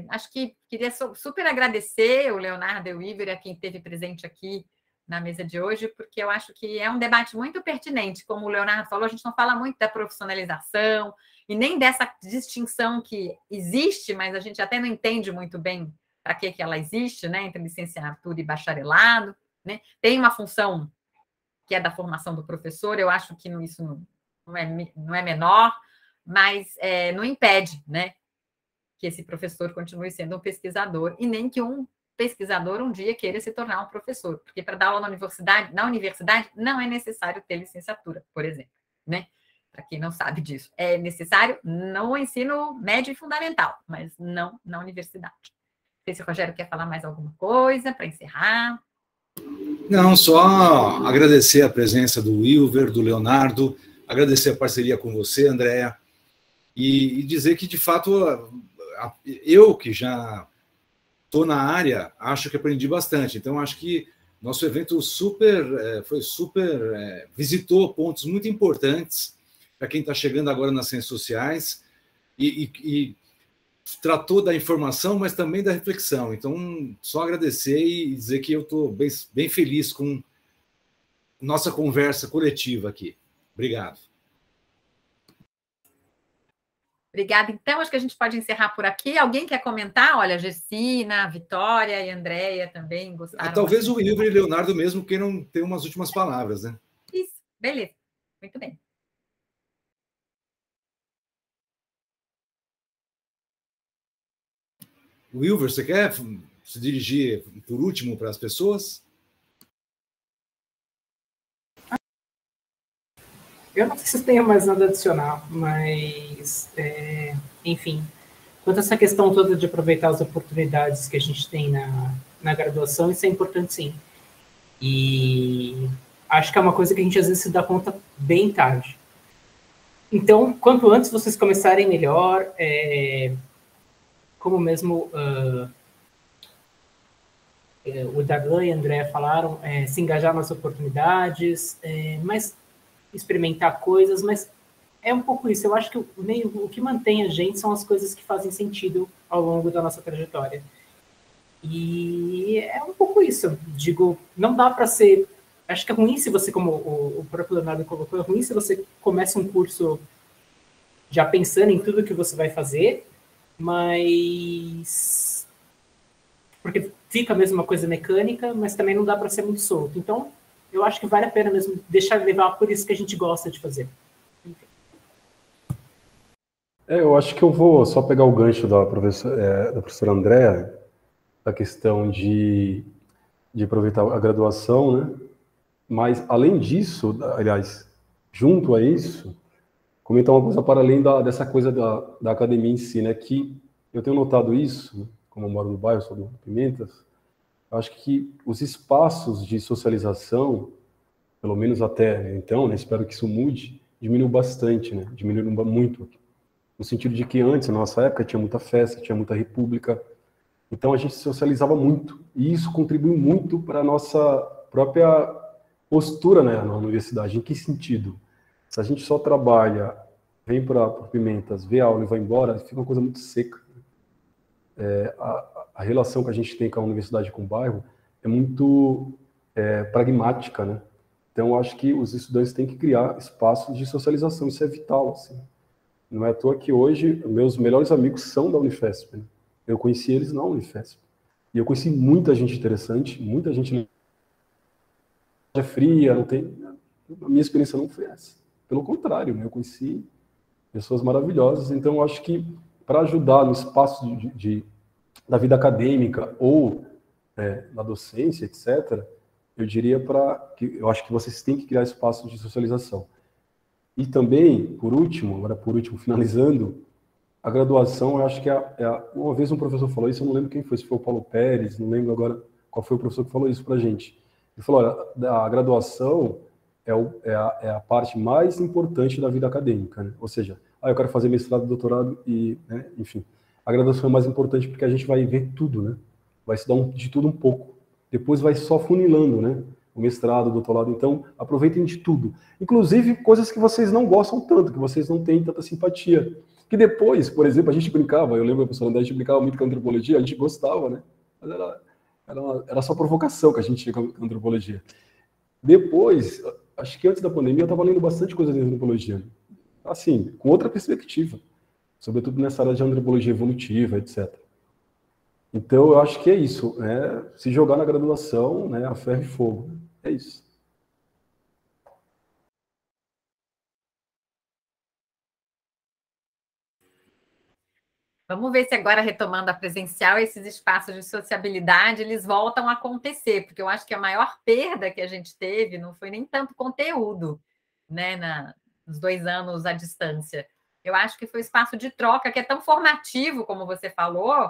acho que queria super agradecer o Leonardo e o Iver, a quem esteve presente aqui na mesa de hoje, porque eu acho que é um debate muito pertinente. Como o Leonardo falou, a gente não fala muito da profissionalização e nem dessa distinção que existe, mas a gente até não entende muito bem para que ela existe, né, entre licenciatura e bacharelado, né? Tem uma função que é da formação do professor, eu acho que isso não é menor, mas não impede, né, que esse professor continue sendo um pesquisador, e nem que um pesquisador um dia queira se tornar um professor, porque para dar aula na universidade não é necessário ter licenciatura, por exemplo, né? Para quem não sabe disso. É necessário no ensino médio e fundamental, mas não na universidade. Não sei se o Rogério quer falar mais alguma coisa para encerrar. Não, só agradecer a presença do Wilver, do Leonardo, agradecer a parceria com você, Andréa, e dizer que, de fato, eu que já estou na área, acho que aprendi bastante. Então, acho que nosso evento visitou pontos muito importantes para quem está chegando agora nas ciências sociais e tratou da informação, mas também da reflexão. Então, só agradecer e dizer que eu estou bem feliz com nossa conversa coletiva aqui. Obrigado. Obrigada. Então, acho que a gente pode encerrar por aqui. Alguém quer comentar? Olha, Gessina, Vitória e Andréia também gostaram. Talvez o Wilber e Leonardo mesmo queiram ter umas últimas palavras, né? Isso, beleza. Muito bem. Wilber, você quer se dirigir por último para as pessoas? Eu não sei se eu tenho mais nada a adicionar, mas, enfim, quanto a essa questão toda de aproveitar as oportunidades que a gente tem na graduação, isso é importante, sim. E acho que é uma coisa que a gente às vezes se dá conta bem tarde. Então, quanto antes vocês começarem melhor, como mesmo o Darlan e a Andréa falaram, se engajar nas oportunidades, mas experimentar coisas, mas é um pouco isso. Eu acho que o que mantém a gente são as coisas que fazem sentido ao longo da nossa trajetória. E é um pouco isso. Digo, não dá para ser... Acho que é ruim se você, como o próprio Leonardo colocou, é ruim se você começa um curso já pensando em tudo que você vai fazer, mas... Porque fica mesmo uma coisa mecânica, mas também não dá para ser muito solto. Então, eu acho que vale a pena mesmo deixar levar por isso que a gente gosta de fazer. Eu acho que eu vou só pegar o gancho da professora Andréa, da questão de aproveitar a graduação, né? Mas, além disso, aliás, junto a isso, comentar uma coisa para além dessa coisa da academia em si, né? Que eu tenho notado isso, como eu moro no bairro, sou do Pimentas, acho que os espaços de socialização, pelo menos até então, né, espero que isso mude, diminuiu bastante, né? Diminuiu muito. No sentido de que antes, na nossa época, tinha muita festa, tinha muita república, então a gente socializava muito. E isso contribui muito para a nossa própria postura, né, na universidade. Em que sentido? Se a gente só trabalha, vem para Pimentas, vê a aula e vai embora, fica uma coisa muito seca. A relação que a gente tem com a universidade, com o bairro, é muito pragmática, né? Então, eu acho que os estudantes têm que criar espaços de socialização, isso é vital, assim. Não é à toa que hoje meus melhores amigos são da Unifesp, né? Eu conheci eles na Unifesp. E eu conheci muita gente interessante, muita gente fria, não tem... A minha experiência não foi essa. Pelo contrário, né? Eu conheci pessoas maravilhosas. Então, eu acho que para ajudar no espaço da vida acadêmica ou na docência, etc., eu diria eu acho que vocês têm que criar espaços de socialização. E também, por último, finalizando, a graduação, eu acho que uma vez um professor falou isso, eu não lembro quem foi, se foi o Paulo Pérez, não lembro agora qual foi o professor que falou isso pra gente. Ele falou, olha, a graduação é a parte mais importante da vida acadêmica, né? Ou seja, eu quero fazer mestrado, doutorado e, né, enfim, a graduação é mais importante porque a gente vai ver tudo, né? Vai estudar de tudo um pouco. Depois vai só funilando, né? O mestrado, o doutorado. Então, aproveitem de tudo. Inclusive, coisas que vocês não gostam tanto, que vocês não têm tanta simpatia. Que depois, por exemplo, a gente brincava, eu lembro, professor André, a gente brincava muito com a antropologia, a gente gostava, né? Mas era só provocação que a gente tinha com a antropologia. Depois, acho que antes da pandemia, eu estava lendo bastante coisa de antropologia. Né? Assim, com outra perspectiva. Sobretudo nessa área de antropologia evolutiva, etc. Então, eu acho que é isso, né? Se jogar na graduação, né, a ferro e fogo. É isso. Vamos ver se agora, retomando a presencial, esses espaços de sociabilidade, eles voltam a acontecer, porque eu acho que a maior perda que a gente teve não foi nem tanto conteúdo, né, nos 2 anos à distância. Eu acho que foi o espaço de troca, que é tão formativo, como você falou,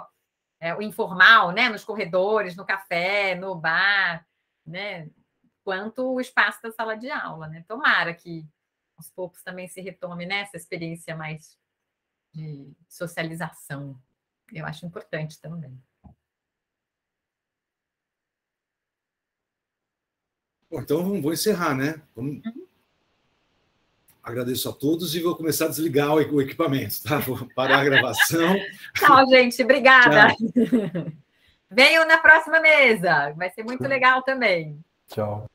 o informal, né, nos corredores, no café, no bar, né, quanto o espaço da sala de aula, né? Tomara que aos poucos também se retome, né, essa experiência mais de socialização. Eu acho importante também. Bom, então vou encerrar, né? Agradeço a todos e vou começar a desligar o equipamento, tá? Vou parar a gravação. Tchau, gente. Obrigada. Tchau. Venham na próxima mesa. Vai ser muito legal também. Tchau.